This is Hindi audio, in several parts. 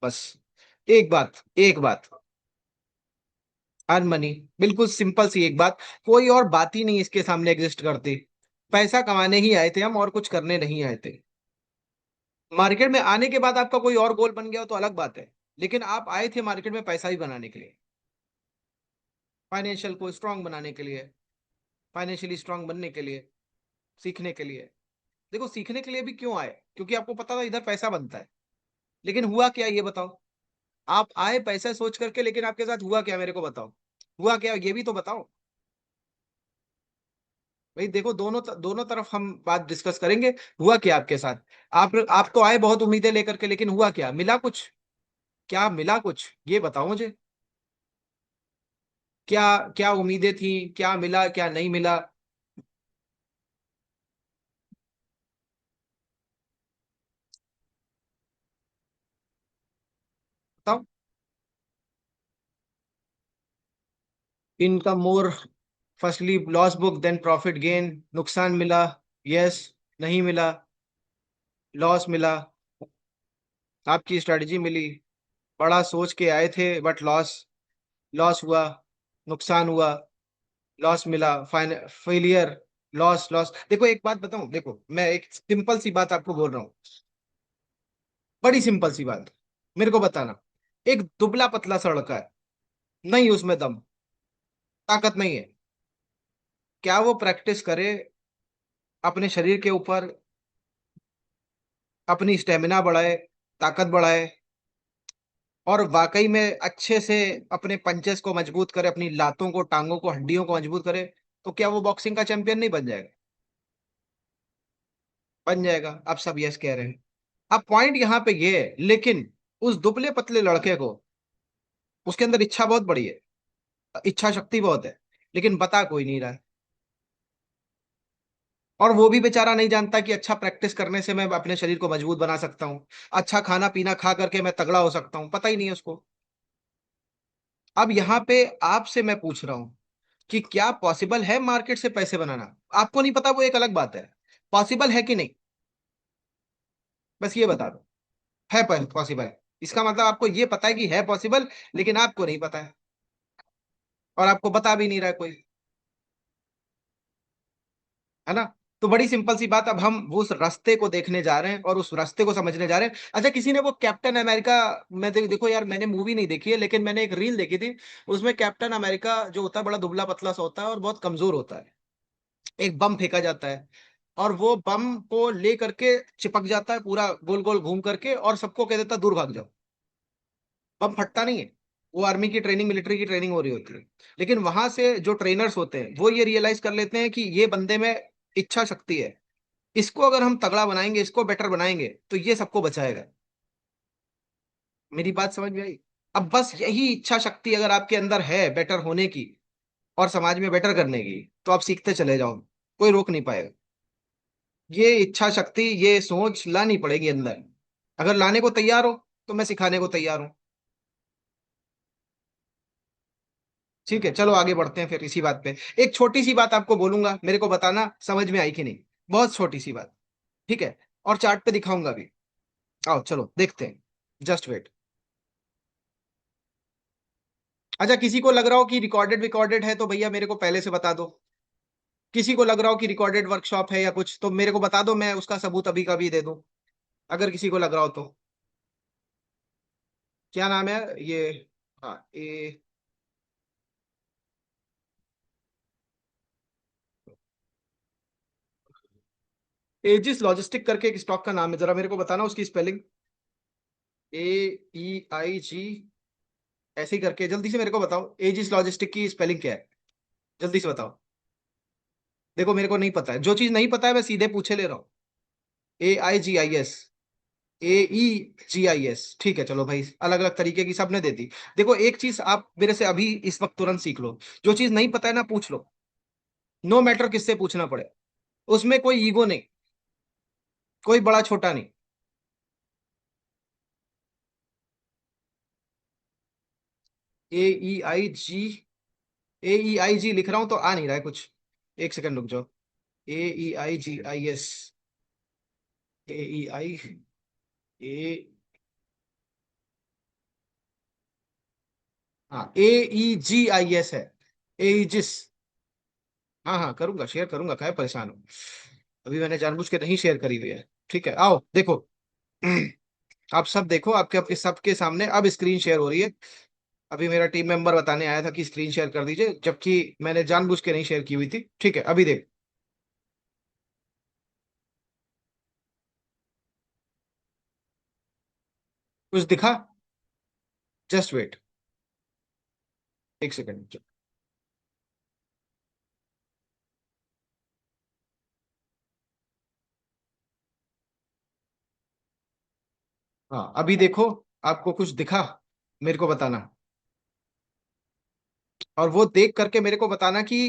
बस एक बात, अर्न मनी। बिल्कुल सिंपल सी एक बात। कोई और बात ही नहीं इसके सामने एग्जिस्ट करती। पैसा कमाने ही आए थे हम, और कुछ करने नहीं आए थे। मार्केट में आने के बाद आपका कोई और गोल बन गया हो तो अलग बात है, लेकिन आप आए थे मार्केट में पैसा ही बनाने के लिए, फाइनेंशियल को स्ट्रांग बनाने के लिए, फाइनेंशियली स्ट्रांग बनने के लिए, सीखने के लिए। देखो, सीखने के लिए भी क्यों आए, क्योंकि आपको पता था इधर पैसा बनता है। लेकिन हुआ क्या ये बताओ। आप आए पैसा सोच करके, लेकिन आपके साथ हुआ क्या मेरे को बताओ। हुआ क्या ये भी तो बताओ। भाई देखो, दोनों तरफ हम बात डिस्कस करेंगे। हुआ क्या आपके साथ। आप तो आए बहुत उम्मीदें लेकर के, लेकिन हुआ क्या, मिला कुछ। क्या मिला कुछ ये बताओ मुझे। क्या क्या उम्मीदें थी, क्या मिला क्या नहीं मिला। बताओ। Income more, firstly loss book then profit gain. नुकसान मिला, यस। नहीं मिला, लॉस मिला। आपकी स्ट्रेटजी मिली, बड़ा सोच के आए थे बट लॉस, लॉस हुआ, नुकसान हुआ, लॉस मिला, फाइन फेलियर, लॉस लॉस। देखो एक बात बताऊं, देखो मैं एक सिंपल सी बात आपको बोल रहा हूँ, बड़ी सिंपल सी बात। मेरे को बताना, एक दुबला पतला सा लड़का है, नहीं उसमें दम, ताकत नहीं है। क्या वो प्रैक्टिस करे अपने शरीर के ऊपर, अपनी स्टेमिना बढ़ाए, ताकत बढ़ाए, और वाकई में अच्छे से अपने पंचेस को मजबूत करे, अपनी लातों को, टांगों को, हड्डियों को मजबूत करे, तो क्या वो बॉक्सिंग का चैंपियन नहीं बन जाएगा। बन जाएगा। आप सब यस कह रहे हैं। अब पॉइंट यहाँ पे ये है, लेकिन उस दुबले पतले लड़के को, उसके अंदर इच्छा बहुत बड़ी है, इच्छा शक्ति बहुत है, लेकिन बता कोई नहीं रहा है। और वो भी बेचारा नहीं जानता कि अच्छा प्रैक्टिस करने से मैं अपने शरीर को मजबूत बना सकता हूँ, अच्छा खाना पीना खा करके मैं तगड़ा हो सकता हूँ, पता ही नहीं है उसको। अब यहाँ पे आपसे मैं पूछ रहा हूँ कि क्या पॉसिबल है मार्केट से पैसे बनाना। आपको नहीं पता वो एक अलग बात है, पॉसिबल है कि नहीं, बस ये बता दो। है पॉसिबल, इसका मतलब आपको ये पता है कि है पॉसिबल, लेकिन आपको नहीं पता है, और आपको बता भी नहीं रहा है कोई, है ना। तो बड़ी सिंपल सी बात, अब हम उस रास्ते को देखने जा रहे हैं और उस रास्ते को समझने जा रहे हैं। अच्छा, किसी ने वो कैप्टन अमेरिका, मैं देखो यार, मैंने मूवी नहीं देखी है, लेकिन मैंने एक रील देखी थी। उसमें कैप्टन अमेरिका जो होता है बड़ा दुबला पतला सा होता है और बहुत कमजोर होता है। एक बम फेंका जाता है, और वो बम को ले करके चिपक जाता है पूरा गोल गोल घूम करके, और सबको कह देता है दूर भाग जाओ। बम फटता नहीं है। वो आर्मी की ट्रेनिंग, मिलिट्री की ट्रेनिंग हो रही होती है। लेकिन वहां से जो ट्रेनर्स होते हैं वो ये रियलाइज कर लेते हैं कि ये बंदे में इच्छा शक्ति है, इसको अगर हम तगड़ा बनाएंगे, इसको बेटर बनाएंगे, तो ये सबको बचाएगा। मेरी बात समझ में आई। अब बस यही इच्छा शक्ति अगर आपके अंदर है बेटर होने की, और समाज में बेटर करने की, तो आप सीखते चले जाओ, कोई रोक नहीं पाएगा। ये इच्छा शक्ति, ये सोच लानी पड़ेगी अंदर। अगर लाने को तैयार हो तो मैं सिखाने को तैयार हूं। ठीक है, चलो आगे बढ़ते हैं फिर इसी बात पे। एक छोटी सी बात आपको बोलूंगा, मेरे को बताना समझ में आई कि नहीं। बहुत छोटी सी बात। ठीक है, और चार्ट पे दिखाऊंगा भी। आओ चलो देखते हैं। Just wait. अच्छा, किसी को लग रहा हो कि रिकॉर्डेड रिकॉर्डेड है तो भैया मेरे को पहले से बता दो। किसी को लग रहा हो कि रिकॉर्डेड वर्कशॉप है या कुछ, तो मेरे को बता दो, मैं उसका सबूत अभी का भी दे दूं, अगर किसी को लग रहा हो तो। क्या नाम है ये। हाँ, एजिस लॉजिस्टिक करके एक स्टॉक का नाम है, जरा मेरे को बताना उसकी स्पेलिंग। AEIG, ऐसे ही करके जल्दी से मेरे को बताओ, एजिस लॉजिस्टिक की स्पेलिंग क्या है, जल्दी से बताओ। देखो मेरे को नहीं पता है, जो चीज नहीं पता है मैं सीधे पूछे ले रहा हूँ। AIGIS, AEGIS, ठीक है चलो भाई, अलग अलग तरीके की सबने दे दी। देखो एक चीज आप मेरे से अभी इस वक्त तुरंत सीख लो, जो चीज नहीं पता है ना पूछ लो, नो मैटर किससे पूछना पड़े, उसमें कोई ईगो नहीं, कोई बड़ा छोटा नहीं। AEIG लिख रहा हूं तो आ नहीं रहा है कुछ, एक सेकंड रुक जाओ। AEIGIS, AEI, हाँ, AEGIS है, एजिस। हाँ हाँ, करूंगा, शेयर करूंगा, काहे परेशान हो। अभी मैंने जानबूझ के नहीं शेयर करी हुई है। ठीक है, आओ देखो। आप सब देखो, आपके आपके सबके सामने अब स्क्रीन शेयर हो रही है। अभी मेरा टीम मेंबर बताने आया था कि स्क्रीन शेयर कर दीजिए, जबकि मैंने जानबूझ के नहीं शेयर की हुई थी। ठीक है, अभी देख। कुछ दिखा? जस्ट वेट, एक सेकंड। हाँ, अभी देखो, आपको कुछ दिखा? मेरे को बताना। और वो देख करके मेरे को बताना कि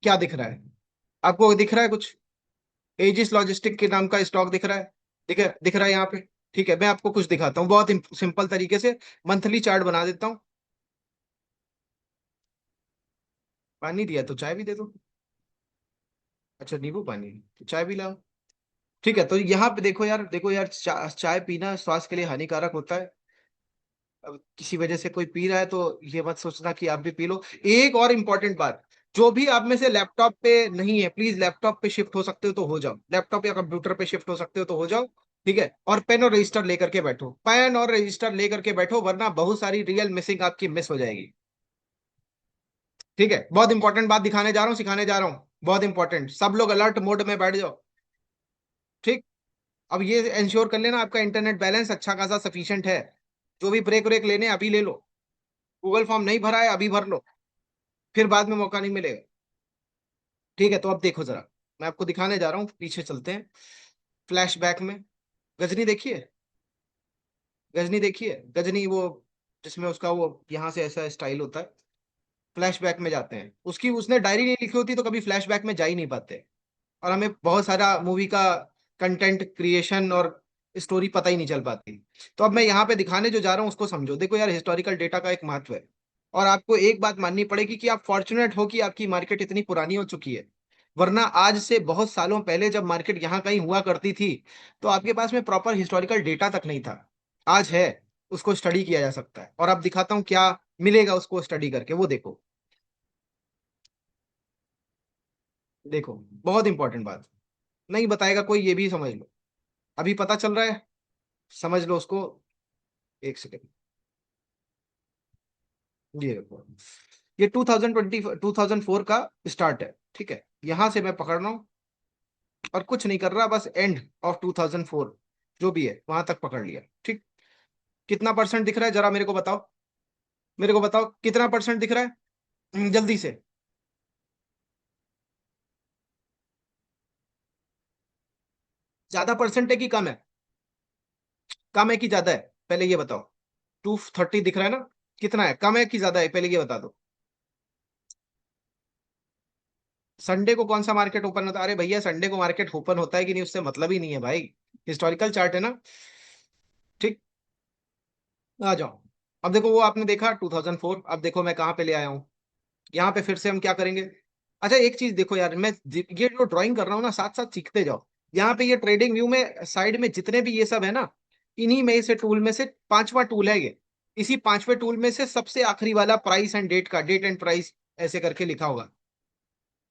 क्या दिख रहा है। आपको दिख रहा है कुछ? एजिस लॉजिस्टिक के नाम का स्टॉक दिख रहा है? दिख रहा है यहाँ पे। ठीक है, मैं आपको कुछ दिखाता हूँ बहुत सिंपल तरीके से। मंथली चार्ट बना देता हूँ। पानी दिया तो चाय भी दे दो। अच्छा, नींबू पानी, तो चाय भी लाओ। ठीक है, तो यहाँ पे देखो यार, चाय पीना स्वास्थ्य के लिए हानिकारक होता है। अब किसी वजह से कोई पी रहा है तो ये मत सोचना कि आप भी पी लो। एक और इम्पोर्टेंट बात, जो भी आप में से लैपटॉप पे नहीं है, प्लीज लैपटॉप पे शिफ्ट हो सकते हो तो हो जाओ, लैपटॉप या कंप्यूटर पे शिफ्ट हो सकते हो तो हो जाओ। ठीक है, और पेन और रजिस्टर लेकर के बैठो, पेन और रजिस्टर लेकर के बैठो, वरना बहुत सारी रियल मिसिंग आपकी मिस हो जाएगी। ठीक है, बहुत इंपॉर्टेंट बात दिखाने जा रहा हूँ, सिखाने जा रहा हूँ, बहुत इंपॉर्टेंट, सब लोग अलर्ट मोड में बैठ जाओ। ठीक। अब ये इंश्योर कर लेना आपका इंटरनेट बैलेंस अच्छा खासा सफिशिएंट है। जो भी ब्रेक ब्रेक लेने अभी ले लो। गूगल फॉर्म नहीं भरा है, अभी भर लो, फिर बाद में मौका नहीं मिलेगा। ठीक है, तो अब देखो जरा, मैं आपको दिखाने जा रहा हूँ, पीछे चलते हैं फ्लैशबैक में। गजनी देखिए, गजनी देखिए, गजनी वो जिसमें उसका वो यहाँ से ऐसा स्टाइल होता है। फ्लैशबैक में जाते हैं, उसकी उसने डायरी नहीं लिखी होती तो कभी फ्लैशबैक में जा ही नहीं पाते। और हमें बहुत सारा मूवी का कंटेंट क्रिएशन और स्टोरी पता ही नहीं चल पाती। तो अब मैं यहाँ पे दिखाने जो जा रहा हूँ उसको समझो। देखो यार, हिस्टोरिकल डेटा का एक महत्व है। और आपको एक बात माननी पड़ेगी कि आप फॉर्चुनेट हो कि आपकी मार्केट इतनी पुरानी हो चुकी है। वरना आज से बहुत सालों पहले जब मार्केट यहाँ कहीं हुआ करती थी, तो आपके पास में प्रॉपर हिस्टोरिकल डेटा तक नहीं था। आज है, उसको स्टडी किया जा सकता है, और अब दिखाता हूँ क्या मिलेगा उसको स्टडी करके, वो देखो। देखो, बहुत इंपॉर्टेंट बात, नहीं बताएगा कोई ये भी समझ लो। अभी पता चल रहा है, समझ लो उसको। एक सेकेंड, ये देखो, ये 2004 का स्टार्ट है। ठीक है, यहां से मैं पकड़ रहा हूँ और कुछ नहीं कर रहा, बस एंड ऑफ 2004 जो भी है वहां तक पकड़ लिया। ठीक। कितना परसेंट दिख रहा है जरा मेरे को बताओ। मेरे को बताओ कितना परसेंट दिख रहा है, जल्दी से। ज्यादा परसेंट है कि कम है? कम है कि ज्यादा है, पहले ये बताओ। 230 दिख रहा है ना? कितना है, कम है कि ज्यादा है, पहले ये बता दो। संडे को कौन सा मार्केट ओपन होता है? अरे भैया, संडे को मार्केट ओपन होता है कि नहीं उससे मतलब ही नहीं है भाई। हिस्टोरिकल चार्ट है ना। ठीक। आ जाओ। अब देखो, वो आपने देखा 2004, अब देखो मैं कहाँ पे ले आया हूँ। यहाँ पे फिर से हम क्या करेंगे? अच्छा, एक चीज देखो यार, ये जो ड्राइंग कर रहा हूँ ना, साथ साथ सीखते जाओ। यहाँ पे ये ट्रेडिंग व्यू में साइड में जितने भी ये सब है ना, इन्हीं में से टूल में से पांचवा टूल है ये। इसी पांचवे टूल में से सबसे आखिरी वाला प्राइस एंड डेट का, डेट एंड प्राइस ऐसे करके लिखा होगा,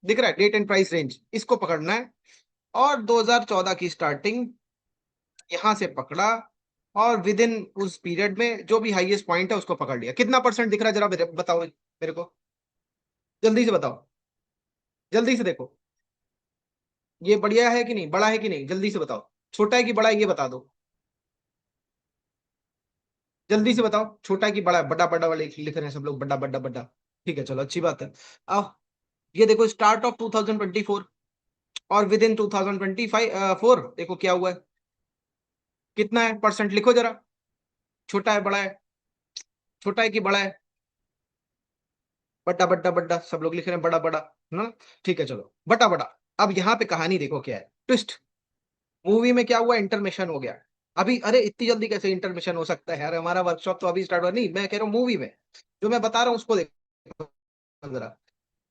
दिख रहा है, डेट एंड प्राइस रेंज, इसको पकड़ना है। और 2014 की स्टार्टिंग यहां से पकड़ा, और विद इन उस पीरियड में जो भी हाईएस्ट पॉइंट है उसको पकड़ लिया। कितना परसेंट दिख रहा है जरा बताओ मेरे को, जल्दी से बताओ, जल्दी से देखो। ये बढ़िया है कि नहीं, बड़ा है कि नहीं, जल्दी से बताओ। छोटा है कि बड़ा है, ये बता दो, जल्दी से बताओ। छोटा है कि बड़ा है? बड़ा बड़ा वाले लिख रहे हैं सब लोग, बड़ा बड़ा बड़ा। ठीक है, चलो अच्छी बात है। अब ये देखो, स्टार्ट ऑफ 2024 और विद इन 2025 फोर देखो क्या हुआ है। कितना है परसेंट, लिखो जरा। छोटा है बड़ा है? छोटा है कि बड़ा है? बड़ा बड़ा बड़ा, सब लोग लिख रहे हैं बड़ा बड़ा, है ना? ठीक है, चलो बड़ा बड़ा। अब यहाँ पे कहानी देखो क्या है, ट्विस्ट। मूवी में क्या हुआ, इंटरमिशन हो गया। अभी अरे इतनी जल्दी कैसे इंटरमिशन हो सकता है यार, हमारा वर्कशॉप तो अभी स्टार्ट हुआ नहीं, मैं कह रहा हूँ मूवी में जो मैं बता रहा हूँ उसको देखो जरा।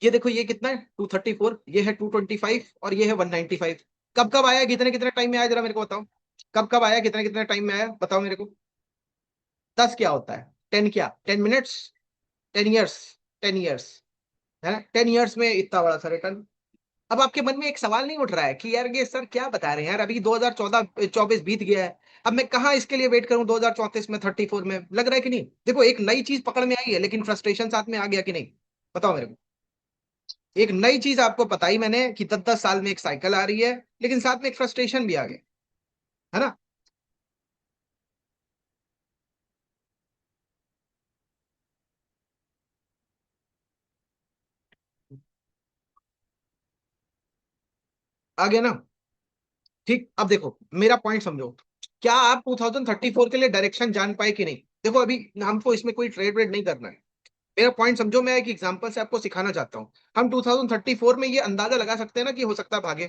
ये देखो, ये कितना है, 234, ये है 225, और ये है 195। कब कब आया, कितने कितने टाइम में आया, जरा मेरे को बताओ। कब कब आया, कितने कितने टाइम में आया, बताओ मेरे को। 10 क्या होता है, 10 क्या, 10 मिनट्स, 10 ईयर्स, 10 ईयर्स, है ना, 10 ईयर्स में इतना बड़ा सा रिटर्न। अब आपके मन में एक सवाल नहीं उठ रहा है कि यार ये सर क्या बता रहे हैं यार, अभी 2014-24 बीत गया है, अब मैं कहाँ इसके लिए वेट करूं 2034 में, 34 में, लग रहा है कि नहीं? देखो एक नई चीज पकड़ में आई है, लेकिन फ्रस्ट्रेशन साथ में आ गया कि नहीं? बताओ मेरे को। एक नई चीज आपको बताई मैंने कि 10-10 साल में एक साइकिल आ रही है, लेकिन साथ में एक फ्रस्ट्रेशन भी आ गया, है ना? आ गया ना? ठीक, अब देखो मेरा पॉइंट समझो। क्या आप 2034 के लिए डायरेक्शन जान पाए कि नहीं? देखो अभी हमको इसमें कोई ट्रेड वेड नहीं करना है, मेरा पॉइंट समझो, मैं एक एग्जांपल से आपको सिखाना चाहता हूँ। हम 2034 में ये अंदाजा लगा सकते हैं ना कि हो सकता है भागे,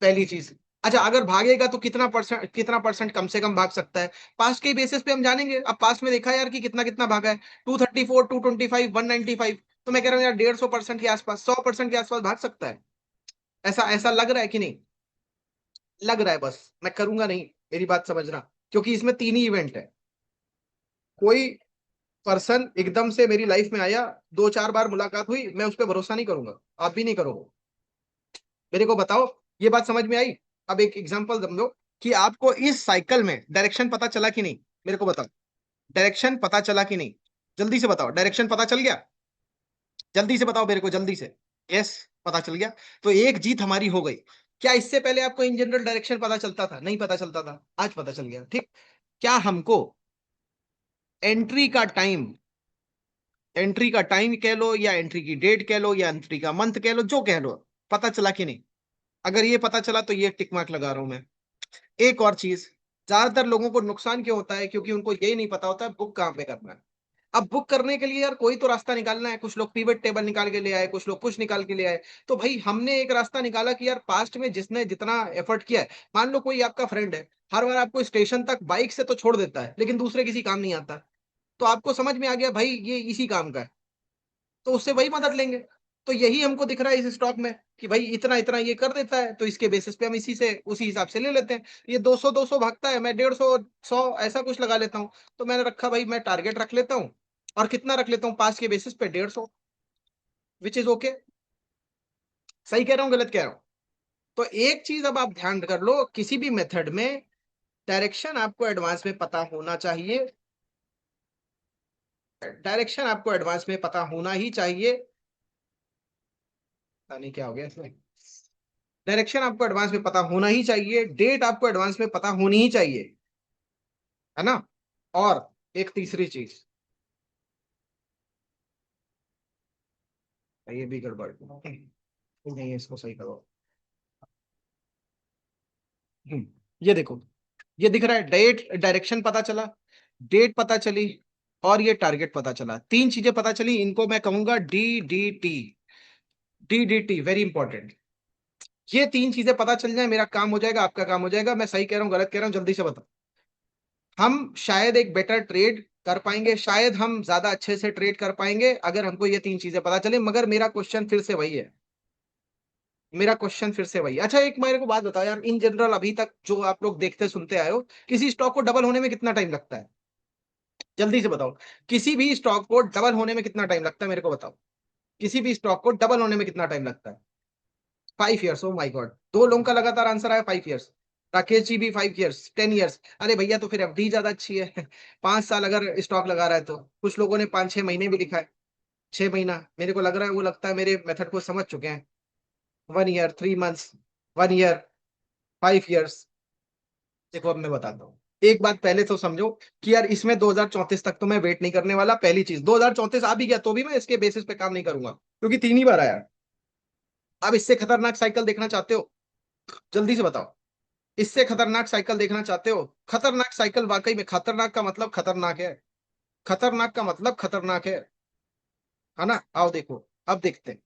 पहली चीज। अच्छा अगर भागेगा तो कितना परसेंट कम से कम भाग सकता है, पास्ट के बेसिस पे हम जानेंगे। अब पास्ट में देखा यार कि कितना कितना भागा है, 234, 225, 195, तो मैं कह रहा हूँ यार 150% के आसपास, 100% के आसपास भाग सकता है। ऐसा ऐसा लग रहा है कि नहीं? लग रहा है, बस मैं करूंगा नहीं, मेरी बात समझना। क्योंकि इसमें तीन ही इवेंट है। कोई पर्सन एकदम से मेरी लाइफ में आया, 2-4 बार मुलाकात हुई, मैं उस पर भरोसा नहीं करूंगा, आप भी नहीं करोगे। मेरे को बताओ, ये बात समझ में आई? अब एक एग्जांपल समझो कि आपको इस साइकिल में डायरेक्शन पता चला कि नहीं, मेरे को बताओ। डायरेक्शन पता चला कि नहीं? जल्दी से बताओ, डायरेक्शन पता चल गया? जल्दी से बताओ मेरे को, जल्दी से। यस, पता चल गया। तो एक जीत हमारी हो गई। क्या इससे पहले आपको इन जनरल डायरेक्शन पता चलता था? नहीं पता चलता था, आज पता चल गया, ठीक। क्या हमको एंट्री का टाइम, एंट्री का टाइम कह लो या एंट्री की डेट कह लो या एंट्री का मंथ कह लो, जो कह लो, पता चला कि नहीं? अगर ये पता चला तो ये टिक मार्क लगा रहा हूं मैं। एक और चीज, ज्यादातर लोगों को नुकसान क्यों होता है? क्योंकि उनको यही नहीं पता होता है बुक कहाँ पे करना है। अब बुक करने के लिए यार कोई तो रास्ता निकालना है, कुछ लोग पिवट टेबल निकाल के ले आए, कुछ लोग कुछ निकाल के ले आए। तो भाई हमने एक रास्ता निकाला कि यार पास्ट में जिसने जितना एफर्ट किया है, मान लो कोई आपका फ्रेंड है, हर बार आपको स्टेशन तक बाइक से तो छोड़ देता है, लेकिन दूसरे किसी काम नहीं आता, तो आपको समझ में आ गया भाई ये इसी काम का है, तो उससे वही मदद लेंगे। तो यही हमको दिख रहा है इस स्टॉक में कि भाई इतना इतना ये कर देता है, तो इसके बेसिस पे हम इसी से उसी हिसाब से ले लेते हैं। ये 200-200 भागता है, मैं 150, 100 ऐसा कुछ लगा लेता हूँ। तो मैंने रखा भाई, मैं टारगेट रख लेता हूँ, और कितना रख लेता हूँ पास के बेसिस पे, 150, विच इज ओके। सही कह रहा हूँ, गलत कह रहा हूँ? तो एक चीज अब आप ध्यान कर लो, किसी भी मेथड में डायरेक्शन आपको एडवांस में पता होना चाहिए। डायरेक्शन आपको एडवांस में पता होना ही चाहिए। पता नहीं क्या हो गया इसमें। डायरेक्शन आपको एडवांस में पता होना ही चाहिए, डेट आपको एडवांस में पता होनी ही चाहिए, है ना? और एक तीसरी चीज, ये भी गड़बड़ नहीं है, इसको सही करो। ये देखो, ये दिख रहा है, डेट, डायरेक्शन पता चला, डेट पता चली, और ये टारगेट पता चला, तीन चीजें पता चली, इनको मैं कहूंगा DDT। DDT very important. ये तीन चीजें पता चल जाए, मेरा काम हो जाएगा, आपका काम हो जाएगा। मैं सही कह रहा हूँ, गलत कह रहा हूँ, जल्दी से बताओ। हम शायद एक बेटर ट्रेड कर पाएंगे, शायद हम ज्यादा अच्छे से ट्रेड कर पाएंगे अगर हमको ये तीन चीजें पता चले। मगर मेरा क्वेश्चन फिर से वही है, मेरा क्वेश्चन फिर से वही है। अच्छा एक मेरे को बात बताओ यार, इन जनरल अभी तक जो आप लोग देखते सुनते आए हो, किसी स्टॉक को डबल होने में कितना टाइम लगता है? जल्दी से बताओ, किसी भी स्टॉक को डबल होने में कितना टाइम लगता है, मेरे को बताओ। किसी भी स्टॉक को डबल होने में कितना टाइम लगता है? 5 ईयर्स। ओ माई गॉड, दो लोगों का लगातार आंसर आया 5 ईयर्स। राकेश जी भी 5 ईयर्स, 10 ईयर्स। अरे भैया तो फिर एफडी ज्यादा अच्छी है। 5 साल अगर स्टॉक लगा रहा है तो, कुछ लोगों ने 5-6 महीने भी लिखा है। 6 महीना मेरे को लग रहा है वो, लगता है मेरे मेथड को समझ चुके हैं। 1 ईयर, 3 मंथ्स, 1 ईयर, 5 ईयर्स। देखो अब मैं बताता हूँ, एक बात पहले तो समझो कि यार इसमें 2034 तक तो मैं वेट नहीं करने वाला। पहली चीज, 2034 आ भी गया तो भी मैं इसके बेसिस पे काम नहीं करूंगा, क्योंकि तीन ही बार आया। अब इससे खतरनाक साइकिल देखना चाहते हो? जल्दी से बताओ, इससे खतरनाक साइकिल देखना चाहते हो? खतरनाक साइकिल, वाकई में खतरनाक का मतलब खतरनाक है, खतरनाक का मतलब खतरनाक है ना? आओ देखो, अब देखते हैं,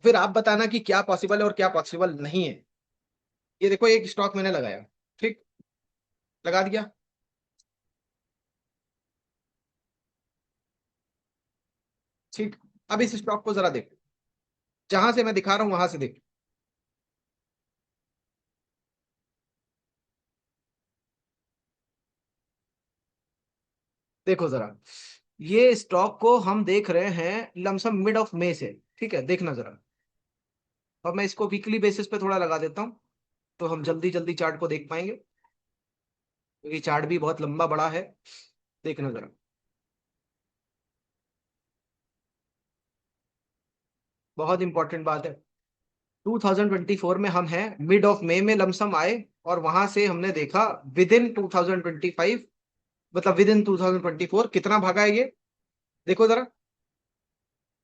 फिर आप बताना कि क्या पॉसिबल है और क्या पॉसिबल नहीं है। ये देखो एक स्टॉक मैंने लगाया, ठीक, लगा दिया, ठीक। अब इस स्टॉक को जरा देखो, जहां से मैं दिखा रहा हूं वहां से देखो। देखो जरा, ये स्टॉक को हम देख रहे हैं लमसम मिड ऑफ मई से, ठीक है, देखना जरा। और मैं इसको वीकली बेसिस पे थोड़ा लगा देता हूँ, तो हम जल्दी जल्दी चार्ट को देख पाएंगे, क्योंकि चार्ट भी बहुत लंबा बड़ा है। देखना जरा, बहुत इंपॉर्टेंट बात है। 2024 में हम हैं, मिड ऑफ मई में लमसम आए, और वहां से हमने देखा विद इन 2025, मतलब विद इन 2024 कितना भागा है ये, देखो जरा,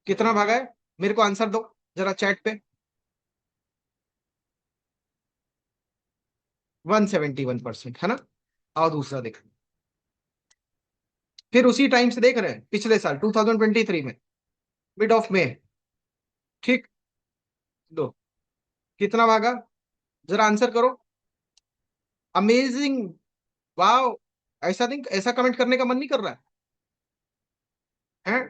कितना भागा है, मेरे को आंसर दो जरा चैट पे। 171% है ना। आओ दूसरा देख, फिर उसी टाइम से देख रहे हैं, पिछले साल 2023 में मिड ऑफ में, ठीक, दो, कितना भागा, जरा आंसर करो। अमेजिंग, वाओ, ऐसा नहीं, ऐसा कमेंट करने का मन नहीं कर रहा है?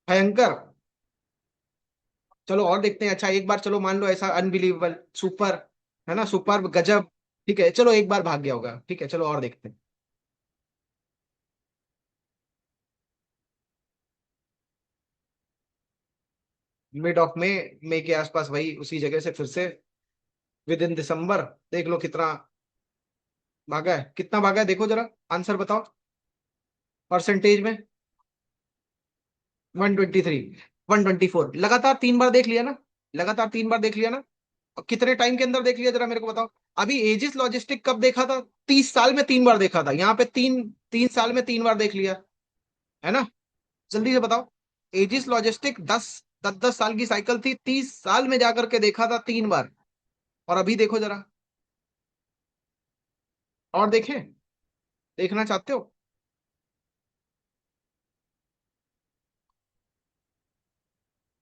भयंकर। चलो और देखते हैं, अच्छा एक बार चलो मान लो ऐसा अनबिलीवेबल, सुपर, है ना, सुपर, गजब, ठीक है, चलो एक बार भाग गया होगा, ठीक है, चलो और देखते हैं। मिड ऑफ मई के आसपास वही उसी जगह से फिर से विद इन दिसंबर, देख लो कितना भागा है, कितना भागा है, देखो जरा, आंसर बताओ परसेंटेज में। 123, 124, लगातार 3 बार देख लिया ना, लगातार 3 बार देख लिया ना। और कितने टाइम के अंदर देख लिया जरा मेरे को बताओ। अभी एजिस लॉजिस्टिक कब देखा था? 30 साल में 3 बार देखा था, यहाँ पे 3 3 साल में 3 बार देख लिया, है ना। जल्दी से बताओ, एजिस लॉजिस्टिक 10 10 10 साल की साइकिल थी, 30 साल में जाकर के देखा था 3 बार, और अभी देखो जरा। और देखें, देखना चाहते हो?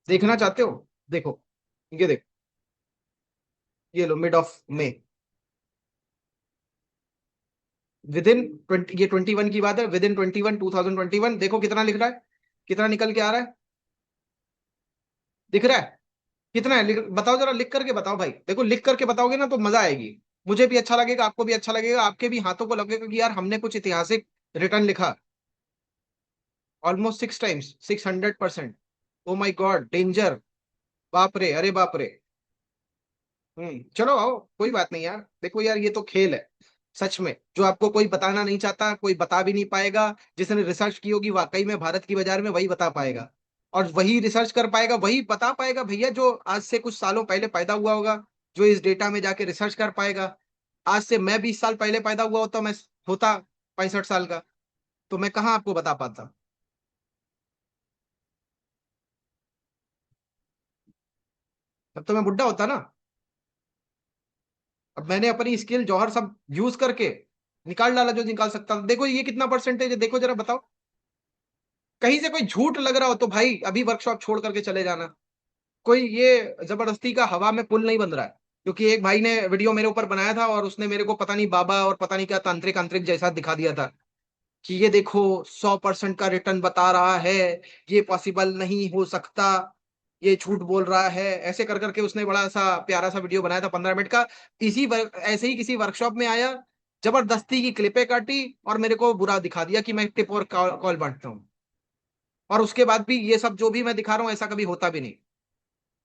देखना चाहते हो? देखो, ये देखो, ये लो मिड ऑफ मई, विद इन 20, ये 21 की बात है, विद इन 21, 2021, देखो कितना लिख रहा है, कितना निकल के आ रहा है, दिख रहा है? कितना है बताओ जरा, लिख करके बताओ भाई, देखो लिख करके बताओगे ना तो मजा आएगी, मुझे भी अच्छा लगेगा, आपको भी अच्छा लगेगा, आपके भी हाथों को लगेगा कि यार हमने कुछ ऐतिहासिक रिटर्न लिखा। Almost 6 times, 600%। ओ माई गॉड, डेंजर, बाप रे, अरे बाप रे। चलो आओ, कोई बात नहीं यार, देखो यार ये तो खेल है, सच में, जो आपको कोई बताना नहीं चाहता, कोई बता भी नहीं पाएगा। जिसने रिसर्च की होगी वाकई में भारत की बाजार में, वही बता पाएगा, और वही रिसर्च कर पाएगा, वही बता पाएगा भैया, जो आज से कुछ सालों पहले पैदा हुआ होगा, जो इस डेटा में जाके रिसर्च कर पाएगा। आज से मैं 20 साल पहले पैदा हुआ होता, मैं होता 65 साल का, तो मैं कहाँ आपको बता पाता, तब तो मैं बुढ़ा होता ना। अब मैंने अपनी स्किल जौहर सब यूज करके निकाल डाला जो निकाल सकता था। देखो ये कितना परसेंटेज है, देखो जरा बताओ। कहीं से कोई झूठ लग रहा हो तो भाई अभी वर्कशॉप छोड़ करके चले जाना। कोई ये जबरदस्ती का हवा में पुल नहीं बन रहा है, क्योंकि एक भाई ने वीडियो मेरे ऊपर बनाया था, और उसने मेरे को पता नहीं बाबा और पता नहीं क्या तांत्रिक आंतरिक जैसा दिखा दिया था, कि ये देखो 100% का रिटर्न बता रहा है, ये पॉसिबल नहीं हो सकता, ये झूठ बोल रहा है, ऐसे कर करके उसने बड़ा सा प्यारा सा वीडियो बनाया था 15 मिनट का। ऐसे ही किसी वर्कशॉप में आया, जबरदस्ती की क्लिपें काटी, और मेरे को बुरा दिखा दिया कि मैं टिप और कॉल बांटता हूँ। और उसके बाद भी ये सब जो भी मैं दिखा रहा हूँ ऐसा कभी होता भी नहीं।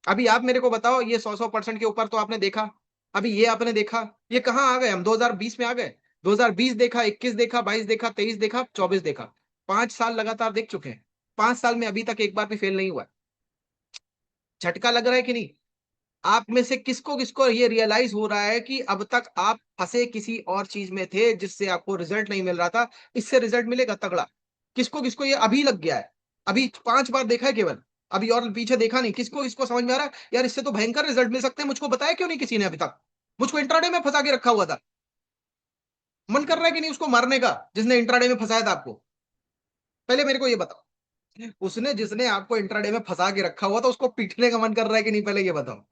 अभी आप मेरे को बताओ, ये 100 100% के ऊपर तो आपने देखा, अभी ये आपने देखा, ये कहाँ आ गए, हम 2020 में आ गए। 2020 देखा, 21 देखा, 22 देखा, 23 देखा, 24 देखा, 5 साल लगातार देख चुके हैं। 5 साल में अभी तक एक बार भी फेल नहीं हुआ। झटका लग रहा है कि नहीं? आप में से किसको किसको ये रियलाइज हो रहा है कि अब तक आप फंसे किसी और चीज में थे, जिससे आपको रिजल्ट नहीं मिल रहा था, इससे रिजल्ट मिलेगा तगड़ा। किसको किसको ये अभी लग गया है? अभी 5 बार देखा है केवल, अभी और पीछे देखा नहीं। किसको किसको समझ में आ रहा है यार, इससे तो भयंकर रिजल्ट मिल सकते हैं, मुझको बताया क्यों नहीं किसी ने अभी तक? मुझको इंट्राडे में फंसा के रखा हुआ था। मन कर रहा है कि नहीं उसको मारने का, जिसने इंट्राडे में फंसाया था आपको? पहले मेरे को ये बताओ, उसने जिसने आपको इंट्राडे में फंसा के रखा हुआ था, उसको पीटने का मन कर रहा है कि नहीं, पहले ये बताओ।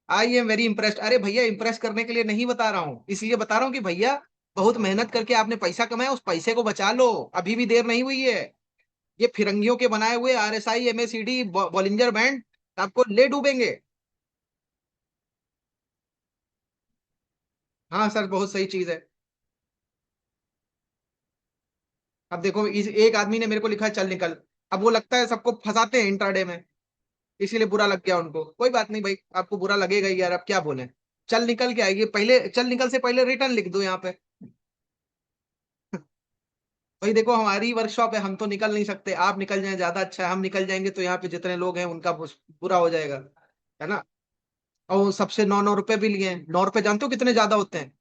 I am very impressed. अरे भैया, इंप्रेस करने के लिए नहीं बता रहा हूँ, इसलिए बता रहा हूँ कि भैया, बहुत मेहनत करके आपने पैसा कमाया, उस पैसे को बचा लो, अभी भी देर नहीं हुई है। ये फिरंगियों के बनाए हुए RSI MACD बॉलिंजर बैंड आपको ले डूबेंगे। हाँ सर, बहुत सही चीज है। अब देखो इस एक आदमी ने मेरे को लिखा है चल निकल। अब वो लगता है सबको फंसाते हैं इंट्राडे में, इसीलिए बुरा लग गया उनको। कोई बात नहीं भाई, आपको बुरा लगेगा ही यार, अब क्या बोले। चल निकल के आएगी, पहले चल निकल से पहले रिटर्न लिख दो यहाँ पे। भाई देखो हमारी वर्कशॉप है, हम तो निकल नहीं सकते, आप निकल जाएं ज्यादा अच्छा है। हम निकल जाएंगे तो यहाँ पे जितने लोग हैं उनका बुरा हो जाएगा, है ना। और वो सबसे 9 9 रुपए भी लिए हैं। 9 रुपए जानते हो कितने ज्यादा होते हैं।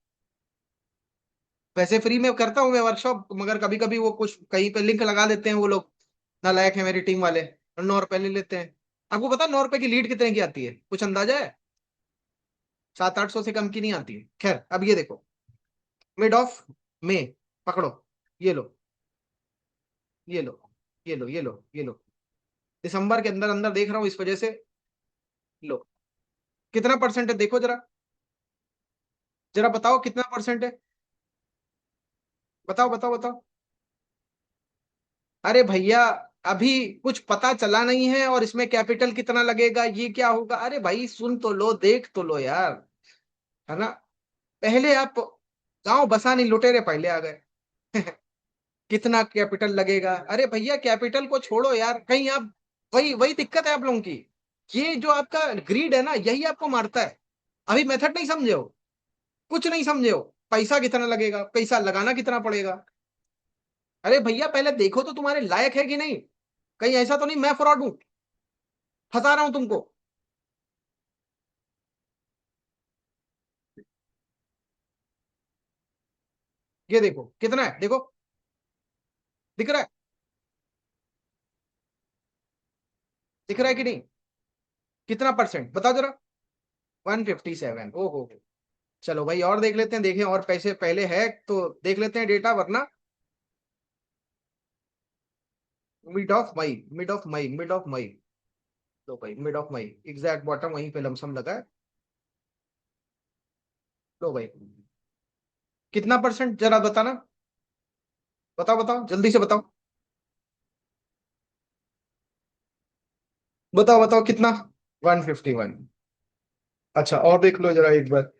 वैसे फ्री में करता हूँ मैं वर्कशॉप, मगर कभी कभी वो कुछ कहीं पे लिंक लगा देते हैं वो लोग, नालायक है मेरी टीम वाले, और 9 रुपए ले लेते हैं। आपको पता 9 रुपए की लीड कितने की आती है, कुछ अंदाजा है। 700 800 से कम की नहीं आती है। खैर अब ये देखो, मिड ऑफ में पकड़ो, ये लो, ये लो, ये लो, ये लो, ये लो। दिसंबर के अंदर अंदर देख रहा हूँ, इस वजह से लो। कितना परसेंट है देखो जरा, जरा बताओ कितना परसेंट है। बताओ बताओ बताओ। अरे भैया, अभी कुछ पता चला नहीं है, और इसमें कैपिटल कितना लगेगा, ये क्या होगा। अरे भाई सुन तो लो, देख तो लो यार, है ना। पहले आप गांव बसाने लुटेरे पहले आ गए। कितना कैपिटल लगेगा। अरे भैया कैपिटल को छोड़ो यार, कहीं आप, वही वही दिक्कत है आप लोगों की। ये जो आपका ग्रीड है ना, यही आपको मारता है। अभी मेथड नहीं समझे हो, कुछ नहीं समझे हो। पैसा कितना लगेगा, पैसा लगाना कितना पड़ेगा। अरे भैया पहले देखो तो तुम्हारे लायक है कि नहीं। कहीं ऐसा तो नहीं मैं फ्रॉड हूं, फंसा रहा हूं तुमको। ये देखो कितना है, देखो, दिख रहा है, दिख रहा है कि नहीं। कितना परसेंट बताओ जरा। 157, ओहो। चलो भाई और देख लेते हैं, देखें और पैसे पहले है तो देख लेते हैं डेटा, वरना mid of May, mid of May, mid of May. तो भाई mid of May exact bottom वहीं पे लमसम लगा है। लो भाई, कितना परसेंट जरा बताना, बताओ बताओ जल्दी से बताओ, बताओ बताओ कितना। 151। अच्छा और देख लो जरा एक बार।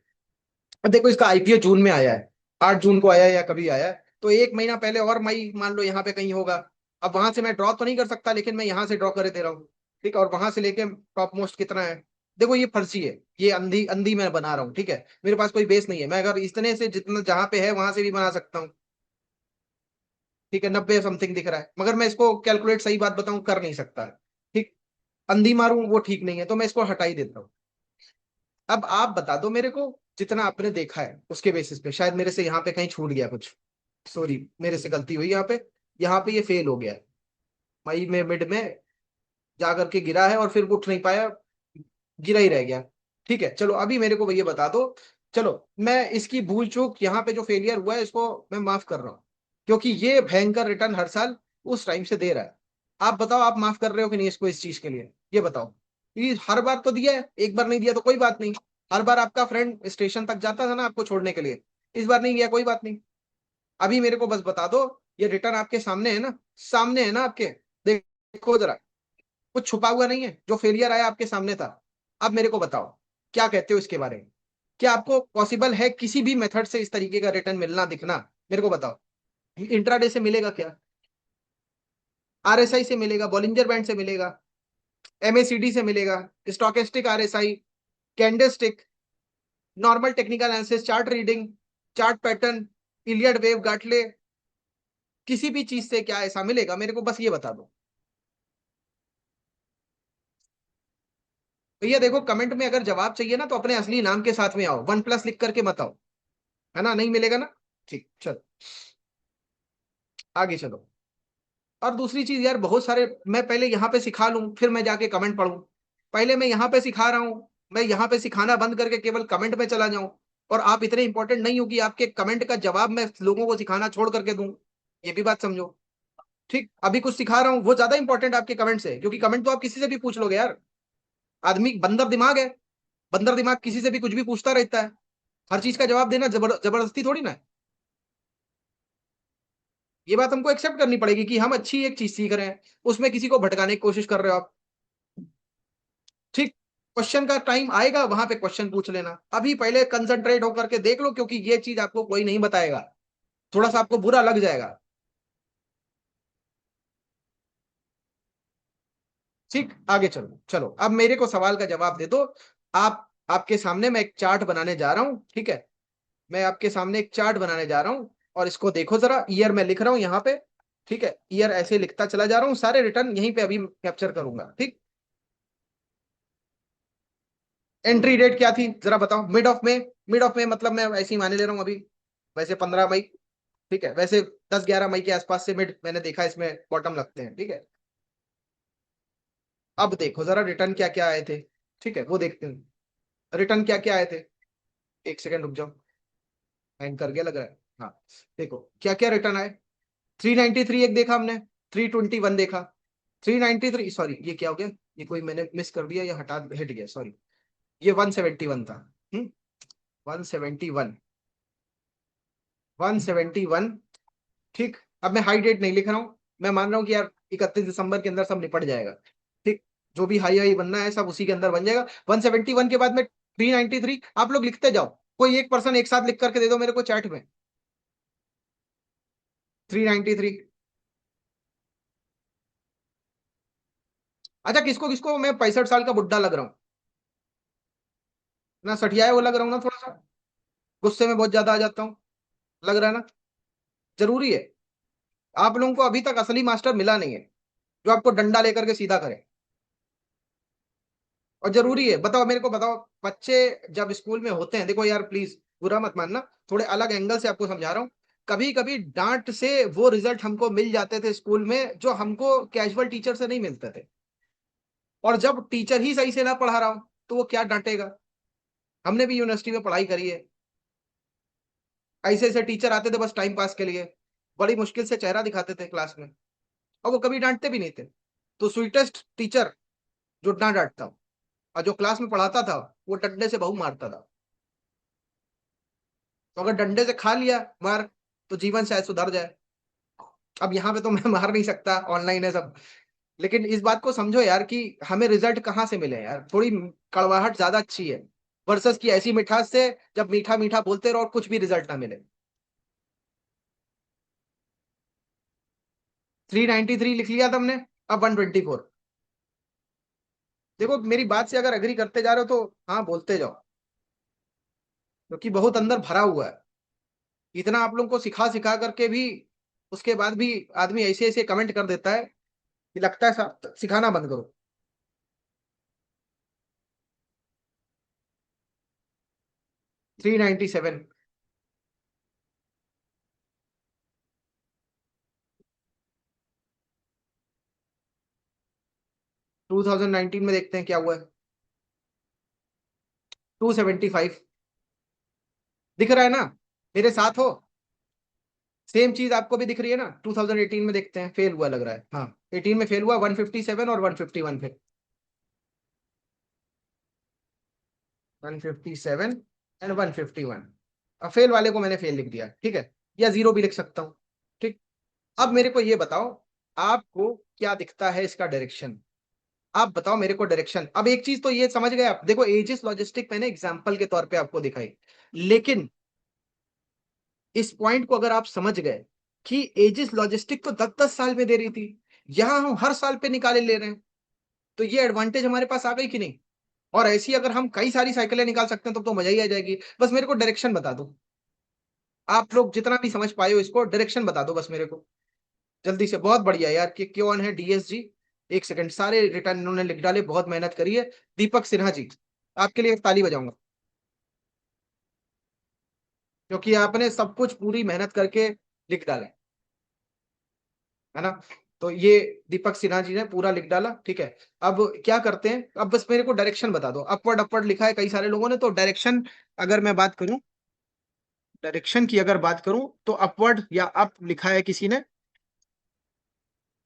देखो इसका आईपीओ जून में आया है, 8 जून को आया है या कभी आया है, तो एक महीना पहले और मई मान लो यहाँ पे कहीं होगा। अब वहां से मैं ड्रॉ तो नहीं कर सकता, लेकिन मैं यहाँ से ड्रॉ करे दे रहा हूँ। ठीक है, और वहां से लेके टॉप मोस्ट कितना है। देखो ये फर्जी है, ये अंधी अंधी मैं बना रहा हूँ, ठीक है, मेरे पास कोई बेस नहीं है। मैं अगर इतने से जितना जहां पे है वहां से भी बना सकता हूँ। ठीक है, 90 समथिंग दिख रहा है, मगर मैं इसको कैलकुलेट सही बात बताऊं कर नहीं सकता। ठीक, अंधी मारूं वो ठीक नहीं है, तो मैं इसको हटा ही देता हूँ। अब आप बता दो मेरे को, जितना आपने देखा है उसके बेसिस पे, शायद मेरे से यहाँ पे कहीं छूट गया कुछ, सॉरी मेरे से गलती हुई यहाँ पे। यहाँ पे ये फेल हो गया है, मई में मिड में जा करके गिरा है और फिर उठ नहीं पाया, गिरा ही रह गया। ठीक है चलो, अभी मेरे को भैया बता दो। चलो, मैं इसकी भूल चूक यहाँ पे जो फेलियर हुआ है इसको मैं माफ कर रहा हूँ, क्योंकि ये भयंकर रिटर्न हर साल उस टाइम से दे रहा है। आप बताओ आप माफ कर रहे हो कि नहीं इसको, इस चीज के लिए ये बताओ। ये हर बार तो दिया है, एक बार नहीं दिया तो कोई बात नहीं। हर बार आपका फ्रेंड स्टेशन तक जाता था ना आपको छोड़ने के लिए, इस बार नहीं गया कोई बात नहीं। अभी मेरे को बस बता दो, ये रिटर्न आपके सामने है ना, सामने है ना आपके, देखो जरा, कुछ छुपा हुआ नहीं है, जो फेलियर आया आपके सामने था। अब मेरे को बताओ क्या कहते हो इसके बारे में। क्या आपको पॉसिबल है किसी भी मेथड से इस तरीके का रिटर्न मिलना दिखना, मेरे को बताओ। इंट्राडे से मिलेगा क्या, आरएसआई से मिलेगा, बॉलिंजर बैंड से मिलेगा, एमएसीडी से मिलेगा, stochastic RSI, candlestick, normal technical analysis, chart reading, chart pattern, Elliott wave Gartley, किसी भी चीज से क्या ऐसा मिलेगा, मेरे को बस ये बता दो। भैया देखो कमेंट में अगर जवाब चाहिए ना तो अपने असली नाम के साथ में आओ, 1+ लिख करके मत आओ, है ना, नहीं मिलेगा ना। ठीक चलो, आगे चलो। और दूसरी चीज यार, बहुत सारे मैं पहले यहाँ पे सिखा लूं फिर मैं जाके कमेंट पढ़ूं। पहले मैं यहाँ पे सिखा रहा हूँ, मैं यहाँ पे सिखाना बंद करके केवल कमेंट में चला जाऊं, और आप इतने इंपॉर्टेंट नहीं हो कि आपके कमेंट का जवाब मैं लोगों को सिखाना छोड़ करके दूं। ये भी बात समझो। ठीक, अभी कुछ सिखा रहा हूँ वो ज्यादा इंपॉर्टेंट आपके कमेंट से, क्योंकि कमेंट तो आप किसी से भी पूछ लोगे यार। आदमी बंदर दिमाग है, बंदर दिमाग किसी से भी कुछ भी पूछता रहता है। हर चीज का जवाब देना जबरदस्ती थोड़ी ना है। ये बात हमको एक्सेप्ट करनी पड़ेगी कि हम अच्छी एक चीज सीख रहे हैं, उसमें किसी को भटकाने की कोशिश कर रहे हो आप। ठीक, क्वेश्चन का टाइम आएगा वहां पे क्वेश्चन पूछ लेना, अभी पहले कंसंट्रेट होकर के देख लो, क्योंकि ये चीज आपको कोई नहीं बताएगा, थोड़ा सा आपको बुरा लग जाएगा। ठीक, आगे चलो। चलो अब मेरे को सवाल का जवाब दे दो। आप आपके सामने मैं एक चार्ट बनाने जा रहा हूं, ठीक है। मैं आपके सामने एक चार्ट बनाने जा रहा हूं और इसको देखो जरा। ईयर मैं लिख रहा हूं यहाँ पे, ठीक है। ईयर ऐसे लिखता चला जा रहा हूँ, सारे रिटर्न यहीं पे अभी कैप्चर करूंगा, ठीक। एंट्री डेट क्या थी जरा बताओ? मिड ऑफ में। मिड ऑफ में मतलब मैं ऐसे ही माने ले रहा हूँ अभी। वैसे 15 मई, ठीक है। वैसे 10-11 मई के आसपास से मिड मैंने देखा इसमें बॉटम लगते हैं, ठीक है। अब देखो जरा रिटर्न क्या क्या आए थे, ठीक है, वो देखते हैं। रिटर्न क्या क्या आए थे। एक सेकंड रुक जाओ, हैंग कर गया लग रहा है। हाँ, देखो क्या क्या रिटर्न आए। 393 एक देखा हमने, 321 देखा, 393, सॉरी ये क्या हो गया, ये कोई मैंने मिस कर दिया या हटा हट गया, सॉरी। ये 171 था। 171, 171, ठीक। अब मैं हाई डेट नहीं लिख रहा हूँ, मैं मान रहा हूँ कि यार 31 दिसंबर के अंदर सब निपट जाएगा, ठीक। जो भी हाई हाई बनना है सब उसी के अंदर बन जाएगा। 171 के बाद में 393। आप लोग लिखते जाओ, कोई एक पर्सन एक साथ लिख करके दे दो मेरे को चैट में। 393। अच्छा, किसको किसको मैं 65 साल का बुड्ढा लग रहा हूँ? ना सठिया है वो लग रहा हूँ ना थोड़ा सा, गुस्से में बहुत ज्यादा आ जाता हूँ, लग रहा है ना? जरूरी है? आप लोगों को अभी तक असली मास्टर मिला नहीं है जो आपको डंडा लेकर के सीधा करे। और जरूरी है, बताओ मेरे को बताओ। बच्चे जब स्कूल में होते हैं, देखो यार प्लीज बुरा मत मानना, थोड़े अलग एंगल से आपको समझा रहा हूँ। कभी कभी डांट से वो रिजल्ट हमको मिल जाते थे स्कूल में जो हमको कैजुअल टीचर से नहीं मिलते थे। और जब टीचर ही सही से ना पढ़ा रहा हो तो वो क्या डांटेगा? हमने भी यूनिवर्सिटी में पढ़ाई करी है, ऐसे ऐसे टीचर आते थे बस टाइम पास के लिए, बड़ी मुश्किल से चेहरा दिखाते थे क्लास में, और वो कभी डांटते भी नहीं थे। तो स्वीटेस्ट टीचर जो ना डांटता हो और जो क्लास में पढ़ाता था, वो डंडे से बहु मारता था। तो अगर डंडे से खा लिया मार तो जीवन शायद सुधर जाए। अब यहाँ पे तो मैं मार नहीं सकता, ऑनलाइन है सब। लेकिन इस बात को समझो यार कि हमें रिजल्ट कहाँ से मिले यार, थोड़ी कड़वाहट ज्यादा अच्छी है वर्सेस की ऐसी मिठास से जब मीठा मीठा बोलते रहो और कुछ भी रिजल्ट ना मिले। 393 लिख लिया था हमने, अब 124। देखो मेरी बात से अगर अग्री करते जा रहे हो तो हाँ बोलते जाओ, क्योंकि बहुत अंदर भरा हुआ है। इतना आप लोगों को सिखा सिखा करके भी उसके बाद भी आदमी ऐसे ऐसे कमेंट कर देता है कि लगता है सिखाना बंद करो। 397। 2019 में देखते हैं क्या हुआ है। 275। दिख रहा है ना? मेरे साथ हो? सेम चीज आपको भी दिख रही है ना? 2018 में देखते हैं, फेल हुआ लग रहा है, हाँ 18 में फेल हुआ, 157 और 151 पे। 157 एंड 151। अब फेल वाले को मैंने फेल लिख दिया, ठीक है, या जीरो भी लिख सकता हूँ, ठीक। अब मेरे को ये बताओ, आपको क्या दिखता है इसका डायरेक्शन? आप बताओ मेरे को डायरेक्शन। अब एक चीज तो ये समझ गए आप, देखो एजिस लॉजिस्टिक मैंने एग्जांपल के तौर पे आपको दिखाई, लेकिन इस पॉइंट को अगर आप समझ गए कि एजिस लॉजिस्टिक तो 10-10 साल में दे रही थी, यहां हम हर साल पे निकाले ले रहे हैं, तो ये एडवांटेज हमारे पास आ गई कि नहीं? और ऐसी अगर हम कई सारी साइकिलें निकाल सकते हैं तो मजा ही आ जाएगी। बस मेरे को डायरेक्शन बता दो, आप लोग जितना भी समझ पाए हो इसको डायरेक्शन बता दो बस मेरे को, जल्दी से। बहुत बढ़िया यार, कि कौन है डीएसजी? एक सेकंड, सारे रिटर्न इन्होंने लिख डाले, बहुत मेहनत करी है। दीपक सिन्हा जी, आपके लिए एक ताली बजाऊंगा, क्योंकि आपने सब कुछ पूरी मेहनत करके लिख डाले, है ना? तो ये दीपक सिन्हा जी ने पूरा लिख डाला, ठीक है। अब क्या करते हैं, अब बस मेरे को डायरेक्शन बता दो। अपवर्ड अपवर्ड लिखा है कई सारे लोगों ने, तो डायरेक्शन अगर मैं बात करूं, डायरेक्शन की अगर बात करूं तो अपवर्ड या अप लिखा है किसी ने,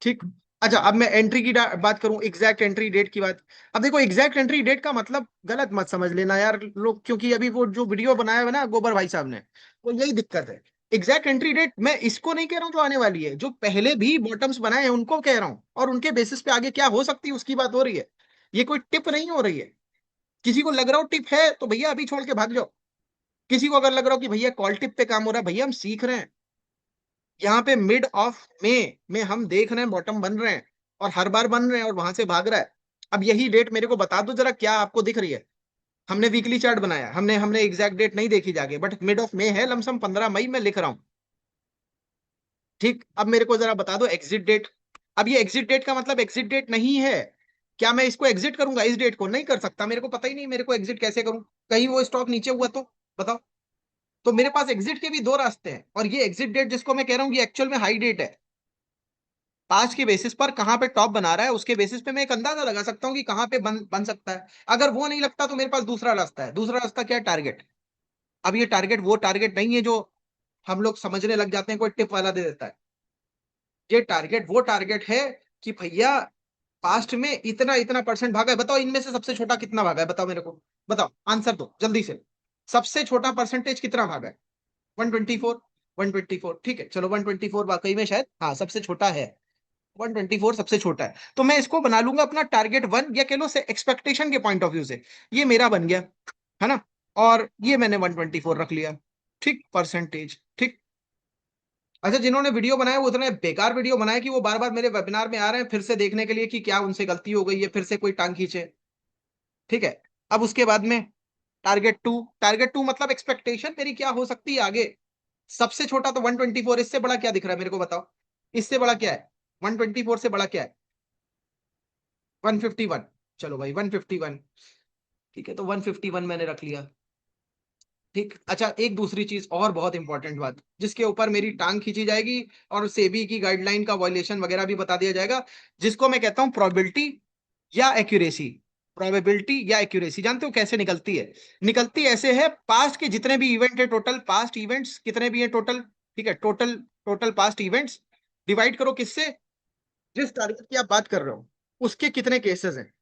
ठीक। अच्छा, अब मैं एंट्री की बात करूं, एग्जैक्ट एंट्री डेट की बात। अब देखो एग्जैक्ट एंट्री डेट का मतलब गलत मत समझ लेना यार लोग, क्योंकि अभी वो जो वीडियो बनाया है ना गोबर भाई साहब ने, वो यही दिक्कत है। एग्जैक्ट एंट्री डेट मैं इसको नहीं कह रहा हूं जो आने वाली है, जो पहले भी बॉटम्स बनाए हैं उनको कह रहा हूं, और उनके बेसिस पे आगे क्या हो सकती है उसकी बात हो रही है। ये कोई टिप नहीं हो रही है। किसी को लग रहा हो टिप है तो भैया अभी छोड़ के भाग जाओ। किसी को अगर लग रहा हो कि भैया कॉल टिप पे काम हो रहा है, भैया हम सीख रहे हैं। यहाँ पे मिड ऑफ मे में हम देख रहे हैं बॉटम बन रहे हैं, और हर बार बन रहे हैं और वहां से भाग रहा है। अब यही डेट मेरे को बता दो जरा, क्या आपको दिख रही है? हमने वीकली चार्ट बनाया, हमने हमने एग्जैक्ट डेट नहीं देखी जाके, बट मिड ऑफ मे है, लमसम 15 मई में लिख रहा हूं। ठीक, अब मेरे को जरा बता दो एग्जिट डेट। अब ये एग्जिट डेट का मतलब एग्जिट डेट नहीं है। क्या मैं इसको एग्जिट करूंगा इस डेट को? नहीं कर सकता, मेरे को पता ही नहीं मेरे को एग्जिट कैसे करूं। कहीं वो स्टॉक नीचे हुआ तो बताओ। तो मेरे पास एग्जिट के भी दो रास्ते हैं, और ये एग्जिट डेट जिसको मैं कह रहा हूँ ये एक्चुअल में हाई डेट है। पास्ट के बेसिस पर कहां पे टॉप बना रहा है उसके बेसिस पे मैं एक अंदाजा लगा सकता हूँ कि कहां पे बन सकता है। अगर वो नहीं लगता तो मेरे पास दूसरा रास्ता है। दूसरा रास्ता क्या है? टारगेट। अब ये टारगेट वो टारगेट नहीं है जो हम लोग समझने लग जाते हैं, कोई टिप वाला दे देता है। ये टारगेट वो टारगेट है कि भैया पास्ट में इतना इतना परसेंट भागा है। बताओ इनमें से सबसे छोटा कितना भागा है? बताओ मेरे को, बताओ, आंसर दो जल्दी से। सबसे छोटा परसेंटेज कितना भागा है? 124। 124, ठीक है, चलो 124 वाकई में शायद हाँ सबसे छोटा है। 124 सबसे छोटा है, तो मैं इसको बना लूंगा अपना टारगेट वन, या कह लो से एक्सपेक्टेशन के पॉइंट ऑफ व्यू से ये मेरा बन गया, है ना। और ये मैंने 124 रख लिया। ठीक, परसेंटेज, ठीक। अच्छा, जिन्होंने वीडियो बनाया वो इतने बेकार वीडियो बनाए कि वो बार बार मेरे वेबिनार में आ रहे हैं फिर से देखने के लिए कि क्या उनसे गलती हो गई है, फिर से कोई टांग खींचे। ठीक है। अब उसके बाद में टारगेट टू। टारगेट टू मतलब एक्सपेक्टेशन मेरी क्या हो सकती है आगे। सबसे छोटा तो 124, इससे बड़ा क्या दिख रहा है मेरे को बताओ? इससे बड़ा क्या है? 124 से बड़ा क्या है? 151। चलो भाई 151, ठीक है, तो 151 मैंने रख लिया। ठीक, अच्छा, एक दूसरी चीज और बहुत इंपॉर्टेंट बात जिसके ऊपर मेरी टांग खींची जाएगी और सेबी की गाइडलाइन का वायलेशन वगैरह भी बता दिया जाएगा, जिसको मैं कहता हूं प्रोबेबिलिटी या एक्यूरेसी। प्रोबेबिलिटी या एक्यूरेसी जानते हो कैसे निकलती है? निकलती ऐसे है, पास्ट के जितने भी इवेंट है, टोटल पास्ट इवेंट्स कितने भी है टोटल, ठीक है, total total past events divide करो किससे? जिस टारगेट की आप बात कर रहे हो उसके कितने केसेस हैं,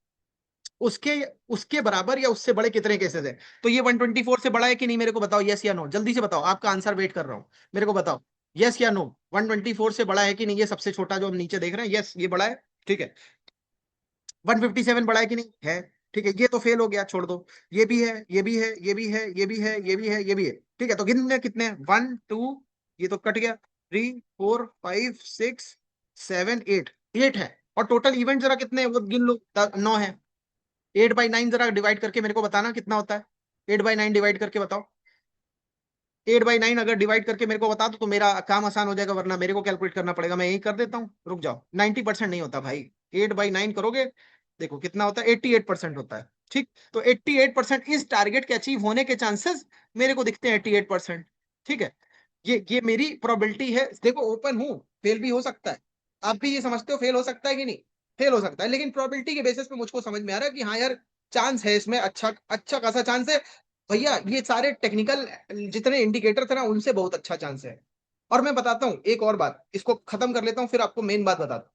उसके उसके बराबर या उससे बड़े कितने केसेस हैं। तो ये 124 से बड़ा है कि नहीं मेरे को बताओ, यस या नो, जल्दी से बताओ, आपका आंसर वेट कर रहा हूं, मेरे को बताओ, यस या नो। 124 से बड़ा है कि नहीं? ये सबसे छोटा जो हम नीचे देख रहे हैं, यस ये बड़ा है, ठीक है। 157 बड़ा है कि नहीं है? ठीक है, ये तो फेल हो गया, छोड़ दो। ये भी है, ये भी है, ये भी है, ये भी है, ये भी है, ये भी है, ठीक है। तो गिनने कितने? 1 2, ये तो कट गया, 3 4 5 6 7 8, 8 है। और टोटल इवेंट जरा कितने हैं वो गिन लो, 9 है। 8/9 जरा डिवाइड करके मेरे को बताना कितना होता है। 8/9 डिवाइड करके बताओ। 8/9 अगर डिवाइड करके मेरे को बता दो तो मेरा काम आसान हो जाएगा, वरना मेरे को कैलकुलेट करना पड़ेगा। मैं यही कर देता हूँ, रुक जाओ। 90% नहीं होता भाई। 8/9 करोगे, देखो कितना होता है, 88% होता है। ठीक, तो 88% इस टारगेट के अचीव होने के चांसेस मेरे को दिखते हैं, 88%। ठीक है, ये मेरी प्रोबेबिलिटी है। देखो ओपन हूं, फेल भी हो सकता है। आप भी ये समझते हो फेल हो सकता है कि नहीं? फेल हो सकता है, लेकिन प्रोबेबिलिटी के बेसिस पे मुझको समझ में आ रहा है कि हाँ यार, चांस है इसमें, अच्छा अच्छा खासा चांस है। भैया ये सारे टेक्निकल जितने इंडिकेटर थे ना उनसे बहुत अच्छा चांस है। और मैं बताता हूँ एक और बात, इसको खत्म कर लेता हूँ फिर आपको मेन बात बताता हूँ।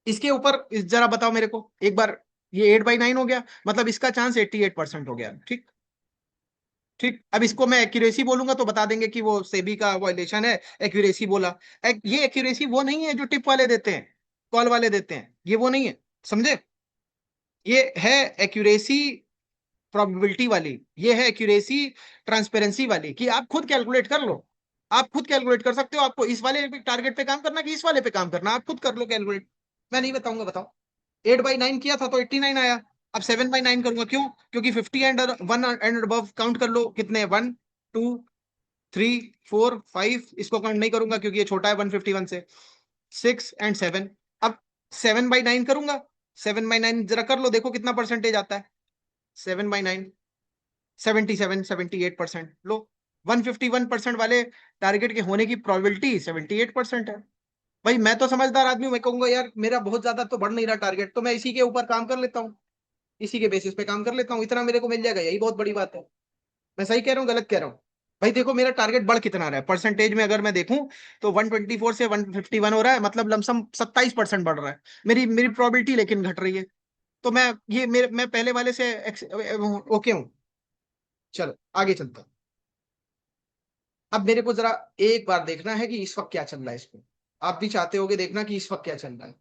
इसके ऊपर जरा बताओ मेरे को एक बार। ये 8/9 हो गया, मतलब इसका चांस 88% हो गया। ठीक, ठीक, अब इसको मैं एक्यूरेसी बोलूंगा तो बता देंगे कि वो सेबी का वायलेशन है, एक्यूरेसी बोला। ये एक्यूरेसी वो नहीं है जो टिप वाले देते हैं, कॉल वाले देते हैं, ये वो नहीं है, समझे? ये है एक्यूरेसी प्रोबेबिलिटी वाली, ये है एक्यूरेसी ट्रांसपेरेंसी वाली, कि आप खुद कैलकुलेट कर लो। आप खुद कैलकुलेट कर सकते हो, आपको इस वाले टारगेट पे काम करना कि इस वाले पे काम करना, आप खुद कर लो कैलकुलेट। मैं नहीं बताऊंगा, बताओ। 8/9 किया था तो 89 आया। अब 7/9 करूंगा, क्यों? क्योंकि 50 एंड 1 एंड अबव काउंट कर लो, कितने? 1 2 3 4 5, इसको काउंट नहीं करूंगा क्योंकि ये छोटा है 151 से। 6 एंड 7। अब 7/9 करूंगा। 7/9 जरा कर लो, देखो कितना परसेंटेज आता है। 7/9, 77 78% लो। 151% वाले टारगेट के होने की प्रोबेबिलिटी 78% है। भाई मैं तो समझदार आदमी हूं, मैं कहूंगा यार मेरा बहुत ज्यादा तो बढ़ नहीं रहा टारगेट, तो मैं इसी के ऊपर काम कर लेता हूँ, इसी के बेसिस पे काम कर लेता हूँ, इतना मेरे को मिल जाएगा, यही बहुत बड़ी बात है। मैं सही कह रहा हूँ गलत कह रहा हूँ? भाई देखो मेरा टारगेट बढ़ कितना रहा है परसेंटेज में, अगर मैं देखूं तो 124 से 151 हो रहा है, मतलब लमसम 27% बढ़ रहा है। मेरी मेरी प्रोबेबिलिटी लेकिन घट रही है। तो मैं ये मेरे मैं पहले वाले से ओके हूँ। चलो आगे चलते हैं। अब मेरे को जरा एक बार देखना है कि इस वक्त क्या चल रहा है इसमें। आप भी चाहते होगे देखना कि इस वक्त क्या चल रहा है।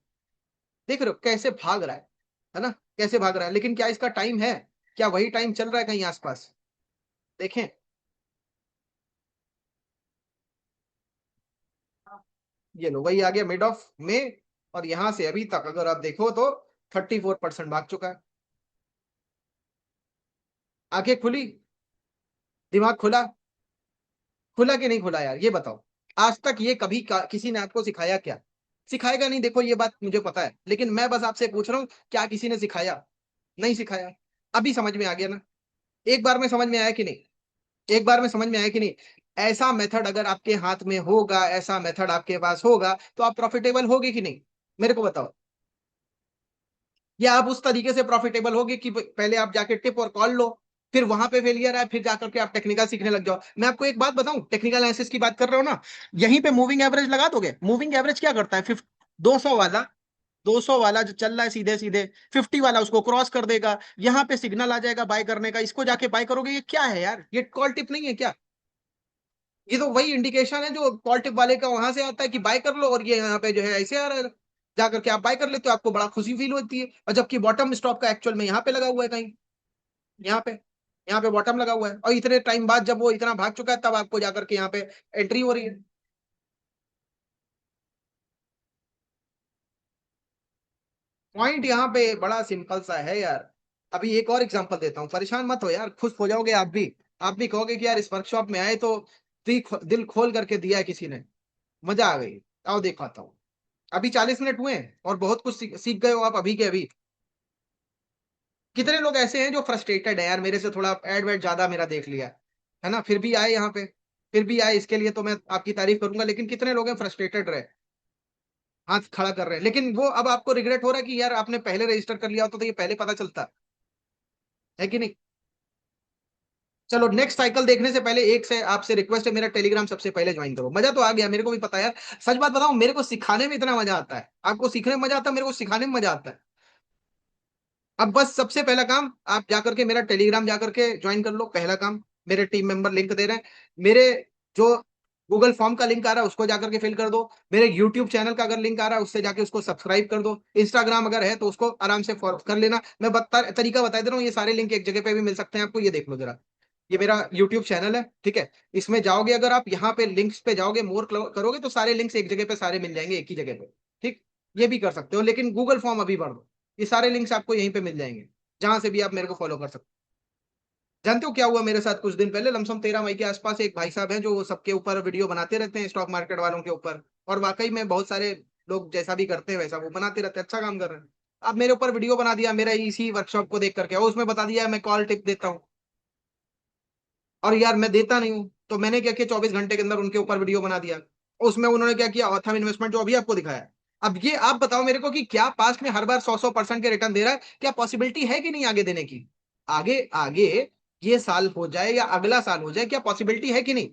देख रहे हो कैसे भाग रहा है ना? कैसे भाग रहा है, लेकिन क्या इसका टाइम है? क्या वही टाइम चल रहा है कहीं आसपास? देखें, ये लो वही आ गया, मिड ऑफ में और यहां से अभी तक अगर आप देखो तो 34% भाग चुका है। आंखें खुली, दिमाग खुला, खुला कि नहीं खुला यार, ये बताओ। आज तक ये कभी किसी ने आपको सिखाया क्या? सिखाएगा नहीं, देखो ये बात मुझे पता है, लेकिन मैं बस आपसे पूछ रहा हूँ, क्या किसी ने सिखाया? नहीं सिखाया। अभी समझ में आ गया ना? एक बार में समझ में आया कि नहीं? एक बार में समझ में आया कि नहीं? ऐसा मेथड अगर आपके हाथ में होगा, ऐसा मेथड आपके पास होगा, तो आप प्रॉफिटेबल होगे कि नहीं? मेरे को बताओ। या आप उस तरीके से प्रॉफिटेबल होगे कि पहले आप जाके टिप और कॉल लो, फिर वहां पे फेलियर आए, फिर जाकर के आप टेक्निकल सीखने लग जाओ। मैं आपको एक बात बताऊं, टेक्निकल एनालिसिस की बात कर रहे हो ना, यहीं पे मूविंग एवरेज लगा दोगे। मूविंग एवरेज क्या करता है? 200 वाला, 200 वाला जो चल रहा है सीधे सीधे, 50 वाला उसको क्रॉस कर देगा, यहाँ पे सिग्नल आ जाएगा बाय करने का, इसको जाके बाय करोगे। ये क्या है यार? ये कॉल टिप नहीं है क्या? ये तो वही इंडिकेशन है जो कॉल टिप वाले का वहां से आता है कि बाय कर लो, और ये यहाँ पे जो है ऐसे आ रहा है। जाकर के आप बाय कर लेते हो, आपको बड़ा खुशी फील होती है, और जबकि बॉटम स्टॉप का एक्चुअल में यहाँ पे लगा हुआ है कहीं, यहाँ पे, यहाँ पे बॉटम लगा हुआ है, और इतने टाइम बाद जब वो इतना भाग चुका है तब आपको जाकर के यहाँ पे एंट्री हो रही है। पॉइंट यहाँ पे बड़ा सिंपल सा है यार। अभी एक और एग्जांपल देता हूँ, परेशान मत हो यार, खुश हो जाओगे आप भी। आप भी कहोगे कि यार इस वर्कशॉप में आए तो दिल खोल करके दिया है किसी ने, मजा आ गई। आओ दिखाता हूँ। अभी 40 मिनट हुए हैं और बहुत कुछ सीख गए हो आप अभी के अभी। कितने लोग ऐसे हैं जो फ्रस्ट्रेटेड है यार, मेरे से थोड़ा एड वेड ज्यादा मेरा देख लिया है ना, फिर भी आए यहाँ पे, फिर भी आए, इसके लिए तो मैं आपकी तारीफ करूंगा। लेकिन कितने लोग हैं फ्रस्ट्रेटेड रहे, हाथ खड़ा कर रहे हैं, लेकिन वो अब आपको रिग्रेट हो रहा है कि यार आपने पहले रजिस्टर कर लिया होता तो ये पहले पता चलता, है कि नहीं? चलो नेक्स्ट साइकिल देखने से पहले एक से आपसे रिक्वेस्ट है, मेरा टेलीग्राम सबसे पहले ज्वाइन करो। मजा तो आ गया, मेरे को भी पता है यार। सच बात बताऊं, मेरे को सिखाने में इतना मजा आता है, आपको सीखने में मजा आता है, मेरे को सिखाने में मजा आता है। अब बस सबसे पहला काम, आप जाकर के मेरा टेलीग्राम जाकर के ज्वाइन कर लो, पहला काम। मेरे टीम मेंबर लिंक दे रहे हैं, मेरे जो गूगल फॉर्म का लिंक आ रहा है उसको जाकर के फिल कर दो। मेरे यूट्यूब चैनल का अगर लिंक आ रहा है उससे जाके उसको सब्सक्राइब कर दो। इंस्टाग्राम अगर है तो उसको आराम से फॉलो कर लेना। मैं तरीका बता दे रहा हूँ, ये सारे लिंक एक जगह पे भी मिल सकते हैं आपको, ये देख लो जरा। ये मेरा यूट्यूब चैनल है, ठीक है। इसमें जाओगे, अगर आप यहाँ पे लिंक्स पे जाओगे, मोर करोगे तो सारे लिंक्स एक जगह पे सारे मिल जाएंगे, एक ही जगह पे। ठीक, ये भी कर सकते हो, लेकिन गूगल फॉर्म अभी भर दो। ये सारे लिंक्स आपको यहीं पे मिल जाएंगे, जहां से भी आप मेरे को फॉलो कर सकते हो। जानते हो क्या हुआ मेरे साथ कुछ दिन पहले? लमसम 13 मई के आसपास एक भाई साहब हैं जो सबके ऊपर वीडियो बनाते रहते हैं, स्टॉक मार्केट वालों के ऊपर। और वाकई में बहुत सारे लोग जैसा भी करते हैं वैसा वो बनाते रहते हैं, अच्छा काम कर रहे हैं। अब मेरे ऊपर वीडियो बना दिया मेरा इसी वर्कशॉप को देख करके, और उसमें बता दिया मैं कॉल टिप देता हूँ। और यार मैं देता नहीं हूँ, तो मैंने क्या किया, 24 घंटे के अंदर उनके ऊपर वीडियो बना दिया। उसमें उन्होंने क्या किया, ऑथम इन्वेस्टमेंट जो अभी आपको दिखाया। अब ये आप बताओ मेरे को कि क्या पास्ट में हर बार 100% के रिटर्न दे रहा है? क्या पॉसिबिलिटी है कि नहीं आगे देने की? आगे आगे ये साल हो जाए या अगला साल हो जाए, क्या पॉसिबिलिटी है कि नहीं?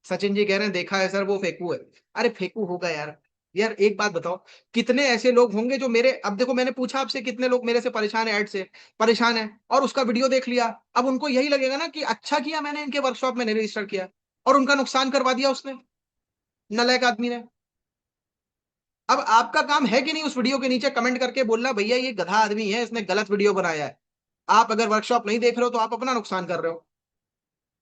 सचिन जी कह रहे हैं देखा है सर वो फेंकू है। अरे फेंकू होगा यार। यार एक बात बताओ, कितने ऐसे लोग होंगे जो मेरे, अब देखो मैंने पूछा आपसे कितने लोग मेरे से परेशान है, ऐड से परेशान है, और उसका वीडियो देख लिया। अब उनको यही लगेगा ना कि अच्छा किया मैंने इनके वर्कशॉप में नहीं रजिस्टर किया, और उनका नुकसान करवा दिया उसने, नालायक आदमी ने। अब आपका काम है कि नहीं उस वीडियो के नीचे कमेंट करके बोलना भैया ये गधा आदमी है, इसने गलत वीडियो बनाया है। आप अगर वर्कशॉप नहीं देख रहे हो तो आप अपना नुकसान कर रहे हो।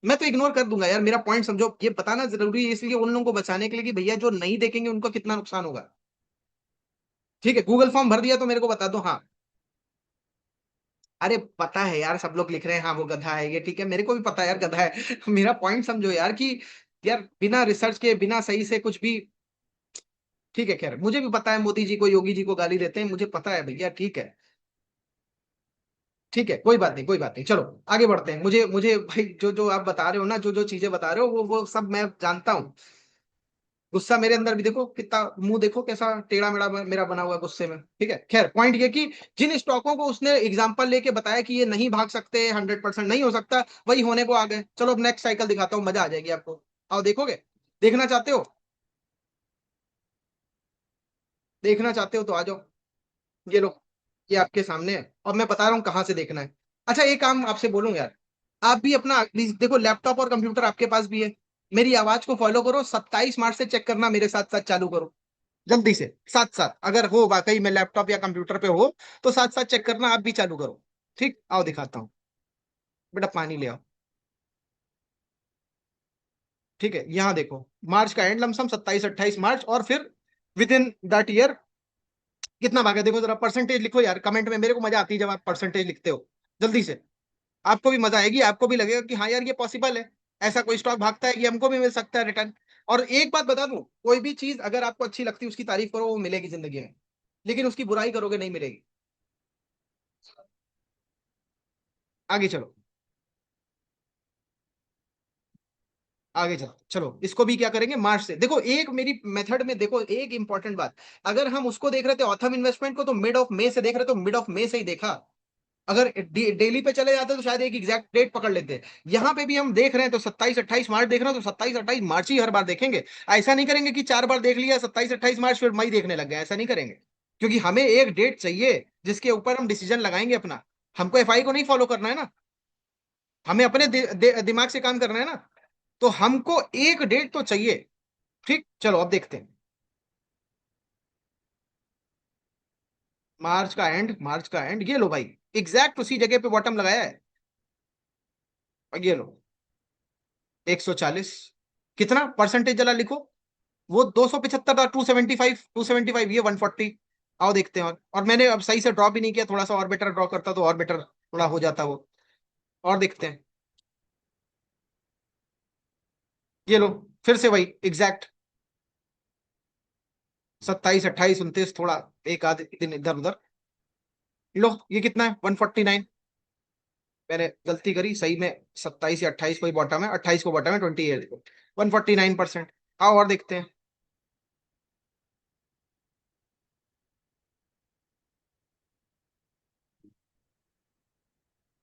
मैं तो इग्नोर कर दूंगा यार, मेरा पॉइंट समझो, ये बताना जरूरी है इसलिए उन लोगों को बचाने के लिए कि भैया जो नहीं देखेंगे उनको कितना नुकसान होगा। ठीक है, गूगल फॉर्म भर दिया तो मेरे को बता दो, हाँ। अरे पता है यार, सब लोग लिख रहे हैं हाँ वो गधा है, ये ठीक है, मेरे को भी पता है यार गधा है। मेरा पॉइंट समझो यार कि यार बिना रिसर्च के, बिना सही से कुछ भी। ठीक है, खैर मुझे भी पता है मोदी जी को, योगी जी को गाली देते हैं, मुझे पता है भैया, ठीक है। ठीक है, कोई बात नहीं, कोई बात नहीं, चलो आगे बढ़ते हैं। मुझे मुझे भाई जो जो आप बता रहे हो ना, जो जो चीजें बता रहे हो वो सब मैं जानता हूँ। गुस्सा मेरे अंदर भी देखो कितना, मुंह देखो कैसा टेढ़ा मेढ़ा मेरा बना हुआ है गुस्से में। ठीक है, खैर पॉइंट ये कि जिन स्टॉकों को उसने एग्जांपल लेके बताया कि ये नहीं भाग सकते, 100% नहीं हो सकता, वही होने को आ गए। चलो अब नेक्स्ट साइकिल दिखाता हूँ, मजा आ जाएगी आपको। आओ देखोगे? देखना चाहते हो? देखना चाहते हो तो आ जाओ। ये लो, ये आपके सामने है, और मैं बता रहा हूँ कहाँ से देखना है। अच्छा एक काम आपसे बोलूं यार, आप भी अपना देखो, लैपटॉप और कंप्यूटर आपके पास भी है, मेरी आवाज को फॉलो करो, 27 मार्च से चेक करना मेरे साथ साथ चालू करो। जल्दी से, साथ साथ, अगर हो वाकई में लैपटॉप या कंप्यूटर पे हो तो साथ साथ चेक करना, आप भी चालू करो। ठीक, आओ दिखाता हूँ। बेटा पानी ले आओ। ठीक है, यहाँ देखो, मार्च का एंड लमसम 27-28 मार्च, और फिर विद इन दैट ईयर कितना भागा, देखो जरा परसेंटेज लिखो यार कमेंट में, मेरे को मजा आती है जब आप परसेंटेज लिखते हो जल्दी से। आपको भी मजा आएगी, आपको भी लगेगा कि हाँ यार ये पॉसिबल है, ऐसा कोई स्टॉक भागता है कि हमको भी मिल सकता है रिटर्न। और एक बात बता दूं, कोई भी चीज अगर आपको अच्छी लगती है उसकी तारीफ करो, वो मिलेगी जिंदगी में, लेकिन उसकी बुराई करोगे नहीं मिलेगी। आगे चलो, आगे चलो, चलो इसको भी क्या करेंगे, मार्च से देखो, एक मेरी मेथड में देखो एक इंपॉर्टेंट बात, अगर हम उसको देख रहे थे ऑथम इन्वेस्टमेंट को, तो मिड ऑफ मई से देख रहे, तो मिड ऑफ मई से ही देखा। अगर डेली पे चले जाते तो शायद एक एग्जैक्ट डेट पकड़ लेते। यहाँ पे भी हम देख रहे हैं तो 27-28 मार्च देख रहे हैं, तो 27-28 मार्च ही हर बार देखेंगे। ऐसा नहीं करेंगे कि 4 बार देख लिया 27-28 मार्च फिर मई देखने लग गए, ऐसा नहीं करेंगे। क्योंकि हमें एक डेट चाहिए जिसके ऊपर हम डिसीजन लगाएंगे अपना। हमको एफआई को नहीं फॉलो करना है ना, हमें अपने दिमाग से काम करना है ना। तो हमको एक डेट तो चाहिए। ठीक, चलो अब देखते हैं। मार्च का एंड, ये लो भाई, एग्जैक्ट उसी जगह पे बॉटम लगाया है। और ये लो 140, कितना परसेंटेज जला लिखो। वो 275 था, 275 ये 140। आओ देखते हैं। और मैंने अब सही से ड्रॉ भी नहीं किया, थोड़ा सा और बेटर ड्रॉ करता तो और बेटर थोड़ा हो जाता वो। और देखते हैं, ये लो फिर से वही एग्जैक्ट 27-28-29, थोड़ा एक आध दिन इधर उधर। लो ये कितना है, 149। मैंने गलती करी सही में, 27 या 28 को ही बॉटम है, 28 को बॉटम है, 28 को 149%। आओ और देखते हैं।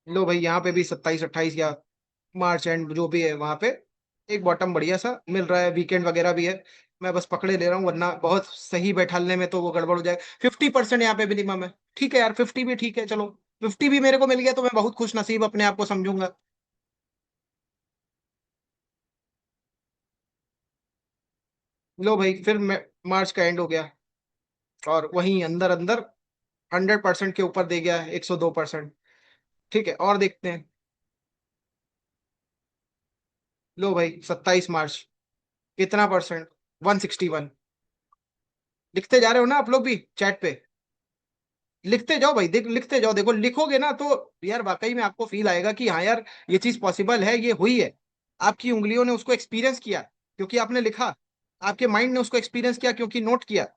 लो भाई यहाँ पे भी 27-28 या मार्च एंड जो भी है वहां पे एक बॉटम बढ़िया सा मिल रहा है, वीकेंड वगैरह भी है। मैं बस पकड़े ले रहा हूँ, वरना बहुत सही बैठालने में तो वो गड़बड़ हो जाए। 50% यहाँ पे मिनिमम है, ठीक है यार, 50 भी ठीक है, चलो 50 भी मेरे को मिल गया तो मैं बहुत खुश नसीब अपने आप को समझूंगा। लो भाई फिर मार्च का एंड हो गया, और वहीं अंदर अंदर 100% के ऊपर दे गया है, 102%। ठीक है और देखते हैं। लो भाई 27 मार्च, कितना परसेंट, 161। लिखते जा रहे हो ना आप लोग भी चैट पे, लिखते जाओ भाई, देख लिखते जाओ, देखो लिखोगे ना तो यार वाकई में आपको फील आएगा कि हाँ यार ये चीज पॉसिबल है, ये हुई है। आपकी उंगलियों ने उसको एक्सपीरियंस किया क्योंकि आपने लिखा, आपके माइंड ने उसको एक्सपीरियंस किया क्योंकि नोट किया।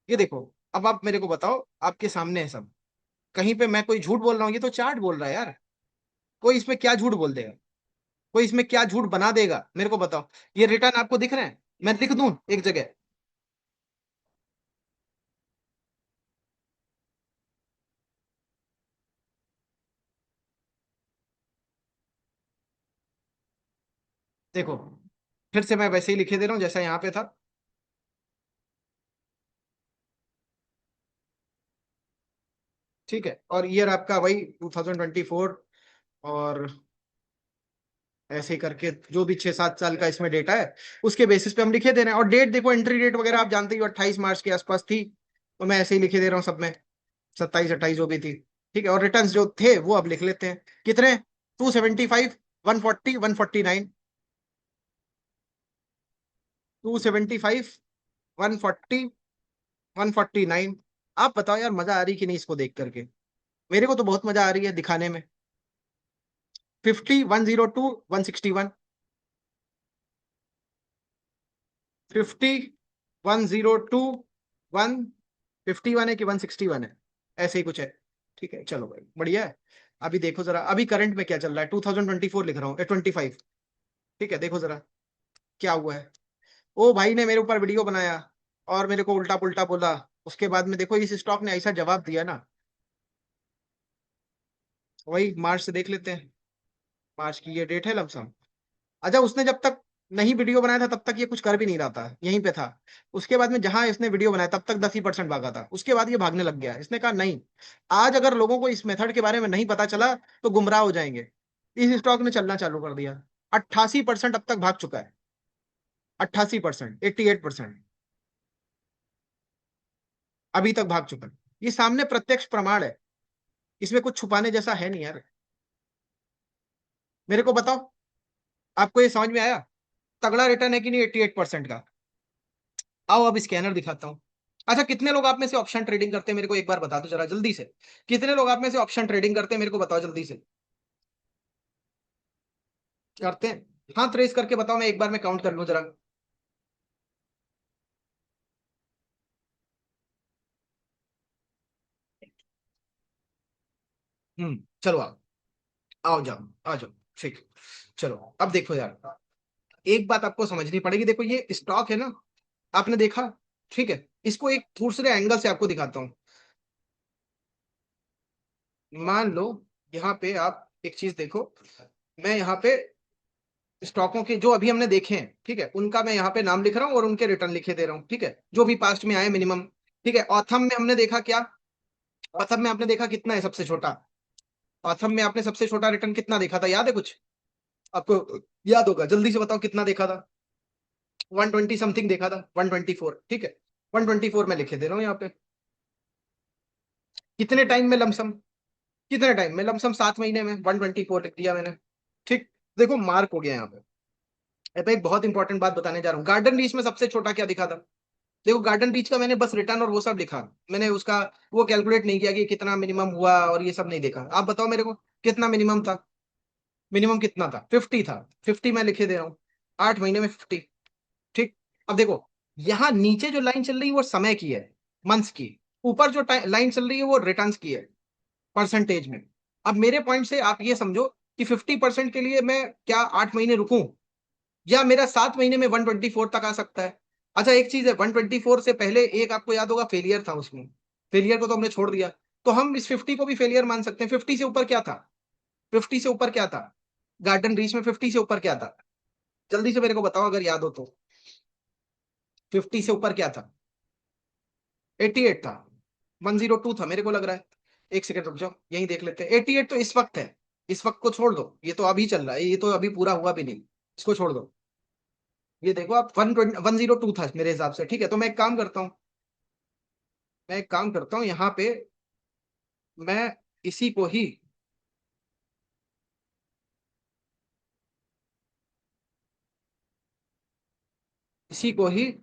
ये देखो, अब आप मेरे को बताओ, आपके सामने है सब, कहीं पे मैं कोई झूठ बोल रहा हूँ, ये तो चार्ट बोल रहा है यार। कोई इसमें क्या झूठ बोल देगा, कोई इसमें क्या झूठ बना देगा, मेरे को बताओ। ये रिटर्न आपको दिख रहे हैं, मैं लिख दूं एक जगह। देखो फिर से मैं वैसे ही लिखे दे रहा हूँ जैसा यहाँ पे था। ठीक है, और ईयर आपका वही 2024। और ऐसे ही करके जो भी 6-7 साल का इसमें डेटा है उसके बेसिस पे हम लिखे दे रहे हैं। और डेट देखो, एंट्री डेट वगैरह आप जानते ही हो, 28 मार्च के आसपास थी, तो मैं ऐसे ही लिखे दे रहा हूँ सब में, 27-28 जो भी थी। ठीक है, और रिटर्न्स जो थे वो अब लिख लेते हैं, कितने, 275, 140, 149, 275, 140, 149। आप बताओ यार मजा आ रही कि नहीं इसको देख करके। मेरे को तो बहुत मजा आ रही है दिखाने में। 50, 102, 161, 50, 102, 151 है कि 161 है, ऐसे ही कुछ है। ठीक है चलो भाई बढ़िया है। अभी देखो जरा, अभी करंट में क्या चल रहा है, 2024 लिख रहा हूँ, 25। ठीक है देखो जरा क्या हुआ है। ओ भाई ने मेरे ऊपर वीडियो बनाया और मेरे को उल्टा पुल्टा बोला, उसके बाद में देखो इस स्टॉक ने ऐसा जवाब दिया ना। वही मार्च से देख लेते हैं, मार्च की ये डेट है लमसम। अच्छा, उसने जब तक नहीं वीडियो बनाया था तब तक ये कुछ कर भी नहीं रहा था, यहीं पे था। उसके बाद में जहां इसने वीडियो बनाया तब तक 10% भागा था, उसके बाद ये भागने लग गया। इसने कहा नहीं, आज अगर लोगों को इस मेथड के बारे में नहीं पता चला तो गुमराह हो जाएंगे। इस स्टॉक ने चलना चालू कर दिया, 88% अब तक भाग चुका है। 88%, 88% अभी तक भाग चुका है। ये सामने प्रत्यक्ष प्रमाण है, इसमें कुछ छुपाने जैसा है नहीं यार। मेरे को बताओ, आपको ये समझ में आया, तगड़ा रिटर्न है कि नहीं 88% का। आओ अब स्कैनर दिखाता हूँ। अच्छा, कितने लोग आप में से ऑप्शन ट्रेडिंग करते हैं मेरे को एक बार बता दो जरा जल्दी से। कितने लोग आप में से ऑप्शन ट्रेडिंग करते हैं मेरे को बताओ जल्दी से। करते हैं, हाथ रेस करके बताओ, मैं एक बार में काउंट कर लूं जरा। चलो आओ, आओ जाओ, आ जाओ। ठीक, चलो अब देखो यार, एक बात आपको समझनी पड़ेगी। देखो ये स्टॉक है ना, आपने देखा, ठीक है, इसको एक दूसरे एंगल से आपको दिखाता हूँ। मान लो यहाँ पे आप एक चीज देखो, मैं यहाँ पे स्टॉकों के जो अभी हमने देखे हैं, ठीक है, उनका मैं यहाँ पे नाम लिख रहा हूँ और उनके रिटर्न लिखे दे रहा हूँ, ठीक है, जो भी पास्ट में आए मिनिमम। ठीक है, ऑथम में हमने देखा क्या, ऑथम में आपने देखा कितना है सबसे छोटा, ऑथम में आपने सबसे छोटा रिटर्न कितना देखा था, याद है कुछ आपको? याद होगा, जल्दी से बताओ कितना देखा था। 120 समथिंग देखा था, 124, ठीक है, 124 में लिखे दे रहा हूँ यहाँ पे। कितने टाइम में लमसम, कितने टाइम में लमसम, 7 महीने में 124 लिख दिया मैंने। ठीक, देखो मार्क हो गया यहाँ पे। अब एक बहुत इंपॉर्टेंट बात बताने जा रहा हूँ, गार्डन रीच में सबसे छोटा क्या दिखा था? देखो गार्डन रीच का मैंने बस रिटर्न और वो सब लिखा, मैंने उसका वो कैलकुलेट नहीं किया कि कितना मिनिमम हुआ और ये सब नहीं देखा। आप बताओ मेरे को कितना मिनिमम था, मिनिमम कितना था? 50 था, 50 मैं लिखे दे रहा हूँ, 8 महीने में 50। ठीक, अब देखो यहाँ नीचे जो लाइन चल रही है वो समय की है, मंथ्स की, ऊपर जो लाइन चल रही है वो रिटर्न्स की है, परसेंटेज में। अब मेरे पॉइंट से आप ये समझो कि 50% के लिए मैं क्या 8 महीने रुकूं, या मेरा 7 महीने में 124 तक आ सकता है। अच्छा एक चीज है, 124 से पहले एक आपको याद होगा फेलियर था उसमें, फेलियर को तो हमने छोड़ दिया, तो हम इस 50 को भी फेलियर मान सकते हैं। 50 से ऊपर क्या था, 50 से ऊपर क्या था, गार्डन रीच में 50 से ऊपर क्या था? जल्दी से मेरे को बताओ अगर याद हो तो। 50 से ऊपर क्या था? 88 था, 102 था मेरे को लग रहा है। एक सेकंड रुक जाओ, यही देख लेते हैं। 88 तो इस वक्त है, इस वक्त को छोड़ दो, ये तो अभी चल रहा है, ये तो अभी पूरा हुआ भी नहीं, इसको छोड़ दो। ये देखो आप 102 था मेरे हिसाब से, ठीक है, तो मैं एक काम करता हूँ, मैं एक काम करता हूँ यहाँ पे, मैं इसी को ही, इसी को ही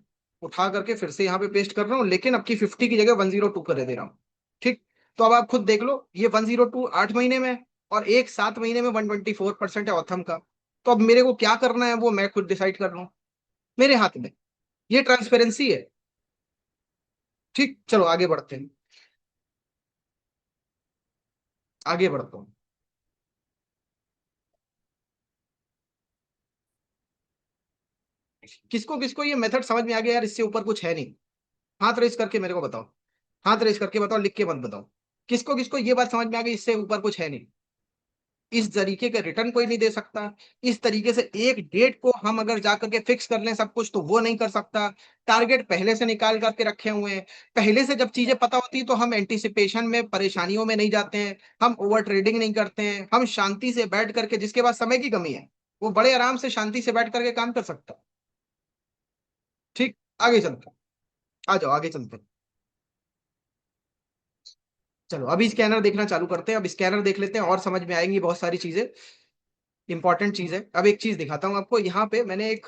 उठा करके फिर से यहाँ पे पेस्ट कर रहा हूँ, लेकिन अब की 50 की जगह 102 कर दे रहा हूँ। ठीक, तो अब आप खुद देख लो, ये 102 8 महीने में है, और एक 7 महीने में 124% है ऑथम का। तो अब मेरे को क्या करना है वो मैं खुद डिसाइड कर रहा हूँ, मेरे हाथ में, ये ट्रांसपेरेंसी है। ठीक, चलो आगे बढ़ते हैं, आगे बढ़ता हूँ। किसको किसको ये मेथड समझ में आ गया यार, इससे ऊपर कुछ है नहीं? हाथ रेस करके मेरे को बताओ, हाथ रेस करके बताओ, लिख के मत बताओ। किसको किसको ये बात समझ में आ गई, इससे ऊपर कुछ है नहीं? इस तरीके का रिटर्न कोई नहीं दे सकता, इस तरीके से एक डेट को हम अगर जाकर के फिक्स कर लें सब कुछ तो वो नहीं कर सकता। टारगेट पहले से निकाल करके रखे हुए हैं, पहले से जब चीजें पता होती है तो हम एंटिसिपेशन में परेशानियों में नहीं जाते हैं, हम ओवर ट्रेडिंग नहीं करते हैं, हम शांति से बैठ करके, जिसके पास समय की कमी है वो बड़े आराम से शांति से बैठ करके काम कर सकता है। ठीक, आगे चलते हैं, आ जाओ आगे चलते हैं। चलो अभी स्कैनर देखना चालू करते हैं, अब स्कैनर देख लेते हैं और समझ में आएंगी बहुत सारी चीजें, इंपॉर्टेंट चीज है। अब एक चीज दिखाता हूँ आपको, यहाँ पे मैंने एक,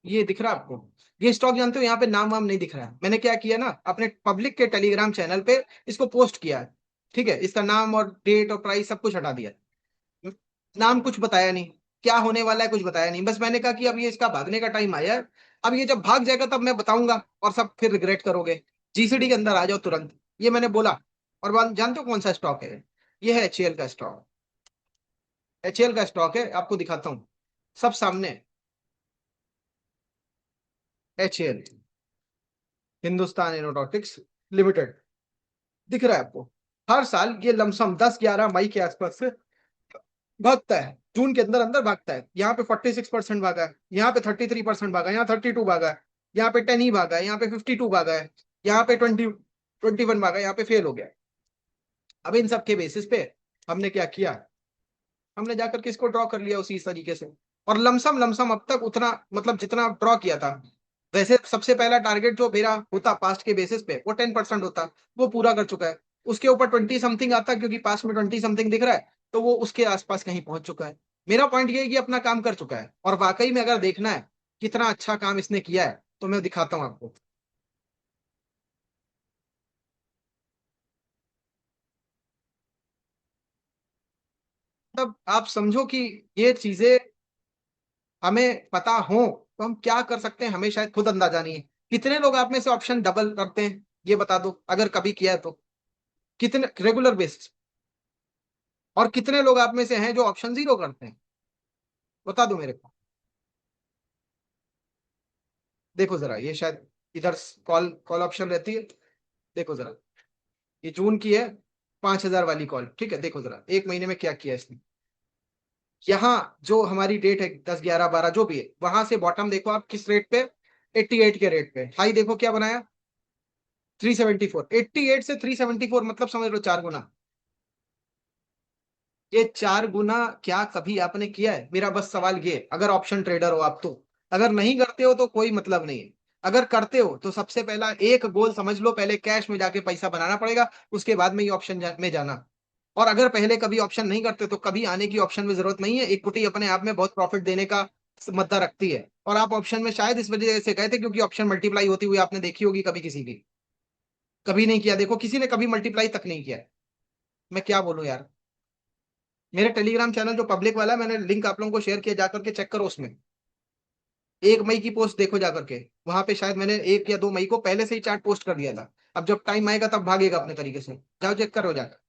ये दिख रहा है आपको, ये स्टॉक जानते हो, यहाँ पे नाम वाम नहीं दिख रहा है, मैंने क्या किया ना, अपने पब्लिक के टेलीग्राम चैनल पे इसको पोस्ट किया है। ठीक है, इसका नाम और डेट और प्राइस सब कुछ हटा दिया है। नाम कुछ बताया नहीं, क्या होने वाला है कुछ बताया नहीं, बस मैंने कहा कि अब ये इसका भागने का टाइम आया है, अब ये जब भाग जाएगा तब मैं बताऊंगा और सब फिर रिग्रेट करोगे। जीसीडी के अंदर आ जाओ तुरंत, ये मैंने बोला। और जानते हो कौन सा स्टॉक है? ये है एचएएल का स्टॉक, एचएएल का स्टॉक है, आपको दिखाता हूँ सब सामने। एचएएल, हिंदुस्तान एरोनॉटिक्स लिमिटेड, दिख रहा है आपको? हर साल ये लमसम 10-11 मई के आसपास से भागता है, जून के अंदर अंदर भागता है। यहाँ पे 46% भागा है, यहाँ पे 33% भागा है, यहाँ 32 भागा है, यहाँ पे 10 ही भागा है, यहाँ पे 52 भागा है, यहाँ पे 21 भागा है, यहाँ पे फेल हो गया। अब इन सब के बेसिस पे हमने क्या किया, हमने जाकर के इसको ड्रॉ कर लिया उसी तरीके से, और लमसम लमसम अब तक उतना, मतलब जितना ड्रॉ किया था, वैसे सबसे पहला टारगेट जो मेरा होता पास्ट के बेसिस पे वो 10% होता, वो पूरा कर चुका है। उसके ऊपर 20 समथिंग आता, क्योंकि पास्ट में 20 समथिंग दिख रहा है, तो वो उसके आसपास कहीं पहुंच चुका है। मेरा पॉइंट ये है कि अपना काम कर चुका है, और वाकई में अगर देखना है कितना अच्छा काम इसने किया है तो मैं दिखाता हूं आपको। तब आप समझो कि ये चीजें हमें पता हो तो हम क्या कर सकते हैं, हमें शायद खुद अंदाजा नहीं है। कितने लोग आप में से ऑप्शन डबल करते हैं, ये बता दो, अगर कभी किया है तो। कितने रेगुलर बेसिस, और कितने लोग आप में से हैं जो ऑप्शन जीरो करते हैं, बता दो मेरे को। देखो जरा, ये शायद इधर कॉल कॉल ऑप्शन रहती है। देखो जरा, ये जून की है, 5,000 वाली कॉल, ठीक है। देखो जरा एक महीने में क्या किया इसने। यहाँ जो हमारी डेट है 10, 11, 12 जो भी है, वहां से बॉटम देखो आप किस रेट पे, 88 के रेट पे। हाई देखो क्या बनाया, 374। 88 से 374 मतलब समझ लो 4 गुना। ये 4 गुना क्या कभी आपने किया है? मेरा बस सवाल ये, अगर ऑप्शन ट्रेडर हो आप तो। अगर नहीं करते हो तो कोई मतलब नहीं है। अगर करते हो तो सबसे पहला एक गोल समझ लो, पहले कैश में जाके पैसा बनाना पड़ेगा, उसके बाद में ही ऑप्शन में जाना। और अगर पहले कभी ऑप्शन नहीं करते तो कभी आने की ऑप्शन में जरूरत नहीं है। इक्विटी अपने आप में बहुत प्रॉफिट देने का मद्दा रखती है, और आप ऑप्शन में शायद इस वजह से गए थे क्योंकि ऑप्शन मल्टीप्लाई होती हुई आपने देखी होगी कभी किसी की। कभी नहीं किया, देखो किसी ने कभी मल्टीप्लाई तक नहीं किया है। मैं क्या बोलूं यार। मेरे टेलीग्राम चैनल जो पब्लिक वाला है, मैंने लिंक आप लोगों को शेयर किया, जाकर के चेक करो उसमें। 1 मई की पोस्ट देखो जाकर के। वहां पे शायद मैंने 1 या 2 मई को पहले से ही चार्ट पोस्ट कर दिया था। अब जब टाइम आएगा तब भागेगा अपने तरीके से। जाओ चेक करो जाकर।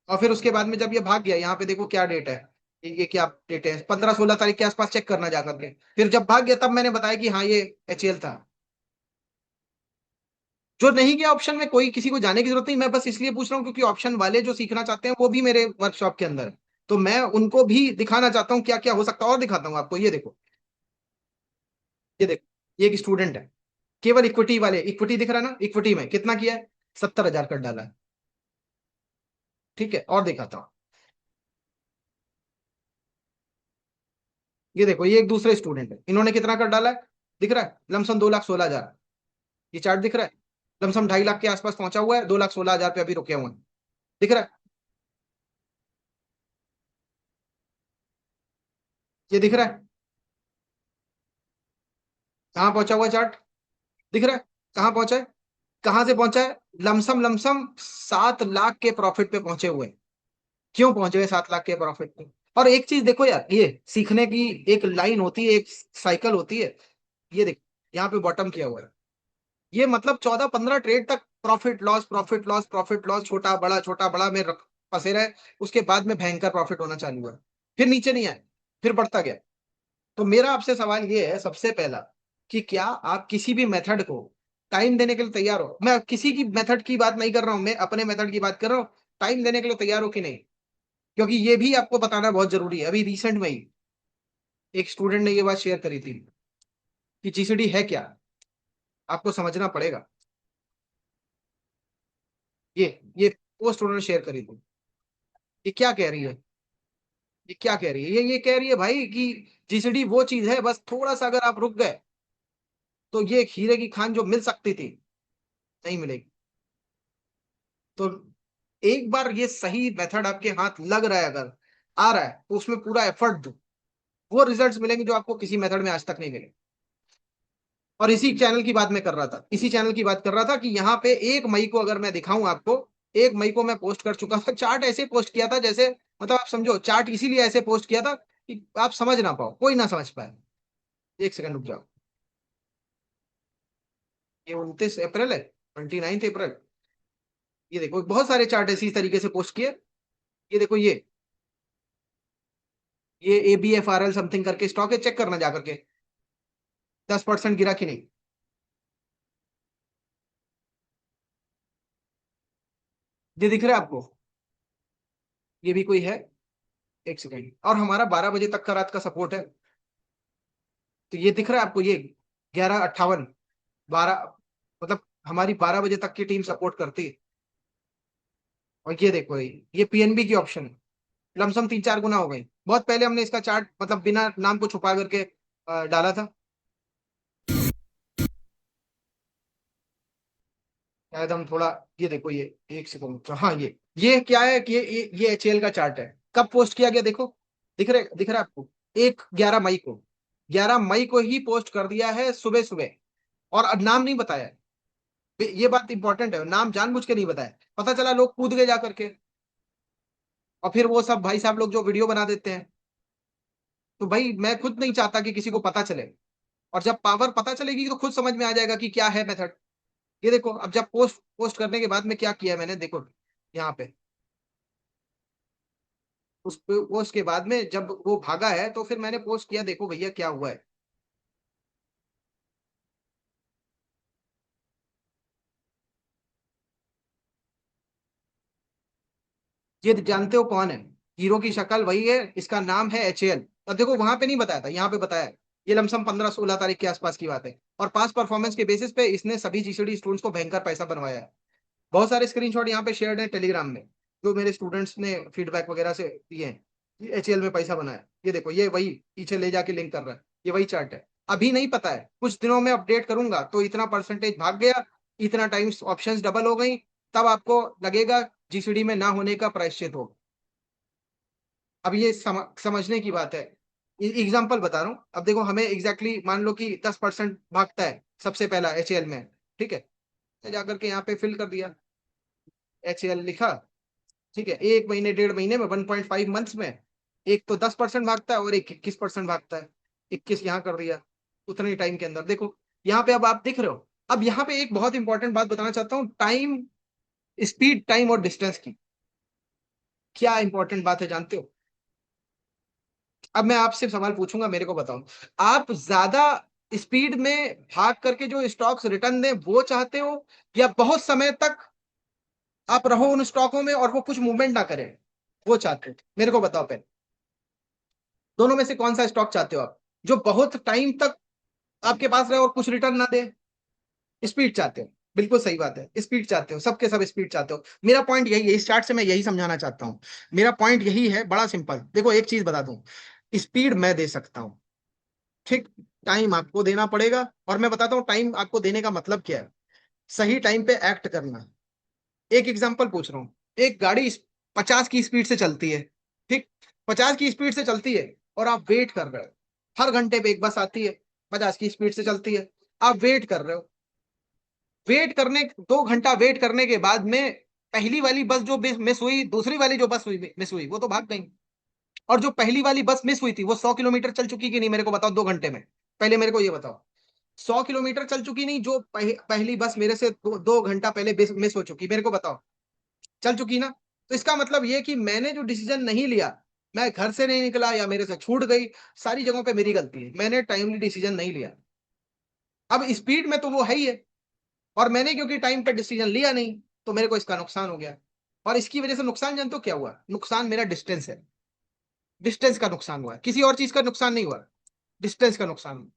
और फिर उसके बाद में जब ये भाग गया, यहाँ पे देखो क्या डेट है। ये क्या डेट है, 15, 16 तारीख के आसपास चेक करना जाकर के। फिर जब भाग गया तब मैंने बताया कि हाँ ये एचएल था। जो नहीं गया ऑप्शन में, कोई किसी को जाने की जरूरत नहीं। मैं बस इसलिए पूछ रहा हूँ क्योंकि ऑप्शन वाले जो सीखना चाहते हैं वो भी मेरे वर्कशॉप के अंदर है। तो मैं उनको भी दिखाना चाहता हूँ क्या क्या हो सकता है, और दिखाता हूँ आपको। ये देखो, ये देखो, ये एक स्टूडेंट है, केवल इक्विटी वाले, इक्विटी दिख रहा है ना, इक्विटी में कितना किया है, 70,000 कर डाला है। ठीक है, और दिखाता हूँ। ये देखो, ये एक दूसरे स्टूडेंट है, इन्होंने कितना कर डाला है, दिख रहा है, लमसम 2,16,000। ये चार्ट दिख रहा है, लमसम 2.5 लाख के आसपास पहुंचा हुआ है, 2,16,000 पे अभी रुके हुए हैं। दिख रहा है, ये दिख रहा है, कहाँ पहुंचा हुआ है चार्ट, दिख रहा है, कहाँ पहुंचा है, कहाँ से पहुंचा है, लमसम लमसम 7 लाख के प्रॉफिट पे पहुंचे हुए हैं। क्यों पहुंचे हुए 7 लाख के प्रॉफिट पे? और एक चीज देखो यार, ये सीखने की एक लाइन होती है, एक साइकिल होती है। ये देखो, यहाँ पे बॉटम किया हुआ है। ये मतलब 14, 15 ट्रेड तक profit loss, profit loss, profit loss, छोटा बड़ा में फंसे रहे। उसके बाद में भयंकर प्रॉफिट होना चालू हुआ, फिर नीचे नहीं आए, फिर बढ़ता गया। तो मेरा आपसे सवाल ये है सबसे पहला, कि क्या आप किसी भी मेथड को टाइम देने के लिए तैयार हो? मैं किसी की मेथड की बात नहीं कर रहा हूं, मैं अपने मेथड की बात कर रहा हूँ। टाइम देने के लिए तैयार हो कि नहीं? क्योंकि ये भी आपको बताना बहुत जरूरी है। अभी रिसेंट में ही एक स्टूडेंट ने ये बात शेयर करी थी कि जीसीडी है क्या, आपको समझना पड़ेगा। ये पोस्ट उन्होंने शेयर करी थी। ये क्या कह रही है, ये क्या कह रही है, ये कह रही है भाई कि जीसीडी वो चीज है, बस थोड़ा सा अगर आप रुक गए तो ये हीरे की खान जो मिल सकती थी, नहीं मिलेगी। तो एक बार ये सही मेथड आपके हाथ लग रहा है, अगर आ रहा है तो उसमें पूरा एफर्ट दो, वो रिजल्ट्स मिलेंगे जो आपको किसी मेथड में आज तक नहीं मिले। और इसी चैनल की बात मैं कर रहा था, इसी चैनल की बात कर रहा था कि यहाँ पे 1 मई को अगर मैं दिखाऊं आपको, 1 मई को मैं पोस्ट कर चुका था चार्ट, ऐसे पोस्ट किया था जैसे, मतलब आप समझो चार्ट इसीलिए ऐसे पोस्ट किया था कि आप समझ ना पाओ, कोई ना समझ पाए। एक सेकंड रुक जाओ। ये 29 अप्रैल है, 29 अप्रैल। ये देखो बहुत सारे चार्ट इसी तरीके से पोस्ट किए। ये देखो, ये ABFRL समथिंग करके स्टॉक है, चेक करना जाकर के, 10% गिरा कि नहीं। ये दिख रहा है आपको, ये भी कोई है, एक सेकंड। और हमारा 12 बजे तक का रात का सपोर्ट है। तो ये दिख रहा है आपको, ये 11:58, 12, मतलब हमारी 12 बजे तक की टीम सपोर्ट करती है। और ये देखो, ये पीएनबी की ऑप्शन है, लमसम 3, 4 गुना हो गई। बहुत पहले हमने इसका चार्ट मतलब बिना नाम को छुपा करके डाला था। शायद हम थोड़ा, ये देखो, ये एक सेकंड, हाँ, ये क्या है कि ये एचएल का चार्ट है। कब पोस्ट किया गया देखो, दिख रहा है आपको, 11 मई को, 11 मई को ही पोस्ट कर दिया है सुबह सुबह। और अब नाम नहीं बताया है। ये बात इंपॉर्टेंट है, नाम जानबूझ के नहीं बताया, पता चला लोग कूद गए जा करके। और फिर वो सब भाई साहब लोग जो वीडियो बना देते हैं। तो भाई मैं खुद नहीं चाहता कि किसी को पता चले। और जब पावर पता चलेगी तो खुद समझ में आ जाएगा कि क्या है मेथड। ये देखो, अब जब पोस्ट पोस्ट करने के बाद में क्या किया मैंने, देखो यहाँ पे, उस पोस्ट के बाद में जब वो भागा है तो फिर मैंने पोस्ट किया, देखो भैया क्या हुआ है। ये जानते हो कौन है? हीरो की शक्ल वही है, इसका नाम है HAL। अब देखो वहां पे नहीं बताया था, यहाँ पे बताया है। ये लमसम 15-16 तारीख के आसपास की बात है। और पास परफॉर्मेंस के बेसिस पे इसने सभी GCD स्टूडेंट्स को भयंकर पैसा बनवाया है। बहुत सारे स्क्रीनशॉट यहाँ पे शेयर्ड हैं टेलीग्राम में, जो मेरे स्टूडेंट्स ने फीडबैक वगैरह से दिए हैं। HAL में पैसा बनाया, ये देखो, ये वही पीछे ले जाके लिंक कर रहा है, ये वही चार्ट है। अभी नहीं पता है, कुछ दिनों में अपडेट करूंगा तो इतना परसेंटेज भाग गया, इतना टाइम्स ऑप्शंस डबल हो गई, तब आपको लगेगा GCD में ना होने का प्रायश्चित हो। अब ये समझने की बात है। एग्जाम्पल बता रहा हूँ, अब देखो हमें एग्जैक्टली मान लो कि 10% भागता है सबसे पहला HAL में, ठीक है, तो जाकर के यहाँ पे फिल कर दिया, HAL लिखा, ठीक है, 1 महीने 1.5 महीने में 1.5 मंथ्स में एक तो 10% भागता है और एक 21% भागता है। 21 यहाँ कर दिया, उतने ही टाइम के अंदर देखो। यहाँ पे अब आप दिख रहे हो। अब यहाँ पे एक बहुत इंपॉर्टेंट बात बताना चाहता हूँ, टाइम, स्पीड, टाइम और डिस्टेंस की। क्या इंपॉर्टेंट बात है जानते हो? अब मैं आपसे सवाल पूछूंगा, मेरे को बताओ, आप ज्यादा स्पीड में भाग करके जो स्टॉक्स रिटर्न दें वो चाहते हो, या बहुत समय तक आप रहो उन स्टॉकों में और वो कुछ मूवमेंट ना करें, वो चाहते हो? मेरे को बताओ पहले, दोनों में से कौन सा स्टॉक चाहते हो आप, जो बहुत टाइम तक आपके पास रहे और कुछ रिटर्न ना दे? स्पीड चाहते हो, बिल्कुल सही बात है, स्पीड चाहते हो, सबके सब स्पीड चाहते हो। मेरा पॉइंट यही है, इस चार्ट से मैं यही समझाना चाहता हूं। मेरा पॉइंट यही है, बड़ा सिंपल। देखो एक चीज बता दूं, स्पीड मैं दे सकता हूं, ठीक, टाइम आपको देना पड़ेगा। और मैं बताता हूँ टाइम आपको देने का मतलब क्या है, सही टाइम पे एक्ट करना। एक एग्जांपल पूछ रहा हूँ, एक गाड़ी 50 की स्पीड से चलती है, ठीक, 50 की स्पीड से चलती है, और आप वेट कर रहे हो, हर घंटे पे एक बस आती है, 50 की स्पीड से चलती है, आप वेट कर रहे हो, वेट करने 2 घंटा वेट करने के बाद में पहली वाली बस जो मिस हुई, दूसरी वाली जो बस हुई मिस हुई, वो तो भाग गई। और जो पहली वाली बस मिस हुई थी वो 100 किलोमीटर चल चुकी कि नहीं, मेरे को बताओ 2 घंटे में। पहले मेरे को ये बताओ, 100 किलोमीटर चल चुकी नहीं जो पहली बस मेरे से 2 घंटा पहले मिस हो चुकी, मेरे को बताओ, चल चुकी ना? तो इसका मतलब ये कि मैंने जो डिसीजन नहीं लिया, मैं घर से नहीं निकला या मेरे से छूट गई, सारी जगहों पे मेरी गलती है, मैंने टाइमली डिसीजन नहीं लिया। अब स्पीड में तो वो है ही है, और मैंने क्योंकि टाइम पे डिसीजन लिया नहीं, तो मेरे को इसका नुकसान हो गया। और इसकी वजह से नुकसान जानते हो क्या हुआ? नुकसान मेरा डिस्टेंस है, डिस्टेंस का नुकसान हुआ है, किसी और चीज का नुकसान नहीं हुआ, डिस्टेंस का नुकसान हुआ।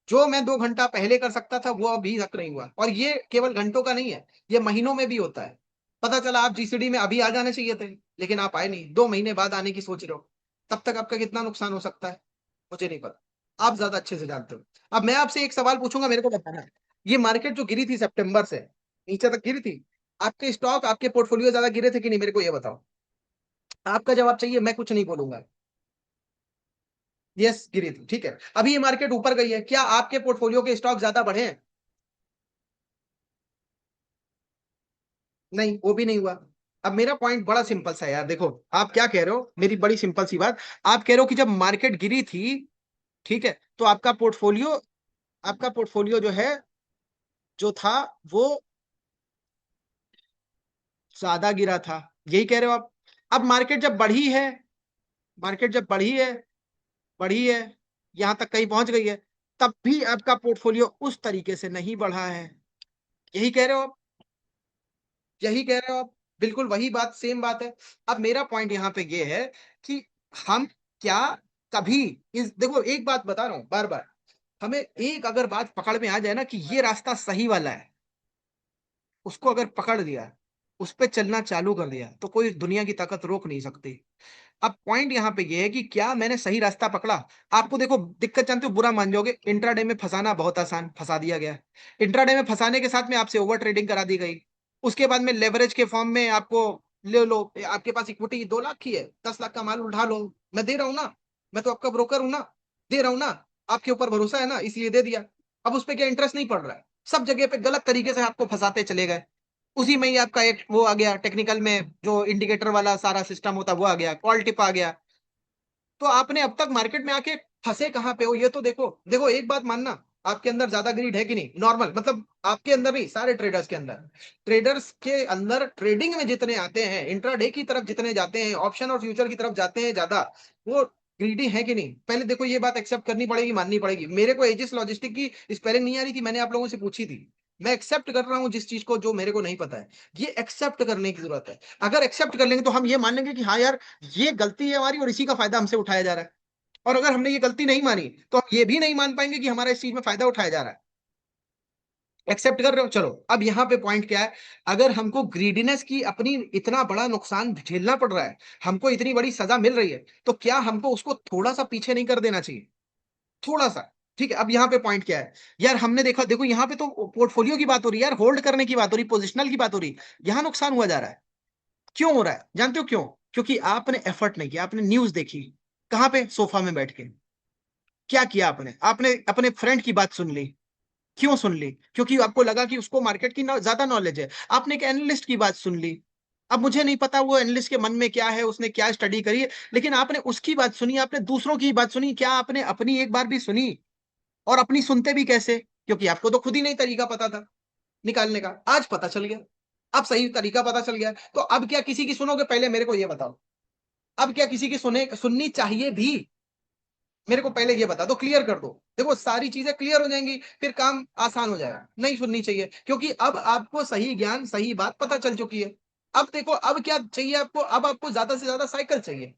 जो मैं 2 घंटा पहले कर सकता था वो अभी तक नहीं हुआ, और ये केवल घंटों का नहीं है, ये महीनों में भी होता है। पता चला आप GCD में अभी आ जाने चाहिए थे, लेकिन आप आए नहीं, 2 महीने बाद आने की सोच रहे हो, तब तक आपका कितना नुकसान हो सकता है, मुझे नहीं पता, आप ज्यादा अच्छे से जानते हो। अब मैं आपसे एक सवाल पूछूंगा, मेरे को बताना है, ये मार्केट जो गिरी थी सितंबर से नीचे तक गिरी थी, आपके स्टॉक, आपके पोर्टफोलियो ज्यादा गिरे थे कि नहीं, मेरे को ये बताओ। आपका जवाब चाहिए, मैं कुछ नहीं बोलूंगा। यस गिरी थी, ठीक है। अभी ये मार्केट ऊपर गई है, क्या आपके पोर्टफोलियो के स्टॉक ज्यादा बढ़े हैं? नहीं, वो भी नहीं हुआ। अब मेरा पॉइंट बड़ा सिंपल सा है यार, देखो आप क्या कह रहे हो, मेरी बड़ी सिंपल सी बात। आप कह रहे हो कि जब मार्केट गिरी थी, ठीक है, तो आपका पोर्टफोलियो जो है, जो था, वो ज्यादा गिरा था, यही कह रहे हो आप। अब मार्केट जब बढ़ी है, मार्केट जब बढ़ी है, यहां तक कहीं पहुंच गई है, तब भी आपका पोर्टफोलियो उस तरीके से नहीं बढ़ा है, यही कह रहे हो आप, यही कह रहे हो आप, बिल्कुल वही बात, सेम बात है। अब मेरा पॉइंट यहाँ पे ये है कि हम क्या कभी इस, देखो एक बात बता रहा हूं बार बार, हमें एक अगर बात पकड़ में आ जाए ना कि ये रास्ता सही वाला है, उसको अगर पकड़ लिया, उस पर चलना चालू कर दिया, तो कोई दुनिया की ताकत रोक नहीं सकती। अब पॉइंट यहाँ पे ये है कि क्या मैंने सही रास्ता पकड़ा? आपको देखो दिक्कत जानते हो, बुरा मान जाओगे, इंट्राडे में फंसाना बहुत आसान, फंसा दिया गया। इंट्राडे में फंसाने के साथ में आपसे ओवर ट्रेडिंग करा दी गई, उसके बाद में लेवरेज के फॉर्म में आपको ले लो, आपके पास इक्विटी 2 लाख की है, 10 लाख का माल उठा लो, मैं दे रहा हूँ ना, मैं तो आपका ब्रोकर हूँ ना, दे रहा हूँ ना, आपके ऊपर भरोसा है ना, इसलिए दे दिया। अब उस पर क्या इंटरेस्ट नहीं पड़ रहा है, सब जगह पे गलत तरीके से आपको फंसाते चले गए। उसी में ही आपका एक वो आ गया, टेक्निकल में जो इंडिकेटर वाला सारा सिस्टम होता है वो आ गया, कॉल टिप आ गया। तो आपने अब तक मार्केट में आके फंसे कहाँ पे हो, ये तो देखो। देखो एक बात मानना, आपके अंदर ज्यादा ग्रीड है कि नहीं, नॉर्मल मतलब आपके अंदर नहीं, सारे ट्रेडर्स के अंदर, ट्रेडर्स के अंदर ट्रेडिंग में जितने आते हैं, इंट्राडे की तरफ जितने जाते हैं, ऑप्शन और फ्यूचर की तरफ जाते हैं ज्यादा, वो ग्रीडी है कि नहीं, पहले देखो ये बात एक्सेप्ट करनी पड़ेगी, माननी पड़ेगी। मेरे को एजिस लॉजिस्टिक की स्पेलिंग नहीं आ रही थी, मैंने आप लोगों से पूछी थी। मैं एक्सेप्ट कर रहा हूँ जिस चीज को जो मेरे को नहीं पता है, ये एक्सेप्ट करने की जरूरत है। अगर एक्सेप्ट कर लेंगे तो हम ये मान लेंगे कि हाँ यार, ये गलती है हमारी और इसी का फायदा हमसे उठाया जा रहा है। और अगर हमने ये गलती नहीं मानी तो हम ये भी नहीं मान पाएंगे कि हमारा इस चीज में फायदा उठाया जा रहा है। एक्सेप्ट कर रहे हो, चलो अब यहाँ पे पॉइंट क्या है। अगर हमको ग्रीडीनेस की अपनी इतना बड़ा नुकसान झेलना पड़ रहा है, हमको इतनी बड़ी सजा मिल रही है, तो क्या हमको उसको थोड़ा सा पीछे नहीं कर देना चाहिए, थोड़ा सा। ठीक है, अब यहाँ पे पॉइंट क्या है यार, हमने देखा, देखो यहाँ पे तो पोर्टफोलियो की बात हो रही है यार, होल्ड करने की बात हो रही, पोजिशनल की बात हो रही, यहाँ नुकसान हुआ जा रहा है। क्यों हो रहा है जानते हो क्यों? क्योंकि आपने एफर्ट नहीं किया, आपने न्यूज देखी कहाँ पे, सोफा में बैठ के। क्या किया आपने, आपने अपने फ्रेंड की बात सुन ली। क्यों सुन ली? क्योंकि आपको लगा कि उसको मार्केट की ज्यादा नॉलेज है। आपने एक एनालिस्ट की बात सुन ली। अब मुझे नहीं पता वो एनालिस्ट के मन में क्या है, उसने क्या स्टडी करी है, लेकिन आपने उसकी बात सुनी, आपने दूसरों की बात सुनी, क्या आपने अपनी एक बार भी सुनी? और अपनी सुनते भी कैसे? क्योंकि आपको तो खुद ही नहीं तरीका पता था निकालने का, आज पता चल गया। अब सही तरीका पता चल गया, तो अब क्या किसी की सुनोगे? पहले मेरे को ये बताओ, अब क्या किसी की सुननी चाहिए भी? मेरे को पहले ये बता दो, क्लियर कर दो। देखो सारी चीजें क्लियर हो जाएंगी, फिर काम आसान हो जाएगा। नहीं सुननी चाहिए, क्योंकि अब आपको सही ज्ञान, सही बात पता चल चुकी है। अब देखो, अब क्या चाहिए आपको? अब आपको ज्यादा से ज्यादा साइकिल चाहिए,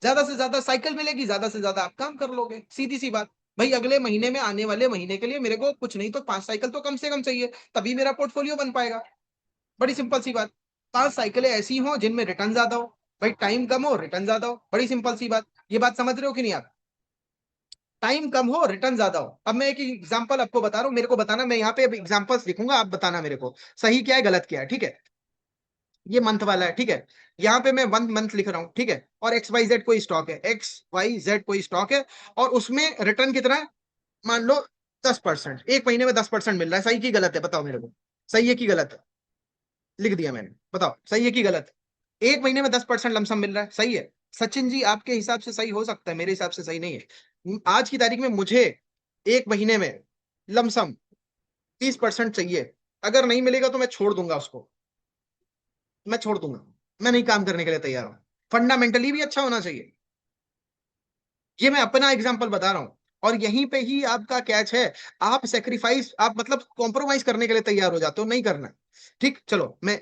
ज्यादा से ज्यादा साइकिल मिलेगी, ज्यादा से ज्यादा आप काम कर लोगे, सीधी सी बात। भाई अगले महीने में, आने वाले महीने के लिए मेरे को कुछ नहीं तो 5 साइकिल तो कम से कम चाहिए, तभी मेरा पोर्टफोलियो बन पाएगा। बड़ी सिंपल सी बात। 5 साइकिलें ऐसी हो जिनमें रिटर्न ज्यादा हो, भाई टाइम कम हो, रिटर्न ज्यादा हो, बड़ी सिंपल सी बात। ये बात समझ रहे हो कि नहीं आप? टाइम कम हो, रिटर्न ज्यादा हो। अब मैं एक एग्जांपल आपको बता रहा हूँ, मेरे को बताना, मैं यहाँ पे एग्जांपल्स लिखूंगा, आप बताना मेरे को सही क्या है गलत क्या है, ठीक है? ये मंथ वाला है, ठीक है? यहाँ पे मैं 1 मंथ लिख रहा हूँ, ठीक है? और एक्स वाई जेड कोई स्टॉक है, एक्स वाई जेड कोई स्टॉक है, और उसमें रिटर्न कितना है? मान लो 10%, एक महीने में 10% मिल रहा है, सही की गलत है बताओ मेरे को? सही है कि गलत है? लिख दिया मैंने, बताओ सही है कि गलत है? एक महीने में 10% लमसम मिल रहा है, सही है? सचिन जी आपके हिसाब से सही हो सकता है, मेरे हिसाब से सही नहीं है। आज की तारीख में मुझे एक महीने में लमसम 30% चाहिए। अगर नहीं मिलेगा तो मैं छोड़ दूंगा उसको, मैं छोड़ दूंगा, मैं नहीं काम करने के लिए तैयार हूं। फंडामेंटली भी अच्छा होना चाहिए। ये मैं अपना एग्जांपल बता रहा हूं, और यहीं पे ही आपका कैच है। आप सेक्रीफाइस, आप मतलब कॉम्प्रोमाइज करने के लिए तैयार हो जाते हो, नहीं करना। ठीक, चलो मैं,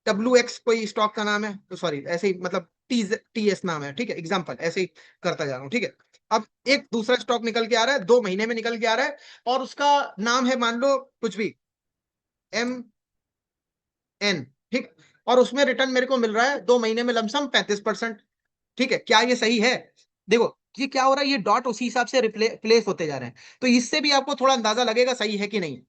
डब्ल्यू एक्स कोई स्टॉक का नाम है, तो सॉरी ऐसे ही मतलब टी एस नाम है, ठीक है, एग्जाम्पल ऐसे ही करता जा रहा हूँ, ठीक है? अब एक दूसरा स्टॉक निकल के आ रहा है, 2 महीने में निकल के आ रहा है, और उसका नाम है मान लो कुछ भी, एम एन, ठीक। और उसमें रिटर्न मेरे को मिल रहा है 2 महीने में लमसम 35%। ठीक है, क्या ये सही है? देखो ये क्या हो रहा है, ये डॉट उसी हिसाब से प्लेस होते जा रहे हैं, तो इससे भी आपको थोड़ा अंदाजा लगेगा सही है कि नहीं।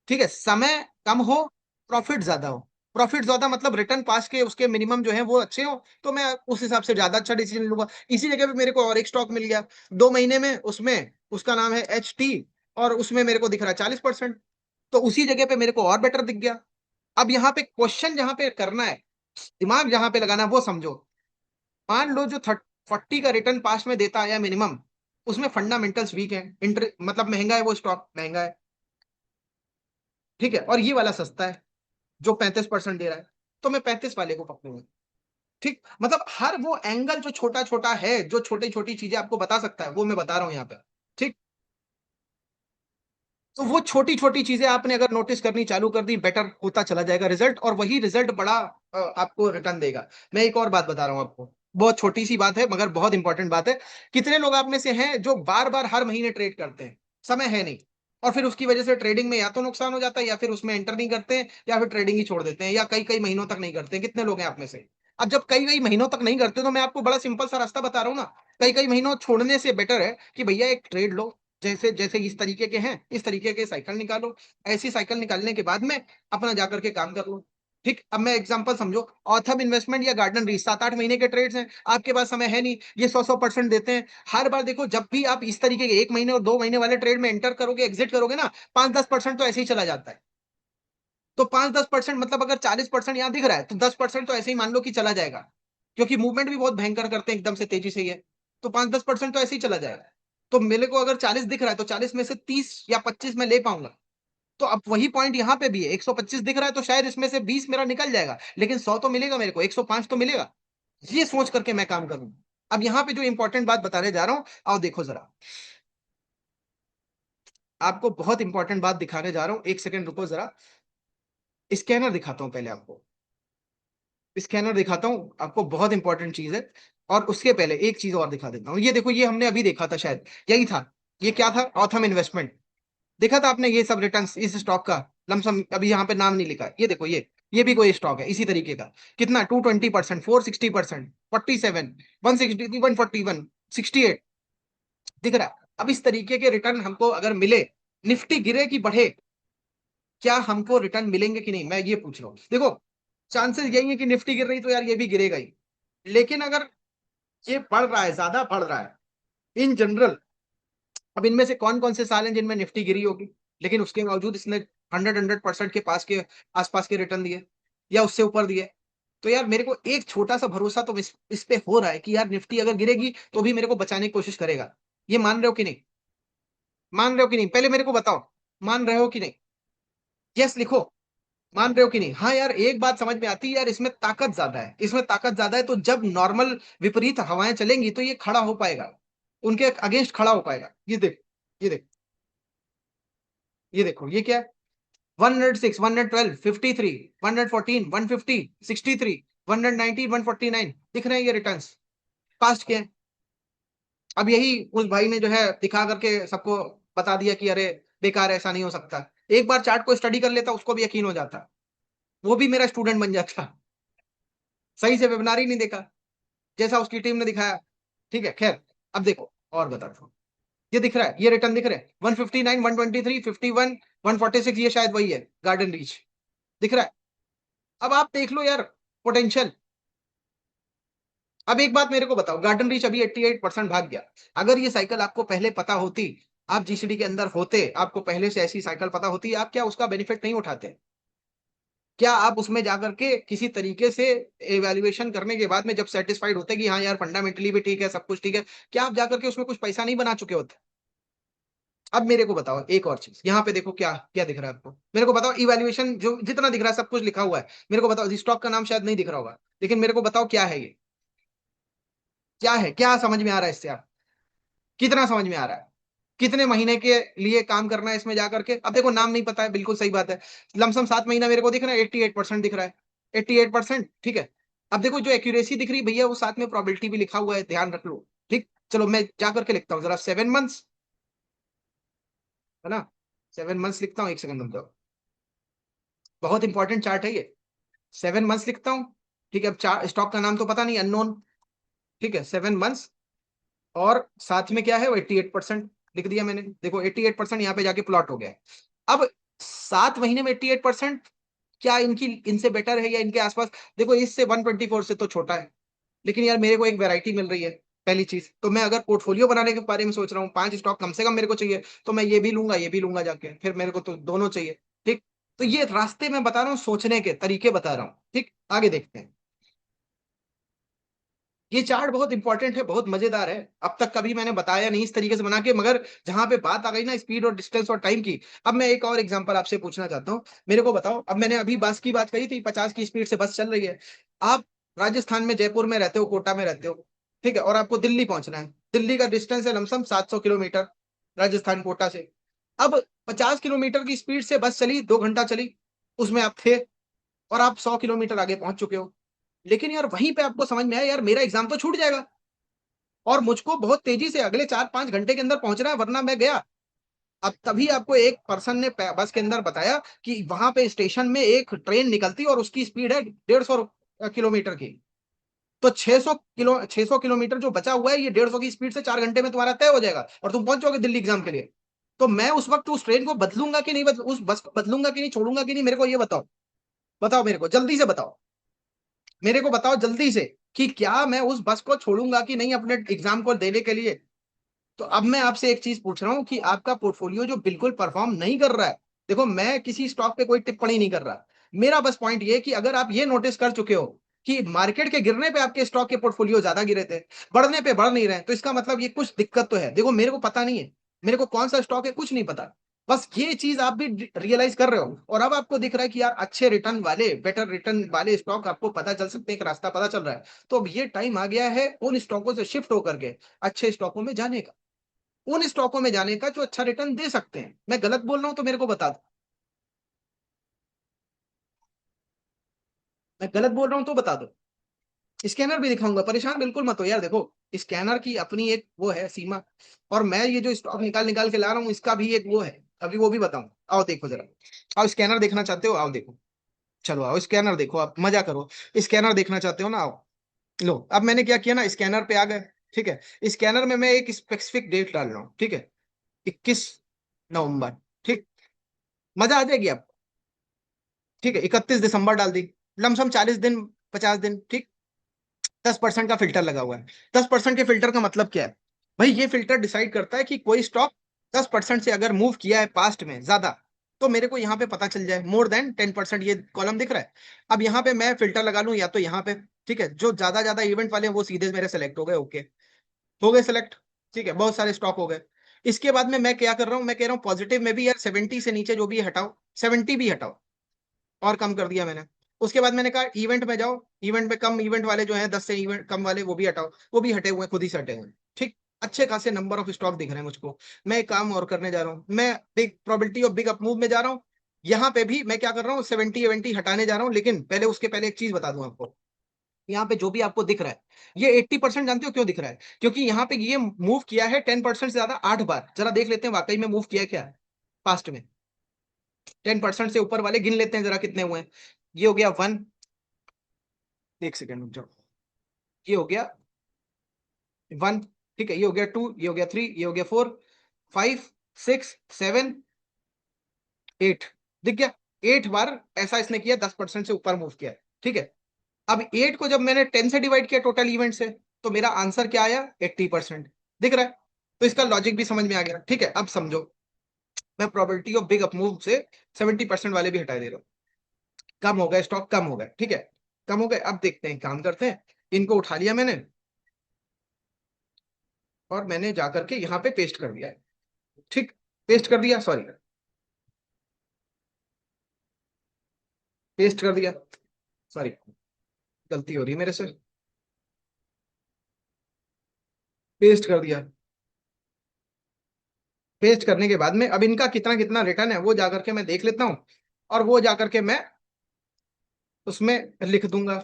ठीक है, समय कम हो, प्रॉफिट ज्यादा हो। प्रॉफिट ज्यादा मतलब रिटर्न पास के उसके मिनिमम जो है वो अच्छे हो, तो मैं उस हिसाब से ज्यादा अच्छा डिसीजन लूंगा। इसी जगह पे मेरे को और एक स्टॉक मिल गया 2 महीने में, उसमें उसका नाम है एच टी, और उसमें मेरे को दिख रहा है 40%, तो उसी जगह पे मेरे को और बेटर दिख गया। अब यहाँ पे क्वेश्चन जहां पे करना है, दिमाग जहां पे लगाना है वो समझो। मान लो जो 40 का रिटर्न पास में देता है या मिनिमम, उसमें फंडामेंटल्स वीक है, मतलब महंगा है, वो स्टॉक महंगा है, ठीक है, और ये वाला सस्ता है जो 35% दे रहा है, तो मैं 35 वाले को पकड़ूंगा। ठीक, मतलब हर वो एंगल जो छोटा छोटा है, जो छोटी छोटी चीजें आपको बता सकता है, वो मैं बता रहा हूं यहाँ पे। ठीक, तो वो छोटी छोटी चीजें आपने अगर नोटिस करनी चालू कर दी, बेटर होता चला जाएगा रिजल्ट, और वही रिजल्ट बड़ा आपको रिटर्न देगा। मैं एक और बात बता रहा हूँ आपको, बहुत छोटी सी बात है मगर बहुत इंपॉर्टेंट बात है। कितने लोग आप में से हैं जो बार बार हर महीने ट्रेड करते हैं, समय है नहीं, और फिर उसकी वजह से ट्रेडिंग में या तो नुकसान हो जाता है, या फिर उसमें एंटर नहीं करते हैं, या फिर ट्रेडिंग ही छोड़ देते हैं, या कई कई महीनों तक नहीं करते हैं? कितने लोग हैं आप में से? अब जब कई कई महीनों तक नहीं करते, तो मैं आपको बड़ा सिंपल सा रास्ता बता रहा हूँ ना। कई कई महीनों छोड़ने से बेटर है कि भैया एक ट्रेड लो, जैसे जैसे इस तरीके के हैं, इस तरीके के साइकिल निकालो, ऐसी साइकिल निकालने के बाद में अपना जाकर के काम कर लो। ठीक, अब मैं एग्जांपल समझो, ऑथम इन्वेस्टमेंट या गार्डन रीच 7-8 महीने के ट्रेड्स हैं, आपके पास समय है नहीं, ये 100% देते हैं। हर बार देखो, जब भी आप इस तरीके के 1 महीने और 2 महीने वाले ट्रेड में एंटर करोगे, एग्जिट करोगे ना, 5-10% तो ऐसे ही चला जाता है। तो 5-10% मतलब अगर 40% यहाँ दिख रहा है, तो 10% तो ऐसे ही मान लो कि चला जाएगा, क्योंकि मूवमेंट भी बहुत भयंकर करते हैं, एकदम से तेजी से ही है। तो 5-10% तो ऐसे ही चला जाएगा। तो मेरे को अगर 40 दिख रहा है, तो 40 में से 30 या 25 मैं ले पाऊंगा। तो अब वही पॉइंट यहाँ पे भी है, 125 दिख रहा है, तो शायद इसमें से 20 मेरा निकल जाएगा, लेकिन 100 तो मिलेगा मेरे को, 105 तो मिलेगा। ये सोच करके मैं काम करूँ। अब यहाँ पे जो इंपॉर्टेंट बात बताने जा रहा हूँ, आओ देखो जरा, आपको बहुत इंपॉर्टेंट बात दिखाने जा रहा हूँ, एक सेकंड रुको जरा। स्कैनर दिखाता हूँ पहले आपको, स्कैनर दिखाता हूँ आपको, बहुत इंपॉर्टेंट चीज है। और उसके पहले एक चीज और दिखा देता हूँ, ये देखो, ये हमने अभी देखा था, शायद यही था। ये क्या था? Autham investment. देखा था आपने ये सब रिटर्न्स इस स्टॉक का? लमसम अभी यहाँ पे नाम नहीं लिखा है, ये देखो, ये भी कोई स्टॉक है इसी तरीके का। कितना? 220%, 460%, 47, 160, 141, 68, दिख रहा है? अब इस तरीके के रिटर्न हमको अगर मिले, निफ्टी गिरे कि बढ़े, क्या हमको रिटर्न मिलेंगे कि नहीं, मैं ये पूछ रहा हूँ। देखो, चांसेस यही है कि निफ्टी गिर रही तो यार ये भी गिरेगा ही, लेकिन अगर ये बढ़ रहा है, ज्यादा बढ़ रहा है इन जनरल, अब इनमें से कौन कौन से साल हैं जिनमें निफ्टी गिरी होगी, लेकिन उसके बावजूद इसने 100% के पास के आसपास के रिटर्न दिए, या उससे ऊपर दिए। तो यार मेरे को एक छोटा सा भरोसा तो इस पे हो रहा है कि यार निफ्टी अगर गिरेगी तो भी मेरे को बचाने की कोशिश करेगा। ये मान रहे हो कि नहीं? मान रहे हो कि नहीं, पहले मेरे को बताओ, मान रहे हो कि नहीं? यस लिखो। मान रहे हो कि नहीं? हाँ यार, एक बात समझ में आती है यार, इसमें ताकत ज्यादा है, इसमें ताकत ज्यादा है, तो जब नॉर्मल विपरीत हवाएं चलेंगी तो ये खड़ा हो पाएगा, उनके अगेंस्ट खड़ा हो पाएगा। ये देख, ये देख, ये देखो, ये क्या है? 106, 112, 53, 114, 150, 63, 119, 149, दिख रहे हैं ये रिटर्न्स पास्ट के हैं। अब यही उस भाई ने जो है दिखा करके सबको बता दिया कि अरे बेकार है, ऐसा नहीं हो सकता। एक बार चार्ट को स्टडी कर लेता, उसको भी यकीन हो जाता, वो भी मेरा स्टूडेंट बन जाता। सही से वेबिनार ही नहीं देखा, जैसा उसकी टीम ने दिखाया। ठीक है, खैर, अब देखो और बताता हूँ। ये दिख रहा है, ये रिटर्न दिख रहे हैं, 159, 123, 51, 146, ये शायद वही है गार्डन रीच, दिख रहा है? अब आप देख लो यार, पोटेंशियल। अब एक बात मेरे को बताओ, गार्डन रीच अभी 88% भाग गया। अगर ये साइकिल आपको पहले पता होती, आप जीसीडी के अंदर होते, आपको पहले से ऐसी साइकिल पता होती, आप क्या उसका बेनिफिट नहीं उठाते? क्या आप उसमें जाकर के किसी तरीके से एवेल्युएशन करने के बाद में जब सेटिस्फाइड होते कि हाँ यार फंडामेंटली भी ठीक है, सब कुछ ठीक है, क्या आप जाकर के उसमें कुछ पैसा नहीं बना चुके होते? अब मेरे को बताओ एक और चीज, यहाँ पे देखो क्या क्या दिख रहा है आपको, मेरे को बताओ, इवैल्यूएशन जो जितना दिख रहा है सब कुछ लिखा हुआ है, मेरे को बताओ, स्टॉक का नाम शायद नहीं दिख रहा होगा, लेकिन मेरे को बताओ क्या है ये, क्या है, क्या समझ में आ रहा है इससे? आप कितना समझ में आ रहा है? कितने महीने के लिए काम करना है इसमें जाकर के? अब देखो, नाम नहीं पता है, बिल्कुल सही बात है। लमसम 7 महीना मेरे को दिख रहा है, 88% दिख रहा है, 88%, ठीक है। अब देखो, जो एक्यूरेसी दिख रही है भैया, वो साथ में प्रोबेबिलिटी भी लिखा हुआ है, ध्यान रख लो। ठीक, चलो मैं जाकर के लिखता हूँ जरा, 7 मंथ्स, है ना? 7 मंथ्स लिखता हूँ, एक सेकंड रुक जाओ, बहुत इंपॉर्टेंट चार्ट है ये। 7 मंथ्स लिखता हूँ, ठीक है। अब स्टॉक का नाम तो पता नहीं, अननोन, ठीक है, 7 मंथ्स, और साथ में क्या है वो, 88% लिख दिया मैंने। देखो 88% यहाँ पे जाके प्लॉट हो गया है। अब 7 महीने में 88%, क्या इनकी इनसे बेटर है या इनके आसपास? देखो, इससे 124 से तो छोटा है, लेकिन यार मेरे को एक वैरायटी मिल रही है। पहली चीज तो, मैं अगर पोर्टफोलियो बनाने के बारे में सोच रहा हूँ, 5 स्टॉक कम से कम मेरे को चाहिए, तो मैं ये भी लूंगा, ये भी लूंगा जाके, फिर मेरे को तो दोनों चाहिए। ठीक, तो ये रास्ते मैं बता रहा हूँ, सोचने के तरीके बता रहा हूँ। ठीक, आगे देखते हैं। ये चार्ट बहुत इंपॉर्टेंट है, बहुत मजेदार है, अब तक कभी मैंने बताया नहीं इस तरीके से बना के, मगर जहां पे बात आ गई ना स्पीड और डिस्टेंस और टाइम की, अब मैं एक और एग्जांपल आपसे पूछना चाहता हूँ। मेरे को बताओ, अब मैंने अभी बस की बात कही थी, 50 की स्पीड से बस चल रही है। आप राजस्थान में जयपुर में रहते हो, कोटा में रहते हो, ठीक है, और आपको दिल्ली पहुंचना है। दिल्ली का डिस्टेंस है लमसम 700 किलोमीटर, राजस्थान कोटा से। अब 50 किलोमीटर की स्पीड से बस चली, 2 घंटा चली, उसमें आप थे, और आप 100 किलोमीटर आगे पहुंच चुके हो। लेकिन यार वहीं पे आपको समझ में आया, यार मेरा एग्जाम तो छूट जाएगा, और मुझको बहुत तेजी से अगले 4-5 घंटे के अंदर पहुंचना है, वरना मैं गया। अब तभी आपको एक पर्सन ने बस के अंदर बताया कि वहां पे स्टेशन में एक ट्रेन निकलती और उसकी स्पीड है 150 किलोमीटर की। तो 600 किलोमीटर जो बचा हुआ है, ये 150 की स्पीड से 4 घंटे में तुम्हारा तय हो जाएगा, और तुम पहुंच जाओगे दिल्ली एग्जाम के लिए। तो मैं उस वक्त उस ट्रेन को बदलूंगा कि नहीं, उस बस को बदलूंगा कि नहीं, छोड़ूंगा कि नहीं, मेरे को ये बताओ। बताओ मेरे को जल्दी से बताओ, मेरे को बताओ जल्दी से कि क्या मैं उस बस को छोड़ूंगा कि नहीं अपने एग्जाम को देने के लिए। तो अब मैं आपसे एक चीज पूछ रहा हूँ कि आपका पोर्टफोलियो जो बिल्कुल परफॉर्म नहीं कर रहा है, देखो मैं किसी स्टॉक पे कोई टिप्पणी नहीं कर रहा, मेरा बस पॉइंट ये है कि अगर आप ये नोटिस कर चुके हो कि मार्केट के गिरने पे आपके स्टॉक के पोर्टफोलियो ज्यादा गिरे थे, बढ़ने पे बढ़ नहीं रहे, तो इसका मतलब ये कुछ दिक्कत तो है। देखो मेरे को पता नहीं है, मेरे को कौन सा स्टॉक है कुछ नहीं पता, बस ये चीज आप भी रियलाइज कर रहे हो और अब आपको दिख रहा है कि यार अच्छे रिटर्न वाले, बेटर रिटर्न वाले स्टॉक आपको पता चल सकते हैं, एक रास्ता पता चल रहा है। तो अब ये टाइम आ गया है उन स्टॉकों से शिफ्ट होकर के अच्छे स्टॉकों में जाने का, उन स्टॉकों में जाने का जो अच्छा रिटर्न दे सकते हैं। मैं गलत बोल रहा हूं तो मेरे को बता दो, मैं गलत बोल रहा हूं तो बता दो। स्कैनर भी दिखाऊंगा, परेशान बिल्कुल मत हो यार। देखो स्कैनर की अपनी एक वो है सीमा, और मैं ये जो स्टॉक निकाल निकाल के ला रहा हूँ इसका भी एक वो है, अभी वो भी बताऊं। आओ देखो जरा, आओ स्कैनर देखना चाहते हो, आओ देखो, चलो आओ स्कैनर देखो, आप मजा करो। स्कैनर देखना चाहते हो ना, आओ। लो अब मैंने क्या किया ना, स्कैनर पे आ गए, ठीक है। स्कैनर में मैं एक स्पेसिफिक डेट डाल रहा हूँ, ठीक है, 21 नवंबर, ठीक, मजा आ जाएगी आपको, ठीक है। 31 दिसंबर डाल दी, लमसम 40 दिन, 50 दिन, ठीक। 10% का फिल्टर लगा हुआ है। 10% के फिल्टर का मतलब क्या है भाई, ये फिल्टर डिसाइड करता है कि कोई स्टॉक 10% से अगर मूव किया है पास्ट में ज्यादा, तो मेरे को यहाँ पे पता चल जाए मोर देन 10%, ये कॉलम दिख रहा है। अब यहाँ पे मैं फिल्टर लगा लूं या तो यहाँ पे, ठीक है, जो ज्यादा ज्यादा इवेंट वाले हैं वो सीधे मेरे सेलेक्ट हो गए, ओके, हो गए सेलेक्ट, ठीक है, बहुत सारे स्टॉक हो गए। इसके बाद में मैं क्या कर रहा हूँ, मैं कह रहा हूँ पॉजिटिव में भी यार 70 से नीचे जो भी है हटाओ, 70 भी हटाओ, और कम कर दिया मैंने। उसके बाद मैंने कहा इवेंट में जाओ, इवेंट में कम इवेंट वाले जो हैं 10 से इवेंट कम वाले वो भी हटाओ, वो भी हटे हुए हैं, खुद ही से हटे हुए हैं, ठीक। अच्छे खासे नंबर ऑफ स्टॉक दिख रहे हैं मुझको। मैं एक काम और करने जा रहा हूँ, मैं big probability of big up move में जा रहा हूँ। यहाँ पे भी मैं क्या कर रहा हूँ, 70 हटाने जा रहा हूँ, लेकिन पहले उसके पहले एक चीज बता दूं आपको। यहाँ पे जो भी आपको दिख रहा है, ये 80% जानते हो क्यों दिख रहा है? क्योंकि यहाँ पे ये मूव किया है 10% से ज्यादा 8 बार। जरा देख लेते हैं वाकई में मूव किया क्या पास्ट में। 10% से ऊपर वाले गिन लेते हैं जरा कितने हुए हैं। ये हो गया 1, एक सेकेंड रुक जाओ, ये हो गया 1, ठीक है, ये हो गया 2, ये हो गया 3, ये हो गया 4, 5, 6, 7, 8, दिख गया। 8 बार ऐसा इसने किया, 10% से ऊपर मूव किया है, ठीक है। अब 8 को जब मैंने 10 से डिवाइड किया टोटल इवेंट से, तो मेरा आंसर क्या आया, 80%, दिख रहा है। तो इसका लॉजिक भी समझ में आ गया, ठीक है। अब समझो, मैं probability of big up move से 70% वाले भी हटा दे रहा हूँ। कम हो गए स्टॉक, कम हो गए, ठीक है, कम हो गए। अब देखते हैं, काम करते हैं, इनको उठा लिया मैंने और मैंने जाकर के यहाँ पे पेस्ट कर दिया है, ठीक, पेस्ट कर दिया, सॉरी, पेस्ट कर दिया, सॉरी, गलती हो रही है मेरे से, पेस्ट कर दिया। पेस्ट करने के बाद में अब इनका कितना कितना रिटर्न है वो जाकर के मैं देख लेता हूँ, और वो जाकर के मैं उसमें लिख दूंगा।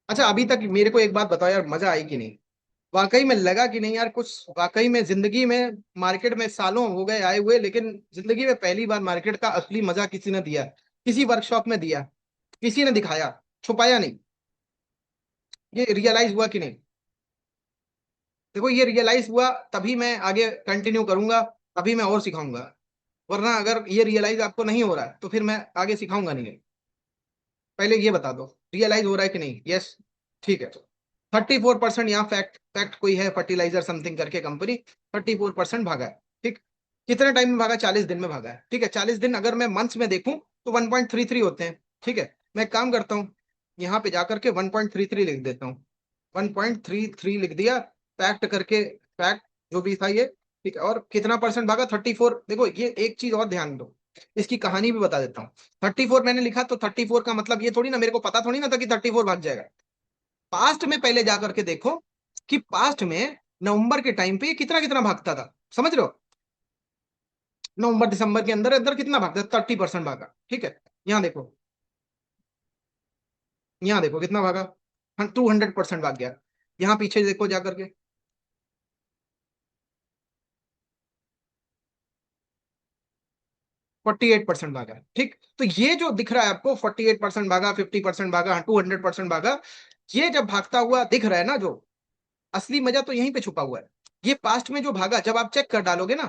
अच्छा अभी तक मेरे को एक बात बताओ यार, मजा आई कि नहीं? वाकई में लगा कि नहीं यार कुछ, वाकई में जिंदगी में मार्केट में सालों हो गए आए हुए, लेकिन जिंदगी में पहली बार मार्केट का असली मजा किसी ने दिया, किसी वर्कशॉप में दिया, किसी ने दिखाया, छुपाया नहीं। ये रियलाइज हुआ कि नहीं? देखो ये रियलाइज हुआ तभी मैं आगे कंटिन्यू करूंगा, तभी मैं और सिखाऊंगा। वरना अगर ये रियलाइज आपको नहीं हो रहा है तो फिर मैं आगे सिखाऊंगा नहीं। पहले ये बता दो रियलाइज हो रहा है कि नहीं, यस, ठीक है। 34% यहाँ फैक्ट, फैक्ट कोई है फर्टिलाइजर समथिंग करके कंपनी, 34% भागा है, ठीक। कितने टाइम में भागा, 40 दिन में भागा है, ठीक है। 40 दिन अगर मैं मंथ्स में देखूं तो 1.33 होते हैं, ठीक है। मैं एक काम करता हूँ, यहाँ पे जाकर के 1.33 लिख देता हूँ, 1.33 लिख दिया, फैक्ट करके, फैक्ट जो भी था ये, ठीक है। और कितना परसेंट भागा, 34। देखो ये एक चीज और ध्यान दो, इसकी कहानी भी बता देता हूँ। 34 मैंने लिखा तो 34 का मतलब ये थोड़ी ना, मेरे को पता थोड़ी ना था कि 34 भाग जाएगा। पास्ट में पहले जाकर के देखो कि पास्ट में नवंबर के टाइम पे ये कितना कितना भागता था, समझ रहे हो? नवंबर दिसंबर के अंदर अंदर कितना भागता था, 30% भागा, ठीक है। यहाँ देखो, यहाँ देखो कितना भागा, 200% भाग गया। यहाँ पीछे देखो जाकर के, 48% भागा, ठीक। तो ये जो दिख रहा है आपको 48% भागा, 50% भागा, 200% भागा, ये जब भागता हुआ दिख रहा है ना, जो असली मजा तो यहीं पे छुपा हुआ है। ये पास्ट में जो भागा, जब आप चेक कर डालोगे ना,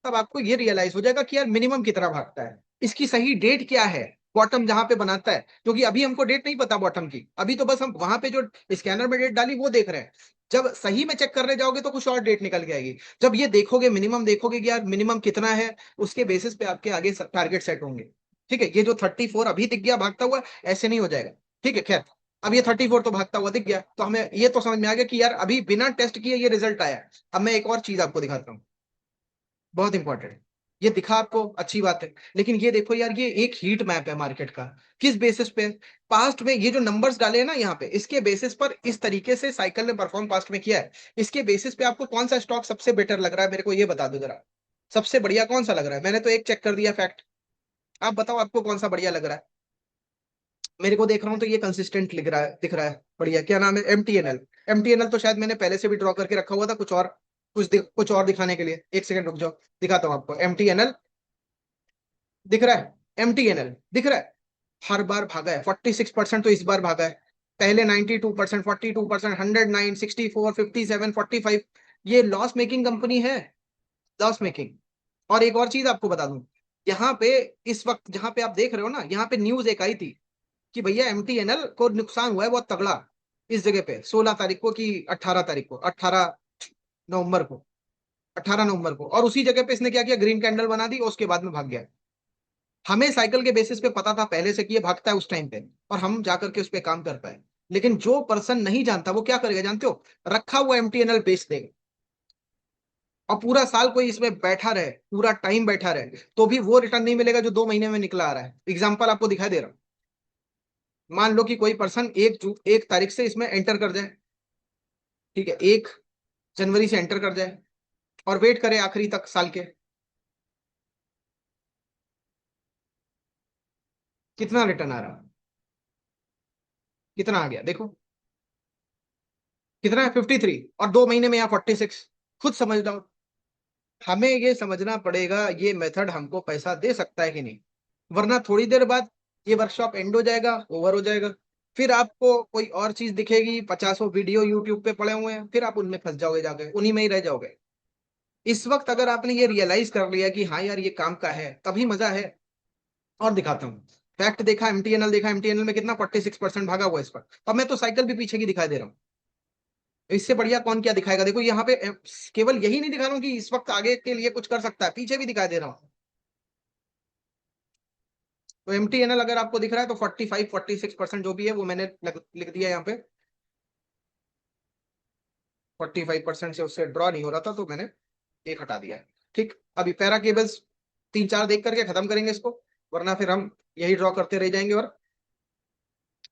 तब आपको ये रियलाइज हो जाएगा कि यार मिनिमम कितना भागता है, इसकी सही डेट क्या है, बॉटम जहां पे बनाता है, क्योंकि अभी हमको डेट नहीं पता बॉटम की, अभी तो बस हम वहां पे जो स्कैनर में डेट डाली वो देख रहे हैं। जब सही में चेक करने जाओगे तो कुछ और डेट निकल के आएगी। जब ये देखोगे मिनिमम, देखोगे कि यार मिनिमम कितना है, उसके बेसिस पे आपके आगे टारगेट सेट होंगे। ठीक है, ये जो 34 अभी दिख गया भागता हुआ, ऐसे नहीं हो जाएगा। ठीक है, खैर, अब ये 34 तो भागता हुआ दिख गया, तो हमें ये तो समझ में आ गया कि यार अभी बिना टेस्ट किए ये रिजल्ट आया। अब मैं एक और चीज आपको दिखाता हूँ, बहुत इंपॉर्टेंट है। ये दिखा आपको, अच्छी बात है, लेकिन ये देखो यार, ये एक हीट मैप है मार्केट का। किस बेसिस पे? पास्ट में ये जो नंबर्स डाले हैं ना यहाँ पे, इसके बेसिस पर इस तरीके से साइकिल ने परफॉर्म पास्ट में किया है। इसके बेसिस पे आपको कौन सा स्टॉक सबसे बेटर लग रहा है, मेरे को ये बता दो जरा। सबसे बढ़िया कौन सा लग रहा है? मैंने तो एक चेक कर दिया फैक्ट, आप बताओ आपको कौन सा बढ़िया लग रहा है। मेरे को देख रहा हूँ तो ये कंसिस्टेंट लिख रहा है, दिख रहा है बढ़िया। क्या नाम है? एमटीएनएल। एमटीएनएल तो शायद मैंने पहले से भी ड्रॉ करके रखा हुआ था, कुछ और, कुछ और दिखाने के लिए। एक सेकंड रुक जाओ, दिखाता हूँ आपको। एमटीएनएल दिख रहा है, एमटीएनएल दिख रहा है। हर बार भागा है 46%, तो इस बार भागा है। पहले 92%, 42%, 109, 64, 57, 45। ये लॉस मेकिंग कंपनी है, लॉस मेकिंग। और एक और चीज आपको बता दूं, यहाँ पे इस वक्त जहां पे आप देख रहे हो ना, यहाँ पे न्यूज एक आई थी कि भैया एमटीएनएल को नुकसान हुआ है बहुत तगड़ा, इस जगह पे 16 तारीख को कि 18 तारीख को, 18 नवंबर को, 18 नवंबर को। और उसी जगह पे इसने क्या किया, ग्रीन कैंडल बना दी और उसके बाद में भाग गया। हमें साइकिल के बेसिस पे पता था पहले से कि ये भागता है उस टाइम पे, और हम जाकर के उस पे काम कर पाए। लेकिन जो पर्सन नहीं जानता वो क्या करेगा जानते हो? रखा हुआ एमटीएनएल बेच देगा, और पूरा साल कोई इसमें बैठा रहे, पूरा टाइम बैठा रहे, तो भी वो रिटर्न नहीं मिलेगा जो 2 महीने में निकला आ रहा है। एग्जाम्पल आपको दिखाई दे रहा हूं। मान लो कि कोई पर्सन 1 तारीख से इसमें एंटर कर जाए, ठीक है, 1 जनवरी से एंटर कर जाए, और वेट करे आखिरी तक साल के, कितना रिटर्न आ रहा? कितना आ गया देखो, कितना है? 53। और 2 महीने में यहाँ 46। खुद समझ लो। हमें ये समझना पड़ेगा ये मेथड हमको पैसा दे सकता है कि नहीं, वरना थोड़ी देर बाद ये वर्कशॉप एंड हो जाएगा, ओवर हो जाएगा। फिर आपको कोई और चीज दिखेगी, 50 वीडियो यूट्यूब पे पड़े हुए हैं, फिर आप उनमें फंस जाओगे, जाके उन्हीं में ही रह जाओगे। इस वक्त अगर आपने ये रियलाइज कर लिया कि हाँ यार ये काम का है, तभी मजा है। और दिखाता हूँ, फैक्ट देखा, एमटीएनएल देखा, एमटीएनएल में कितना 46% भागा हुआ है इस पर। अब मैं तो साइकिल भी पीछे की दिखाई दे रहा हूँ। इससे बढ़िया कौन क्या दिखाएगा? देखो यहाँ पे केवल यही नहीं दिखा रहा हूँ कि इस वक्त आगे के लिए कुछ कर सकता है, पीछे भी दिखाई दे रहा हूँ। तो एमटीएनएल अगर आपको दिख रहा है तो 45-46% जो भी है वो मैंने लिख दिया यहाँ पे। 45% से उससे ड्रॉ नहीं हो रहा था तो मैंने एक हटा दिया है। ठीक, अभी पैरा केबल्स 3-4 देख करके खत्म करेंगे इसको, वरना फिर हम यही ड्रॉ करते रह जाएंगे। और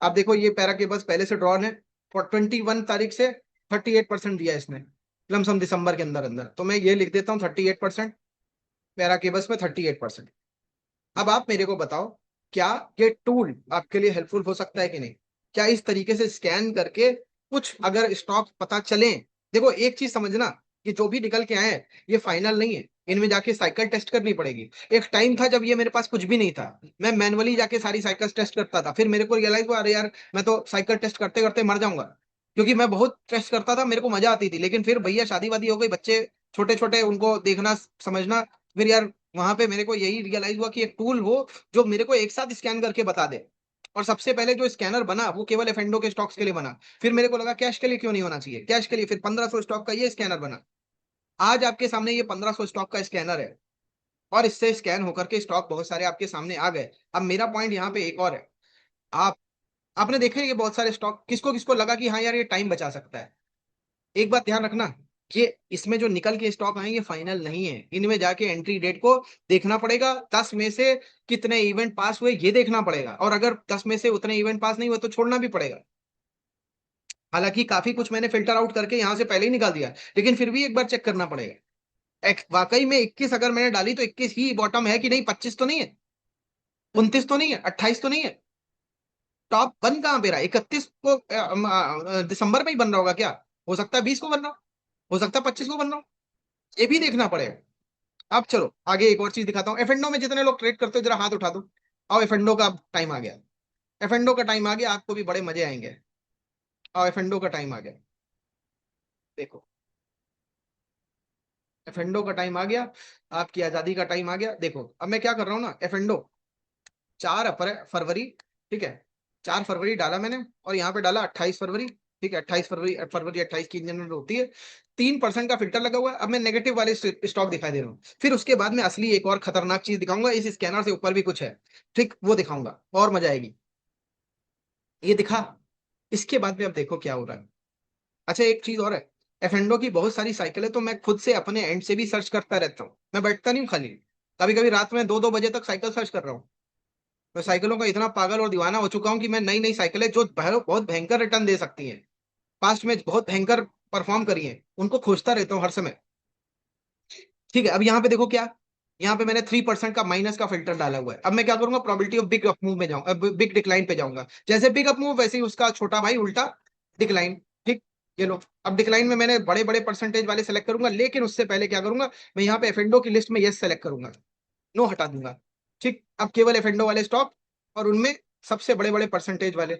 आप देखो ये पैरा केबल्स पहले से ड्रॉन है, और 21 तारीख से 38% दिया है इसने, लमसम दिसंबर के अंदर अंदर। तो मैं ये लिख देता हूँ 38%, पैरा केबल्स में 38%। अब आप मेरे को बताओ, क्या ये टूल आपके लिए हेल्पफुल हो सकता है कि नहीं? क्या इस तरीके से स्कैन करके कुछ अगर स्टॉक पता चले? देखो एक चीज समझना, कि जो भी निकल के आए हैं, ये फाइनल नहीं है, इनमें जाके साइकिल टेस्ट करनी पड़ेगी। एक टाइम था जब ये मेरे पास कुछ भी नहीं था, मैं मैनुअली जाके सारी साइकिल टेस्ट करता था, फिर मेरे को रियलाइज हुआ, अरे यार मैं तो साइकिल टेस्ट करते करते मर जाऊंगा, क्योंकि मैं बहुत टेस्ट करता था, मेरे को मजा आती थी। लेकिन फिर भैया शादी वादी हो गई, बच्चे छोटे छोटे, उनको देखना समझना, फिर यार वहां पे मेरे को यही रियलाइज हुआ कि एक टूल हो जो मेरे को एक साथ स्कैन करके बता दे। और सबसे पहले जो स्कैनर बना वो केवल एफएनडो के स्टॉक्स के लिए बना। फिर मेरे को लगा कैश के लिए क्यों नहीं होना चाहिए, कैश के लिए फिर 1500 स्टॉक का ये स्कैनर बना। आज आपके सामने ये 1500 स्टॉक का स्कैनर है, और इससे स्कैन होकर के स्टॉक बहुत सारे आपके सामने आ गए। अब मेरा पॉइंट यहाँ पे एक और है, आप आपने देखा ये बहुत सारे स्टॉक, किसको किसको लगा कि हाँ यार ये टाइम बचा सकता है? एक बात ध्यान रखना, ये इसमें जो निकल के स्टॉक आएंगे फाइनल नहीं है, इनमें जाके एंट्री डेट को देखना पड़ेगा, 10 में से कितने इवेंट पास हुए ये देखना पड़ेगा, और अगर 10 में से उतने इवेंट पास नहीं हुए तो छोड़ना भी पड़ेगा। हालांकि काफी कुछ मैंने फिल्टर आउट करके यहाँ से पहले ही निकाल दिया, लेकिन फिर भी एक बार चेक करना पड़ेगा। वाकई में 21 अगर मैंने डाली तो 21 ही बॉटम है कि नहीं, 25 तो नहीं है, 29 तो नहीं है, 28 तो नहीं है। टॉप बन कहाँ पे रहा? 31 को दिसंबर में ही बन रहा होगा क्या? हो सकता है 20 को बन रहा हो सकता है 25 को बन रहा हो, ये भी देखना पड़ेगा। अब चलो आगे एक और चीज दिखाता हूँ। एफएनडो में जितने लोग ट्रेड करते हो जरा हाथ उठा दो। आओ, एफएनडो का टाइम आ गया, एफएनडो का टाइम आ गया, आपको भी बड़े मजे आएंगे। आओ, एफएनडो का टाइम आ गया, देखो। एफेंडो का टाइम आ गया, आपकी आजादी का टाइम आ गया। देखो अब मैं क्या कर रहा हूँ ना, एफेंडो 4 फरवरी, ठीक है, 4 फरवरी डाला मैंने, और यहाँ पे डाला 28 फरवरी, ठीक है, 28 फरवरी, फरवरी 28 की इंजन होती है। 3% का फिल्टर लगा हुआ है। अब मैं नेगेटिव वाले स्टॉक दिखाई दे रहा हूँ, फिर उसके बाद में असली एक और खतरनाक चीज दिखाऊंगा, इस स्कैनर से ऊपर भी कुछ है, ठीक, वो दिखाऊंगा और मजा आएगी। ये दिखा, इसके बाद में अब देखो क्या हो रहा है। अच्छा एक चीज और है, एफेंडो की बहुत सारी साइकिल है, तो मैं खुद से अपने एंड से भी सर्च करता रहता हूँ, मैं बैठता नहीं हूँ खाली। कभी कभी रात में 2-2 बजे तक साइकिल सर्च कर रहा हूँ। मैं साइकिलों का इतना पागल और दीवाना हो चुका हूँ कि मैं नई नई साइकिलें जो बहुत भयंकर रिटर्न दे सकती हैं, पास्ट में बहुत भयंकर परफॉर्म करी हैं, उनको खोजता रहता हूँ हर समय। ठीक है, अब यहाँ पे देखो क्या, यहाँ पे मैंने 3% का माइनस का फिल्टर डाला हुआ है। अब मैं क्या करूंगा, probability of big up move में जाऊंगा, बिग डिक्लाइन पे जाऊंगा। जैसे बिग अप मूव वैसे ही उसका छोटा भाई उल्टा डिक्लाइन, ठीक। ये लो, अब डिक्लाइन में मैंने बड़े बड़े परसेंटेज वाले सेलेक्ट करूंगा, लेकिन उससे पहले क्या करूंगा, मैं यहाँ पे एफेंडो की लिस्ट में यस सेलेक्ट करूंगा, नो हटा दूंगा। ठीक, अब केवल एफेंडो वाले स्टॉक, और उनमें सबसे बड़े बड़े परसेंटेज वाले।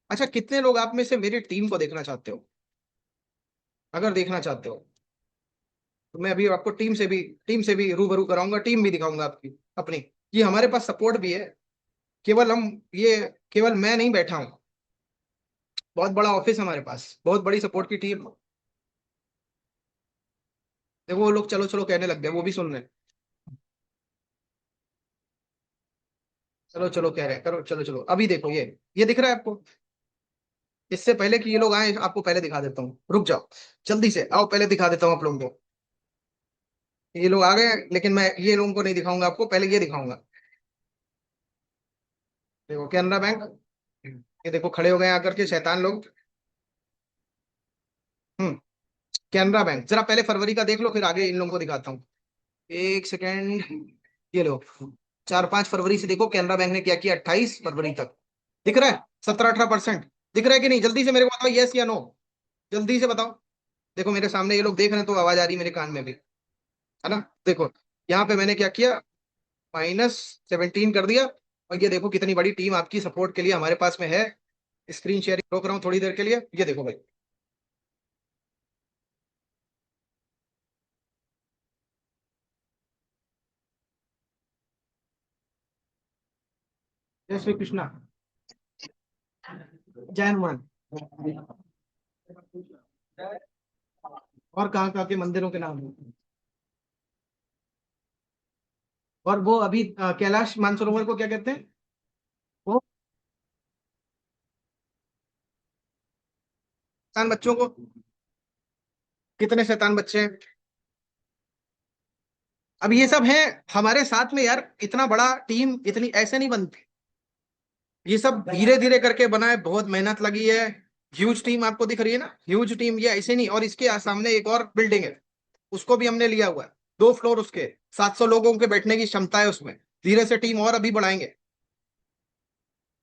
अच्छा कितने लोग आप में से मेरी टीम को देखना चाहते हो? अगर देखना चाहते हो तो मैं अभी आपको टीम से भी रूबरू कराऊंगा, टीम भी दिखाऊंगा आपकी अपनी। ये हमारे पास सपोर्ट भी है, केवल हम ये केवल मैं नहीं बैठा हूँ, बहुत बड़ा ऑफिस है हमारे पास, बहुत बड़ी सपोर्ट की टीम। देखो वो लोग चलो चलो कहने लग गए, वो भी सुन रहे हैं। चलो चलो कह रहे हैं, करो चलो चलो। अभी देखो ये दिख रहा है आपको? इससे पहले कि ये लोग आए, आपको पहले दिखा देता हूँ, रुक जाओ, जल्दी से आओ, पहले दिखा देता हूँ आप लोगों को। ये लोग आ गए हैं, लेकिन मैं ये लोगों को नहीं दिखाऊंगा आपको, पहले ये दिखाऊंगा। देखो कैनरा बैंक, ये देखो खड़े हो गए हैं आकर के शैतान लोग। हम्म, कैनरा बैंक जरा पहले फरवरी का देख लो, फिर आगे इन लोगों को दिखाता हूँ। एक सेकेंड, ये लो, 4-5 फरवरी से देखो कैनरा बैंक ने क्या किया, 28 फरवरी तक। दिख रहा है? 17-18% दिख रहा है कि नहीं? जल्दी से मेरे को बताओ, यस या नो, जल्दी से बताओ। देखो मेरे सामने ये लोग देख रहे हैं, तो आवाज आ रही है मेरे कान में भी, है ना? देखो यहाँ पे मैंने क्या किया, -17 कर दिया। और ये देखो कितनी बड़ी टीम आपकी सपोर्ट के लिए हमारे पास में है। स्क्रीन शेयरिंग रोक रहा हूँ थोड़ी देर के लिए, ये देखो भाई। जय श्री कृष्णा, जय हनुमान। और कहाँ कहाँ के मंदिरों के नाम है? और वो अभी कैलाश मानसरोवर को क्या कहते हैं? वो शैतान बच्चों को, कितने शैतान बच्चे हैं? अब ये सब है हमारे साथ में यार, इतना बड़ा टीम इतनी ऐसे नहीं बनती, ये सब धीरे धीरे करके बना है, बहुत मेहनत लगी है। ह्यूज टीम आपको दिख रही है ना, ह्यूज टीम, ये ऐसे नहीं। और इसके सामने एक और बिल्डिंग है, उसको भी हमने लिया हुआ है, 2 फ्लोर उसके, 700 लोगों के बैठने की क्षमता है उसमें। धीरे से टीम और अभी बढ़ाएंगे।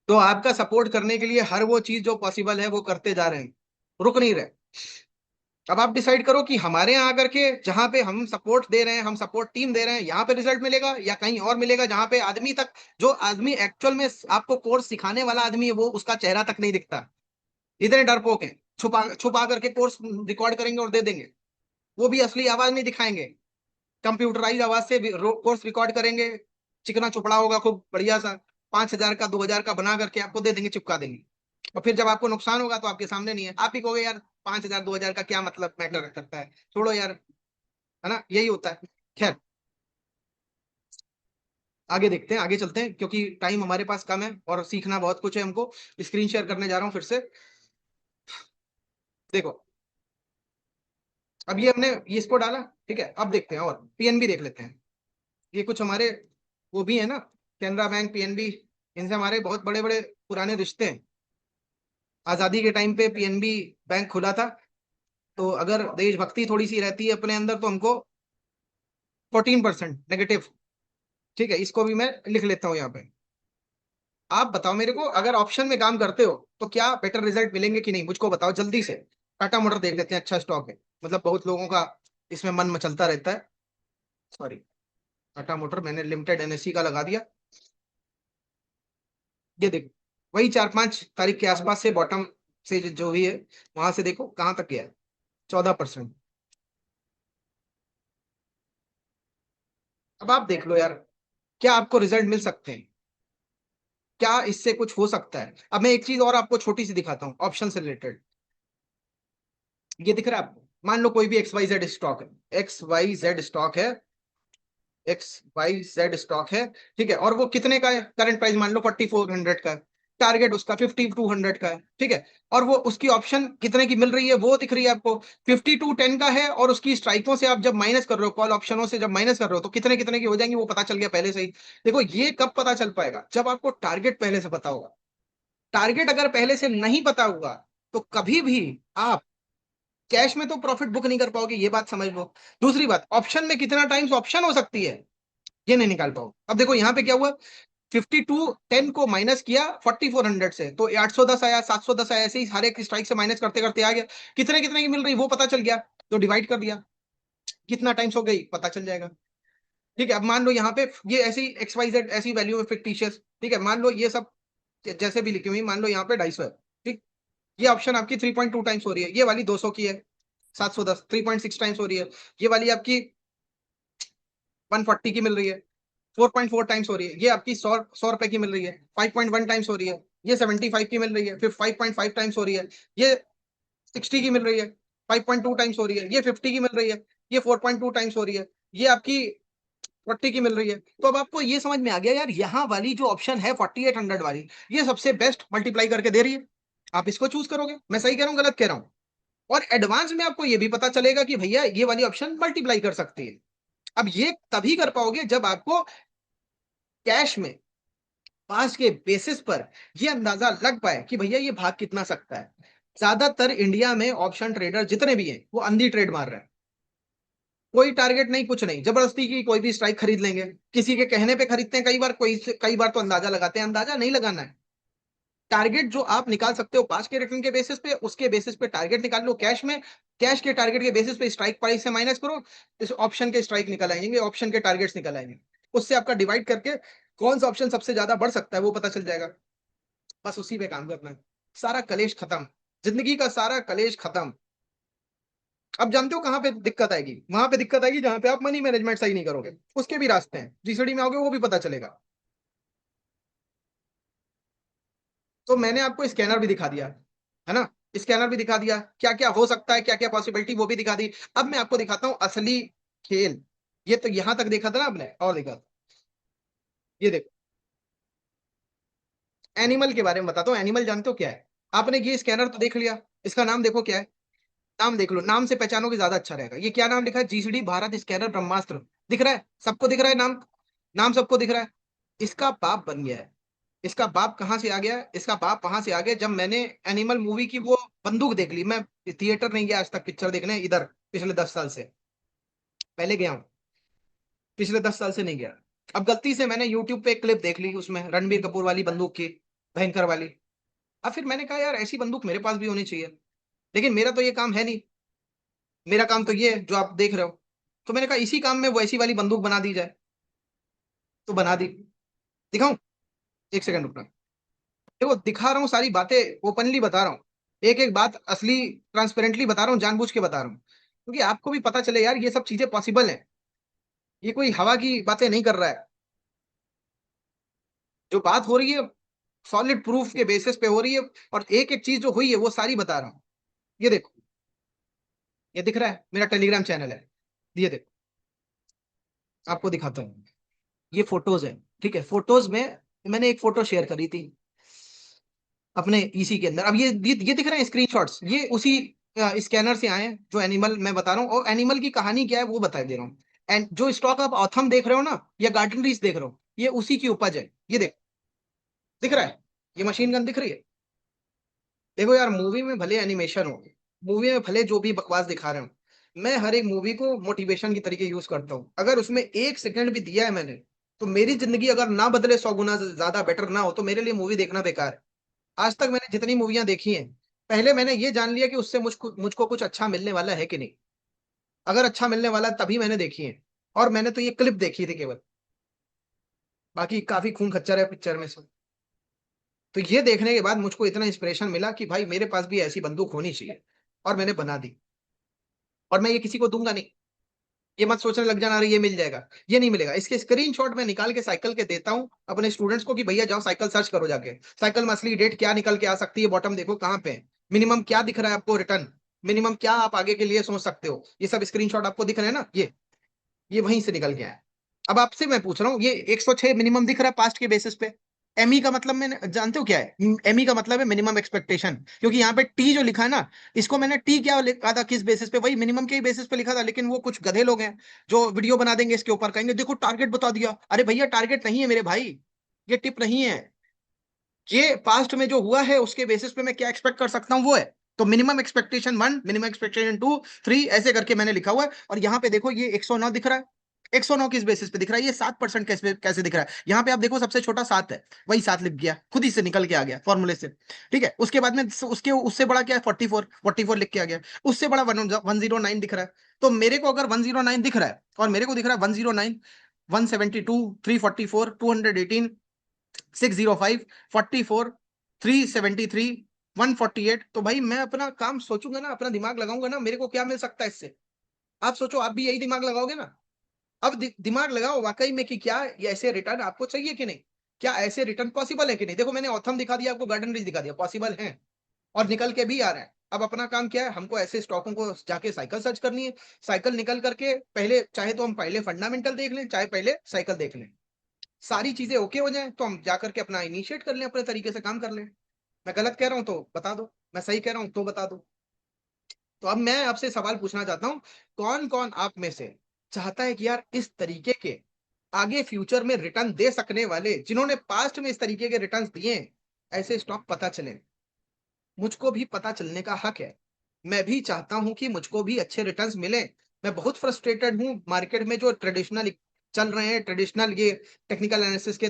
तो आपका सपोर्ट करने के लिए हर वो चीज जो पॉसिबल है वो करते जा रहे हैं, रुक नहीं रहे। अब आप डिसाइड करो कि हमारे यहाँ आकर के जहां पे हम सपोर्ट दे रहे हैं, हम सपोर्ट टीम दे रहे हैं, यहाँ पे रिजल्ट मिलेगा या कहीं और मिलेगा जहां पे आदमी तक, जो आदमी एक्चुअल में आपको कोर्स सिखाने वाला आदमी है, वो उसका चेहरा तक नहीं दिखता। इतने डरपोक हैं, छुपा छुपा करके कोर्स रिकॉर्ड करेंगे और दे देंगे। वो भी असली आवाज नहीं दिखाएंगे, कंप्यूटराइज आवाज से कोर्स रिकॉर्ड करेंगे। चिकना चुपड़ा होगा खूब बढ़िया सा, 5,000 का 2,000 का बना करके आपको दे देंगे, चिपका देंगे। और फिर जब आपको नुकसान होगा तो आपके सामने नहीं है, आप ही कहोगे यार 5,000 2,000 का क्या मतलब मैटर करता है, छोड़ो यार, है ना? यही होता है। खैर, आगे देखते हैं, आगे चलते हैं, क्योंकि टाइम हमारे पास कम है और सीखना बहुत कुछ है हमको। स्क्रीन शेयर करने जा रहा हूँ फिर से। देखो अब ये हमने ये इसको डाला, ठीक है, अब देखते हैं और पीएनबी देख लेते हैं। ये कुछ हमारे वो भी है ना, कैनरा बैंक, पीएनबी, इनसे हमारे बहुत बड़े बड़े पुराने रिश्ते हैं। आजादी के टाइम पे पीएनबी बैंक खुला था, तो अगर देशभक्ति थोड़ी सी रहती है अपने अंदर तो हमको 14% नेगेटिव, ठीक है, इसको भी मैं लिख लेता हूँ यहाँ पे। आप बताओ मेरे को, अगर ऑप्शन में काम करते हो तो क्या बेटर रिजल्ट मिलेंगे कि नहीं, मुझको बताओ जल्दी से। टाटा मोटर देख लेते हैं, अच्छा स्टॉक है, मतलब बहुत लोगों का इसमें मन मचलता रहता है। सॉरी, टाटा मोटर मैंने लिमिटेड एनएससी का लगा दिया। ये देखो, वही 4-5 तारीख के आसपास से बॉटम से जो भी है, वहां से देखो कहाँ तक गया है। 14%। अब आप देख लो यार, क्या आपको रिजल्ट मिल सकते हैं? क्या इससे कुछ हो सकता है? अब मैं एक चीज और आपको छोटी सी दिखाता हूँ ऑप्शन से रिलेटेड। ये दिख रहा है आपको? मान लो कोई भी एक्स वाई जेड स्टॉक है, एक्स वाई जेड स्टॉक है, एक्स वाई जेड स्टॉक है, ठीक है, और वो कितने का है? करंट प्राइस मान लो 4400 का है, टारगेट उसका 5200 का है, ठीक है, और वो उसकी ऑप्शन कितने की मिल रही है वो दिख रही है आपको, 5210 का है, और उसकी स्ट्राइकों से आप जब माइनस कर रहे हो, कॉल ऑप्शनों से जब माइनस कर रहे हो, तो कितने कितने की हो जाएंगी वो पता चल गया पहले से ही। देखो ये कब पता चल पाएगा? जब आपको टारगेट पहले से पता होगा। टारगेट अगर पहले से नहीं पता होगा तो कभी भी आप कैश में तो प्रॉफिट बुक नहीं कर पाओगे, ये बात समझ लो। दूसरी बात, ऑप्शन में कितना टाइम्स ऑप्शन हो सकती है ये नहीं निकाल पाओ। अब देखो यहाँ पे क्या हुआ, 5210 को माइनस किया 4400 से, तो 810 आया, 710 आया, ऐसे ही हर एक स्ट्राइक से माइनस करते करते आ गया, कितने कितने की मिल रही वो पता चल गया, तो डिवाइड कर दिया, कितना टाइम्स हो गई पता चल जाएगा। ठीक है, अब मान लो यहाँ पे ये ऐसी एक्स वाई जेड ऐसी वैल्यू है फिक्टिशियस, ठीक है, मान लो ये सब जैसे भी लिखी हुई, मान लो यहाँ पे 250 है, ठीक, ये ऑप्शन आपकी 3.2 टाइम्स हो रही है, ये वाली 200 की है, 710 3.6 टाइम्स हो रही है, ये वाली आपकी 140 की मिल रही है, 4.4 टाइम्स हो रही है, ये आपकी 100 रुपए की मिल रही है, 5.1 टाइम्स हो रही है, ये 75 की मिल रही है, फिर 5.5 टाइम्स हो रही है, ये 60 की मिल रही है, 5.2 टाइम्स हो रही है, ये 50 की मिल रही है, ये 4.2 टाइम्स हो रही है, ये आपकी 40 की मिल रही है। तो अब आपको ये समझ में आ गया यार, यहाँ वाली जो ऑप्शन है 4800 वाली, ये सबसे बेस्ट मल्टीप्लाई करके दे रही है, आप इसको चूज करोगे। मैं सही कह रहा हूँ गलत कह रहा हूँ? और एडवांस में आपको ये भी पता चलेगा कि भैया ये वाली ऑप्शन मल्टीप्लाई कर सकती है। अब ये तभी कर पाओगे जब आपको कैश में पास के बेसिस पर ये अंदाजा लग पाए कि भैया ये भाग कितना सकता है। ज्यादातर इंडिया में ऑप्शन ट्रेडर जितने भी हैं वो अंधी ट्रेड मार रहे हैं, कोई टारगेट नहीं, कुछ नहीं, जबरदस्ती की कोई भी स्ट्राइक खरीद लेंगे, किसी के कहने पे खरीदते हैं, कई बार कई बार तो अंदाजा लगाते हैं, अंदाजा नहीं लगाना है। टारगेट जो आप निकाल सकते हो पास के रिटर्न के बेसिस पे, उसके बेसिस पे टारगेट निकाल लो कैश में, कैश के टारगेट के बेसिस पे स्ट्राइक प्राइस से माइनस करो, इस ऑप्शन के स्ट्राइक निकल आएंगे, ऑप्शन के टारगेट्स निकल आएंगे, उससे आपका डिवाइड करके कौन सा ऑप्शन सबसे ज्यादा बढ़ सकता है वो पता चल जाएगा। बस उसी पे काम करना है, सारा कलेश खत्म, जिंदगी का सारा कलेश खत्म। अब जानते हो कहां पे दिक्कत आएगी? वहां पे दिक्कत आएगी जहां पे आप मनी मैनेजमेंट सही नहीं करोगे, उसके भी रास्ते हैं, जीसीडी में आओगे वो भी पता चलेगा। तो मैंने आपको स्कैनर भी दिखा दिया है ना, स्कैनर भी दिखा दिया, क्या क्या हो सकता है, क्या क्या पॉसिबिलिटी वो भी दिखा दी। अब मैं आपको दिखाता हूँ असली खेल। ये तो यहां तक देखा था ना आपने, और देखा, ये देखो, एनिमल के बारे में बताता हूँ। एनिमल जानते हो क्या है? आपने ये स्कैनर तो देख लिया, इसका नाम देखो क्या है, नाम देख लो, नाम से पहचानोगे ज्यादा अच्छा रहेगा। ये क्या नाम लिखा है? जीसीडी भारत स्कैनर ब्रह्मास्त्र, दिख रहा है सबको? दिख रहा है नाम? नाम सबको दिख रहा है? इसका बाप बन गया है। इसका बाप कहाँ से आ गया? इसका बाप वहां से आ गया जब मैंने एनिमल मूवी की वो बंदूक देख ली। मैं थिएटर नहीं गया आज तक पिक्चर देखने इधर, पिछले 10 साल से, पहले गया हूँ, पिछले 10 साल से नहीं गया। अब गलती से मैंने यूट्यूब पे एक क्लिप देख ली, उसमें रणबीर कपूर वाली बंदूक की, भयंकर वाली। अब फिर मैंने कहा यार ऐसी बंदूक मेरे पास भी होनी चाहिए, लेकिन मेरा तो ये काम है नहीं, मेरा काम तो ये है जो आप देख रहे हो। तो मैंने कहा इसी काम में वो ऐसी वाली बंदूक बना दी जाए, तो बना दी। दिखाऊं? एक सेकंड रुकना, देखो दिखा रहा हूँ, सारी बातें ओपनली बता रहा हूँ, एक एक बात असली ट्रांसपेरेंटली बता रहा हूँ, जानबूझ के बता रहा हूँ, क्योंकि आपको भी पता चले यार ये सब चीजें पॉसिबल है, ये कोई हवा की बातें नहीं कर रहा है। जो बात हो रही है सॉलिड प्रूफ के बेसिस पे हो रही है, और एक एक चीज जो हुई है वो सारी बता रहा हूँ। ये देखो, ये दिख रहा है, मेरा टेलीग्राम चैनल है, ये देखो, आपको दिखाता हूँ, ये फोटोज है, ठीक है, फोटोज में मैंने एक फोटो शेयर करी थी अपने ईसी के अंदर। अब ये दिख रहे हैं स्क्रीनशॉट्स, ये उसी स्कैनर से आए हैं जो एनिमल मैं बता रहा हूँ, और एनिमल की कहानी क्या है वो बता दे रहा हूँ। एंड जो स्टॉक आप ऑथम देख रहे हो ना, या गार्डन रीच देख रहे हो, ये उसी की उपज है। ये देख, दिख रहा है? ये मशीन गन दिख रही है? देखो यार, मूवी में भले एनिमेशन हो, मूवी में भले जो भी बकवास दिखा रहे हो, मैं हर एक मूवी को मोटिवेशन की तरीके यूज करता हूँ। अगर उसमें 1 सेकंड भी दिया है मैंने, तो मेरी जिंदगी अगर ना बदले 100 गुना ज्यादा बेटर ना हो, तो मेरे लिए मूवी देखना बेकार है। आज तक मैंने जितनी मूवियां देखी हैं, पहले मैंने ये जान लिया कि उससे मुझको मुझको कुछ अच्छा मिलने वाला है कि नहीं। अगर अच्छा मिलने वाला है तभी मैंने देखी है, और मैंने तो ये क्लिप देखी थी केवल, बाकी काफी खून खच्चर है पिक्चर में से। तो ये देखने के बाद मुझको इतना इंस्पिरेशन मिला कि भाई मेरे पास भी ऐसी बंदूक होनी चाहिए, और मैंने बना दी। और मैं ये किसी को दूंगा नहीं। ये मत सोचने लग जाना अरे ये मिल जाएगा, ये नहीं मिलेगा। इसके स्क्रीनशॉट मैं निकाल के साइकिल के देता हूँ अपने स्टूडेंट्स को कि भैया जाओ साइकिल सर्च करो जाके, साइकिल में असली डेट क्या निकल के आ सकती है, बॉटम देखो कहाँ पे मिनिमम क्या दिख रहा है आपको रिटर्न, मिनिमम क्या आप आगे के लिए सोच सकते हो, ये सब स्क्रीनशॉट आपको दिख रहे हैं ना, ये वहीं से निकल के आया। अब आपसे मैं पूछ रहा हूँ, ये 106 मिनिमम दिख रहा है पास्ट के बेसिस पे। एमई का मतलब मैंने जानते हो क्या है, एमई का मतलब है मिनिमम एक्सपेक्टेशन, क्योंकि यहाँ पे टी जो लिखा है ना, इसको मैंने टी क्या लिखा था किस बेसिस पे, वही मिनिमम के ही बेसिस पे लिखा था। लेकिन वो कुछ गधे लोग हैं जो वीडियो बना देंगे इसके ऊपर, कहेंगे देखो टारगेट बता दिया। अरे भैया टारगेट नहीं है मेरे भाई, ये टिप नहीं है, ये पास्ट में जो हुआ है उसके बेसिस पे मैं क्या एक्सपेक्ट कर सकता हूँ वो है। तो मिनिमम एक्सपेक्टेशन 1, मिनिमम एक्सपेक्टेशन 2, 3 ऐसे करके मैंने लिखा हुआ है। और यहाँ पे देखो ये 109 दिख रहा है, 109 किस बेसिस पे दिख रहा है, ये 7% कैसे कैसे दिख रहा है। यहाँ पे आप देखो सबसे छोटा 7 है, वही 7 लिख गया, खुद ही से निकल के आ गया फॉर्मूले से। ठीक है, उसके बाद में उसके उससे बड़ा क्या है 44, 44 लिख के आ गया, उससे बड़ा 109 दिख रहा है। तो मेरे को अगर 109 दिख रहा है और मेरे को दिख रहा है 109, 172, 344, 218, 605, 44, 373, 148, तो भाई मैं अपना काम सोचूंगा ना, अपना दिमाग लगाऊंगा ना, मेरे को क्या मिल सकता है इससे। आप सोचो, आप भी यही दिमाग लगाओगे ना। अब दिमाग लगाओ वाकई में कि क्या ये ऐसे रिटर्न आपको चाहिए कि नहीं, क्या ऐसे रिटर्न पॉसिबल है कि नहीं। देखो मैंने ऑथम दिखा दिया आपको, गार्डन रीच दिखा दिया, पॉसिबल है और निकल के भी आ रहे हैं। अब अपना काम क्या है, हमको ऐसे स्टॉकों को जाके साइकिल सर्च करनी है। साइकिल निकल करके पहले चाहे तो हम पहले फंडामेंटल देख लें, चाहे पहले साइकिल देख लें, सारी चीजें ओके हो जाए तो हम जाकर के अपना इनिशिएट कर लें, अपने तरीके से काम कर लें। मैं गलत कह रहा हूं तो बता दो, मैं सही कह रहा हूं तो बता दो। तो अब मैं आपसे सवाल पूछना चाहता हूं, कौन कौन आप में से चाहता है कि यार इस तरीके के आगे फ्यूचर में रिटर्न दे सकने वाले, जिन्होंने पास्ट में इस तरीके के रिटर्न्स दिए हैं, ऐसे स्टॉक पता चले। मुझको भी पता चलने का हक है, मैं भी चाहता हूं कि मुझको भी अच्छे रिटर्न्स मिले। मैं बहुत फ्रस्ट्रेटेड हूं मार्केट में जो ट्रेडिशनल चल रहे हैं, ट्रेडिशनल ये टेक्निकल एनालिसिस के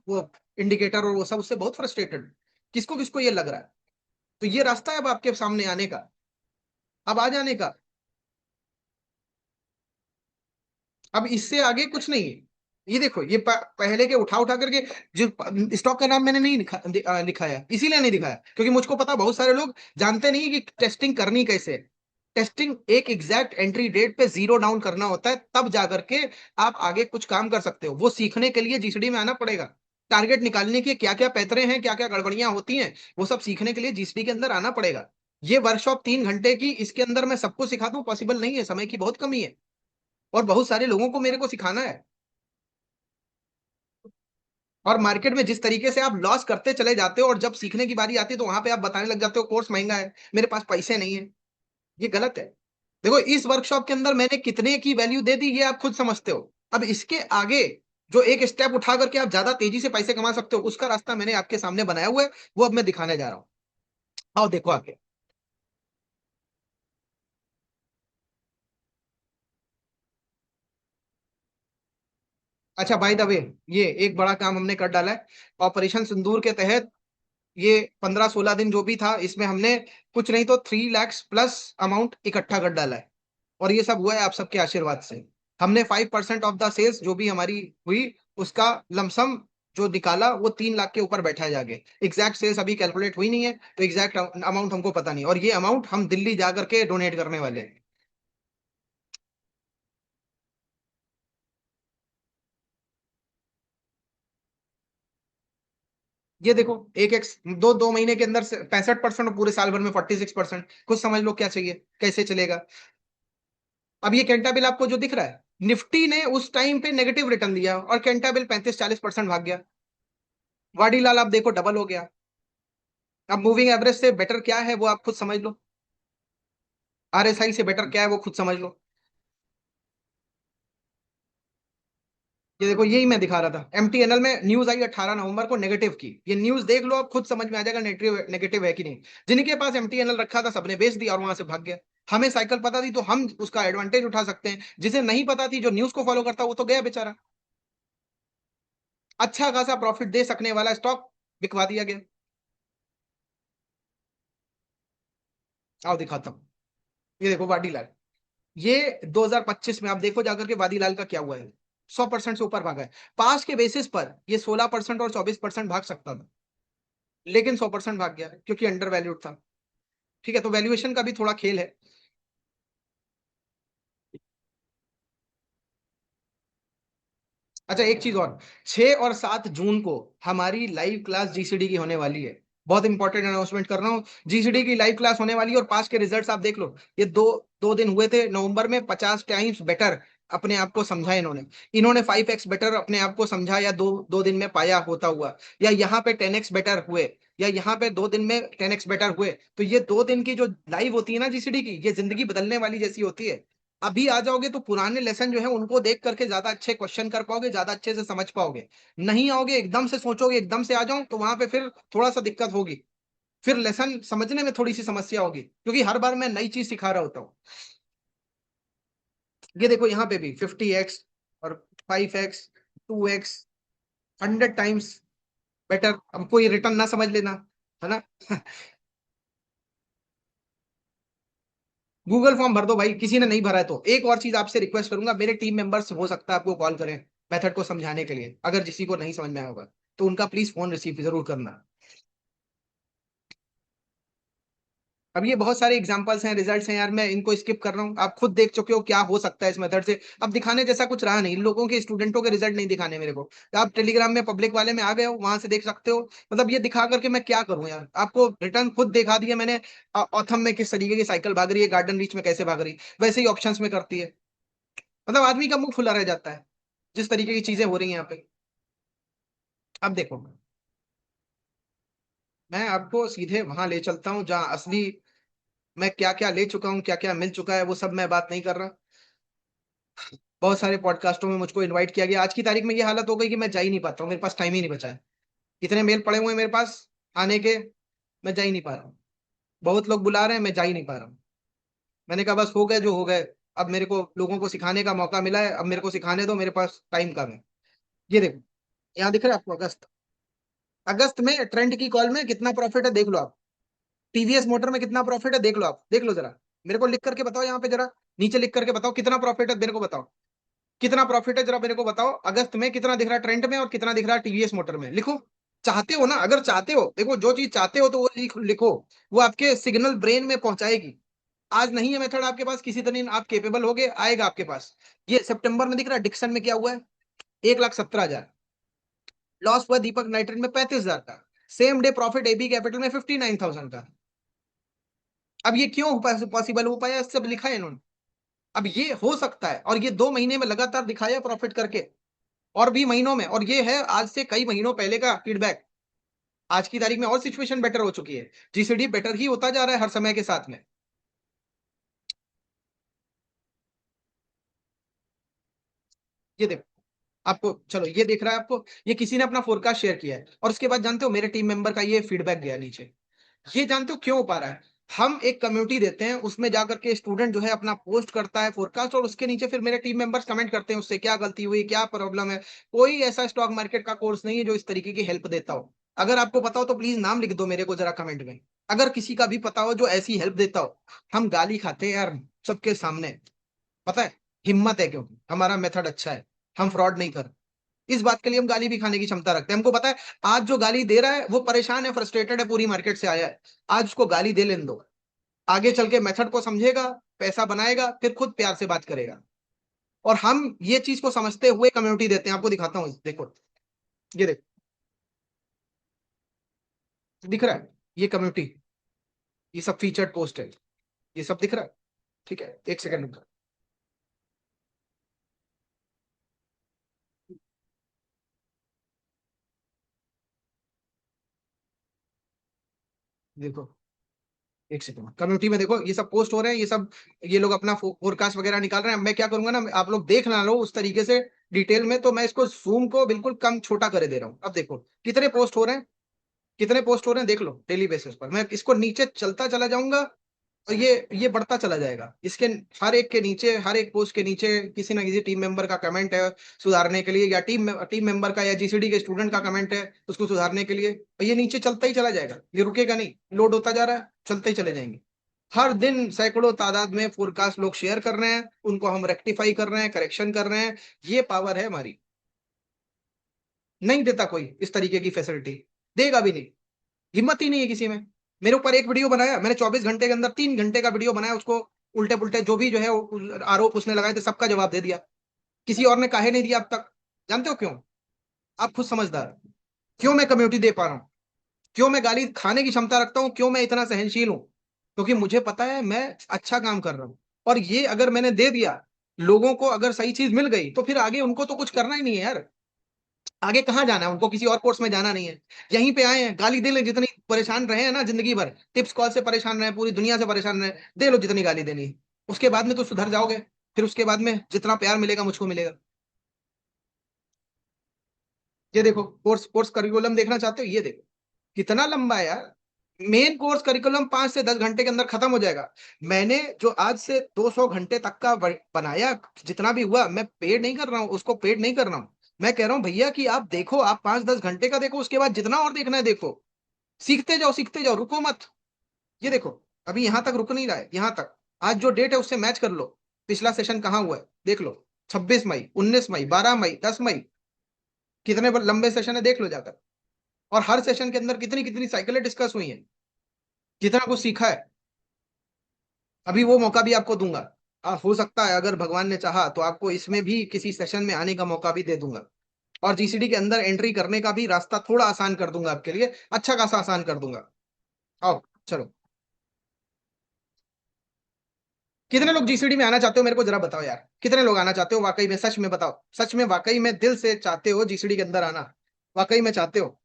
वो इंडिकेटर और वो सब, उससे बहुत फ्रस्ट्रेटेड। किसको किसको ये लग रहा है, तो ये रास्ता है अब आपके सामने आने का, अब आ जाने का। अब इससे आगे कुछ नहीं है। ये देखो ये पहले के उठा उठा करके, जो स्टॉक का नाम मैंने नहीं लिखा है, इसीलिए नहीं दिखाया क्योंकि मुझको पता बहुत सारे लोग जानते नहीं कि टेस्टिंग करनी कैसे है। टेस्टिंग एक एग्जैक्ट एंट्री डेट पे जीरो डाउन करना होता है, तब जाकर के आप आगे कुछ काम कर सकते हो। वो सीखने के लिए जीसीडी में आना पड़ेगा। टारगेट निकालने की क्या क्या पैतरे हैं, क्या क्या गड़बड़ियां होती हैं, वो सब सीखने के लिए जीसीडी के अंदर आना पड़ेगा। ये वर्कशॉप 3 घंटे की, इसके अंदर मैं सबको सिखा दूं पॉसिबल नहीं है, समय की बहुत कमी है और बहुत सारे लोगों को मेरे को सिखाना है। और मार्केट में जिस तरीके से आप लॉस करते चले जाते हो और जब सीखने की बारी आती है तो वहां पे आप बताने लग जाते हो कोर्स महंगा है, मेरे पास पैसे नहीं है। ये गलत है। देखो इस वर्कशॉप के अंदर मैंने कितने की वैल्यू दे दी ये आप खुद समझते हो। अब इसके आगे जो एक स्टेप उठा करके आप ज्यादा तेजी से पैसे कमा सकते हो, उसका रास्ता मैंने आपके सामने बनाया हुआ है, वो अब मैं दिखाने जा रहा हूँ। आओ देखो आगे। अच्छा बाय द वे, ये एक बड़ा काम हमने कर डाला है ऑपरेशन सिंदूर के तहत। ये 15-16 दिन जो भी था, इसमें हमने कुछ नहीं तो 3 लाख प्लस अमाउंट इकट्ठा कर डाला है। और ये सब हुआ है आप सबके आशीर्वाद से। हमने 5% ऑफ द सेल्स जो भी हमारी हुई, उसका लमसम जो निकाला वो 3 लाख के ऊपर बैठा है जाके। एग्जैक्ट सेल्स अभी कैलकुलेट हुई नहीं है, तो एग्जैक्ट अमाउंट हमको पता नहीं, और ये अमाउंट हम दिल्ली जाकर के डोनेट करने वाले हैं। ये देखो एक एक दो दो महीने के अंदर 65% और पूरे साल भर में 46%। कुछ समझ लो क्या चाहिए, कैसे चलेगा। अब ये कैंटा बिल आपको जो दिख रहा है, निफ्टी ने उस टाइम पे नेगेटिव रिटर्न दिया और कैंटा बिल 35-40% भाग गया। वाडीलाल आप देखो डबल हो गया। अब मूविंग एवरेज से बेटर क्या है वो आप खुद समझ लो, आरएसआई से बेटर क्या है वो खुद समझ लो। ये देखो यही मैं दिखा रहा था, एमटीएनएल में न्यूज आई 18 नवंबर को नेगेटिव की, ये न्यूज देख लो आप खुद समझ में आ जाएगा नेगेटिव नेगेटिव है कि नहीं। जिनके पास एमटीएनएल रखा था सबने बेच दिया और वहां से भाग गया। हमें साइकिल पता थी तो हम उसका एडवांटेज उठा सकते हैं, जिसे नहीं पता थी जो न्यूज को फॉलो करता वो तो गया बेचारा। अच्छा खासा प्रॉफिट दे सकने वाला स्टॉक बिकवा दिया गया। आओ दिखाता हूँ। ये देखो वाडीलाल, ये 2025 में आप देखो जाकर के वाडीलाल का क्या हुआ है। 100% से ऊपर भागा है। पास के बेसिस पर ये 16% और 24% भाग सकता था, लेकिन 100% भाग गया क्योंकि अंडर वैल्यूड था। ठीक है, तो वैल्यूएशन का भी थोड़ा खेल है। अच्छा एक चीज और, 6 और 7 जून को हमारी लाइव क्लास जीसीडी की होने वाली है। बहुत इंपॉर्टेंट अनाउंसमेंट कर रहा हूँ, जीसीडी की लाइव क्लास होने वाली है और पास के रिजल्ट्स आप देख लो। ये दो दो दिन हुए थे नवंबर में, 50 टाइम्स बेटर अपने आप को समझा इन्होंने। इन्होंने 5x बेटर अपने आप को समझा, या दो दो दिन में पाया होता हुआ, या यहाँ पे 10x बेटर हुए, या यहाँ पे 2 दिन में 10x बेटर हुए। तो ये 2 दिन की जो लाइव होती है ना जीसीडी की, ये जिंदगी बदलने वाली जैसी होती है। अभी आ जाओगे तो पुराने लेसन जो है उनको देख करके ज्यादा अच्छे क्वेश्चन कर पाओगे, ज्यादा अच्छे से समझ पाओगे। नहीं आओगे, एकदम से सोचोगे एकदम से आ जाऊं, तो वहां पे फिर थोड़ा सा दिक्कत होगी। फिर लेसन समझने में थोड़ी सी समस्या होगी, क्योंकि हर बार मैं नई चीज सिखा रहा होता हूँ। ये देखो यहाँ पे भी 50x और 5x, 2x, 100 टाइम्स बेटर। हमको ये रिटर्न ना समझ लेना, है ना। गूगल फॉर्म भर दो भाई, किसी ने नहीं भरा है तो। एक और चीज आपसे रिक्वेस्ट करूंगा, मेरे टीम मेंबर्स हो सकता है आपको कॉल करें मेथड को समझाने के लिए, अगर किसी को नहीं समझ में आया होगा तो उनका प्लीज फोन रिसीव जरूर करना। अब ये बहुत सारे एग्जांपल्स हैं, रिजल्ट्स हैं यार, मैं इनको स्किप कर रहा हूँ। आप खुद देख चुके हो क्या हो सकता है इस मेथड से। अब दिखाने जैसा कुछ रहा नहीं, इन लोगों के स्टूडेंटों के रिजल्ट नहीं दिखाने मेरे को। आप टेलीग्राम में पब्लिक वाले में आ गए हो, वहां से देख सकते हो। मतलब ये दिखा करके मैं क्या करूं यार, आपको रिटर्न खुद दिखा दिया मैंने। ऑथम में किस तरीके की साइकिल भाग रही है, गार्डन रीच में कैसे भाग रही, वैसे ही ऑप्शंस में करती है। मतलब आदमी का मुंह खुला रह जाता है जिस तरीके की चीजें हो रही हैं यहाँ पे। अब देखो, मैं आपको सीधे वहां ले चलता हूँ जहाँ असली, मैं क्या क्या ले चुका हूँ, क्या क्या मिल चुका है, वो सब मैं बात नहीं कर रहा। बहुत सारे पॉडकास्टों में मुझको इनवाइट किया गया, आज की तारीख में ये हालत हो गई कि मैं जा ही नहीं पाता हूँ, मेरे पास टाइम ही नहीं बचा है। इतने मेल पड़े हुए हैं मेरे पास आने के, मैं जा ही नहीं पा रहा हूँ। बहुत लोग बुला रहे हैं, मैं जा ही नहीं पा रहा हूँ। मैंने कहा बस हो गए जो हो गए। अब मेरे को लोगों को सिखाने का मौका मिला है, अब मेरे को सिखाने दो, मेरे पास टाइम कम है। ये देखो, यहाँ दिख रहा है आपको अगस्त। अगस्त में ट्रेंड की कॉल में कितना प्रॉफिट है देख लो आप। टीवीएस मोटर में कितना प्रॉफिट है देख लो आप, देख लो जरा। मेरे को लिख करके बताओ यहाँ पे जरा, नीचे लिख करके बताओ कितना प्रॉफिट है मेरे को बताओ। कितना प्रॉफिट है जरा मेरे को बताओ, अगस्त में कितना दिख रहा है ट्रेंड में और कितना दिख रहा है टीवीएस मोटर में, लिखो। चाहते हो ना, अगर चाहते हो, देखो जो चीज चाहते हो तो वो लिखो। वो आपके सिग्नल ब्रेन में पहुंचाएगी। आज नहीं है मेथड आपके पास, किसी दिन आप केपेबल हो गए, आएगा आपके पास। ये सितंबर में दिख रहा है डिक्सन में क्या हुआ है, 1,17,000। लॉस हुआ दीपक नाइट्रेट में 35,000 का। Same day profit AB capital में 59,000 का। अब ये क्यों पॉसिबल हो पाया, सब लिखा है इन्होंने। अब ये हो सकता है, और ये 2 महीने में लगातार दिखाया प्रॉफिट करके, और भी महीनों में, और ये है आज से कई महीनों पहले का फीडबैक। आज की तारीख में और सिचुएशन बेटर हो चुकी है, जीसीडी बेटर ही होता जा रहा है हर समय के साथ में। ये देखो, आपको चलो ये देख रहा है आपको, ये किसी ने अपना फोरकास्ट शेयर किया है, और उसके बाद जानते हो मेरे टीम मेंबर का ये फीडबैक गया नीचे। ये जानते हो क्यों हो पा रहा है, हम एक कम्युनिटी देते हैं, उसमें जाकर के स्टूडेंट जो है अपना पोस्ट करता है फोरकास्ट, और उसके नीचे फिर मेरे टीम मेंबर्स कमेंट करते हैं उससे क्या गलती हुई, क्या प्रॉब्लम है। कोई ऐसा स्टॉक मार्केट का कोर्स नहीं है जो इस तरीके की हेल्प देता हो। अगर आपको पता हो तो प्लीज नाम लिख दो मेरे को जरा कमेंट में, अगर किसी का भी पता हो जो ऐसी हेल्प देता हो। हम गाली खाते हैं यार सबके सामने, पता है, हिम्मत है क्योंकि हमारा मेथड अच्छा है, हम फ्रॉड नहीं करते। इस बात के लिए हम गाली भी खाने की क्षमता रखते हैं, हमको पता है आज जो गाली दे रहा है वो परेशान है, फ्रस्ट्रेटेड है, पूरी मार्केट से आया है। आज उसको गाली दे लेने दो, आगे चल के मेथड को समझेगा, पैसा बनाएगा, फिर खुद प्यार से बात करेगा। और हम ये चीज को समझते हुए कम्युनिटी देते हैं, आपको दिखाता हूँ, देखो। ये देखो, दिख रहा है, ये कम्युनिटी, ये सब फीचर्ड पोस्ट है, ये सब दिख रहा है। ठीक है, एक सेकंड। देखो, एक सेकंड, कम्युनिटी में देखो ये सब पोस्ट हो रहे हैं, ये सब, ये लोग अपना फोरकास्ट वगैरह निकाल रहे हैं। मैं क्या करूंगा ना, आप लोग देख ना लो उस तरीके से डिटेल में, तो मैं इसको जूम को बिल्कुल कम छोटा कर दे रहा हूँ। अब देखो कितने पोस्ट हो रहे हैं, कितने पोस्ट हो रहे हैं देख लो डेली बेसिस पर। मैं इसको नीचे चलता चला जाऊंगा, और ये बढ़ता चला जाएगा। इसके हर एक के नीचे, हर एक पोस्ट के नीचे किसी ना किसी टीम मेंबर का कमेंट है सुधारने के लिए, या टीम मेंबर का या जीसीडी के स्टूडेंट का कमेंट है उसको सुधारने के लिए, और ये नीचे चलता ही चला जाएगा, ये रुकेगा नहीं, लोड होता जा रहा है, चलते ही चले जाएंगे। हर दिन सैकड़ों तादाद में फोरकास्ट लोग शेयर कर रहे हैं, उनको हम रेक्टिफाई कर रहे हैं, करेक्शन कर रहे हैं। ये पावर है हमारी, नहीं देता कोई इस तरीके की फैसिलिटी, देगा भी नहीं, हिम्मत ही नहीं है किसी में। मेरे ऊपर एक वीडियो बनाया मैंने 24 घंटे के अंदर, 3 घंटे का वीडियो बनाया, उसको उल्टे पुल्टे जो भी जो है आरोप उसने लगाए थे सबका जवाब दे दिया। किसी और ने काहे नहीं दिया अब तक। जानते हो क्यों? आप खुद समझदार। क्यों मैं कम्युनिटी दे पा रहा हूँ? क्यों मैं गाली खाने की क्षमता रखता हूँ? क्यों मैं इतना सहनशील हूँ? क्योंकि मुझे पता है मैं अच्छा काम कर रहा हूँ। और ये अगर मैंने दे दिया, लोगों को अगर सही चीज मिल गई, तो फिर आगे उनको तो कुछ करना ही नहीं है यार। आगे कहाँ जाना है उनको? किसी और कोर्स में जाना नहीं है। यहीं पे आए हैं, गाली दे ले जितनी, परेशान रहे हैं ना जिंदगी भर, टिप्स कॉल से परेशान रहे, पूरी दुनिया से परेशान रहे, दे लो जितनी गाली देनी है। उसके बाद में तो सुधर जाओगे। फिर उसके बाद में जितना प्यार मिलेगा मुझको मिलेगा। ये देखो, कोर्स कोर्स करिकुलम देखना चाहते हो? ये देखो कितना लंबा है यार। मेन कोर्स करिकुलम 5 से 10 घंटे के अंदर खत्म हो जाएगा। मैंने जो आज से 200 घंटे तक का बनाया, जितना भी हुआ, मैं पेड नहीं कर रहा हूँ, उसको पेड नहीं कर रहा हूँ। मैं कह रहा हूँ भैया कि आप देखो, आप 5-10 घंटे का देखो, उसके बाद जितना और देखना है देखो। सीखते जाओ, रुको मत। ये देखो, अभी यहां तक रुक नहीं रहा है, यहां तक। आज जो डेट है उससे मैच कर लो। पिछला सेशन कहाँ हुआ है देख लो। 26 मई, 19 मई, 12 मई, 10 मई। कितने लंबे सेशन है देख लो जाकर। और हर सेशन के अंदर कितनी कितनी साइकिलें डिस्कस हुई हैं, कितना कुछ सीखा है। अभी वो मौका भी आपको दूंगा। हो सकता है अगर भगवान ने चाहा तो आपको इसमें भी किसी सेशन में आने का मौका भी दे दूंगा। और जीसीडी के अंदर एंट्री करने का भी रास्ता थोड़ा आसान कर दूंगा आपके लिए, अच्छा खासा आसान कर दूंगा। आओ, चलो। कितने लोग जीसीडी में आना चाहते हो मेरे को जरा बताओ यार, कितने लोग आना चाहते हो वाकई में? सच में बताओ, सच में वाकई में दिल से चाहते हो जीसीडी के अंदर आना? वाकई में चाहते हो?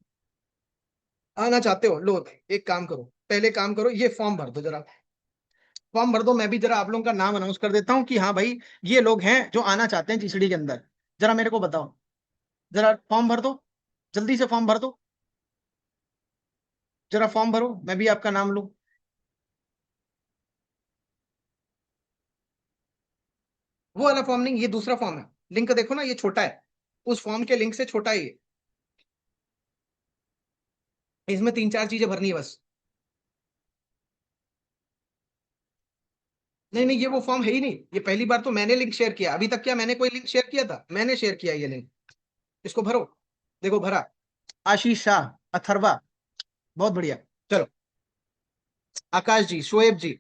आना चाहते हो? लो, एक काम करो, पहले काम करो, ये फॉर्म भर दो जरा। फॉर्म भर दो, मैं भी जरा आप लोगों का नाम अनाउंस कर देता हूँ कि हाँ भाई, ये लोग हैं जो आना चाहते हैं जीसीडी के अंदर। जरा मेरे को बताओ, जरा फॉर्म भर दो, जल्दी से फॉर्म भर दो। जरा फॉर्म भरो, मैं भी आपका नाम लूं। वो वाला फॉर्म नहीं, ये दूसरा फॉर्म है। लिंक देखो ना, ये छोटा है। उस फॉर्म के लिंक से छोटा है ये। इसमें 3-4 चीजें भरनी है बस। नहीं नहीं, ये वो फॉर्म है ही नहीं। ये पहली बार तो मैंने लिंक शेयर किया। अभी तक क्या मैंने कोई लिंक शेयर किया था? मैंने शेयर किया ये लिंक। इसको भरो। देखो भरा। आशीष शाह, अथर्वा, बहुत बढ़िया। चलो, आकाश जी, शोएब जी,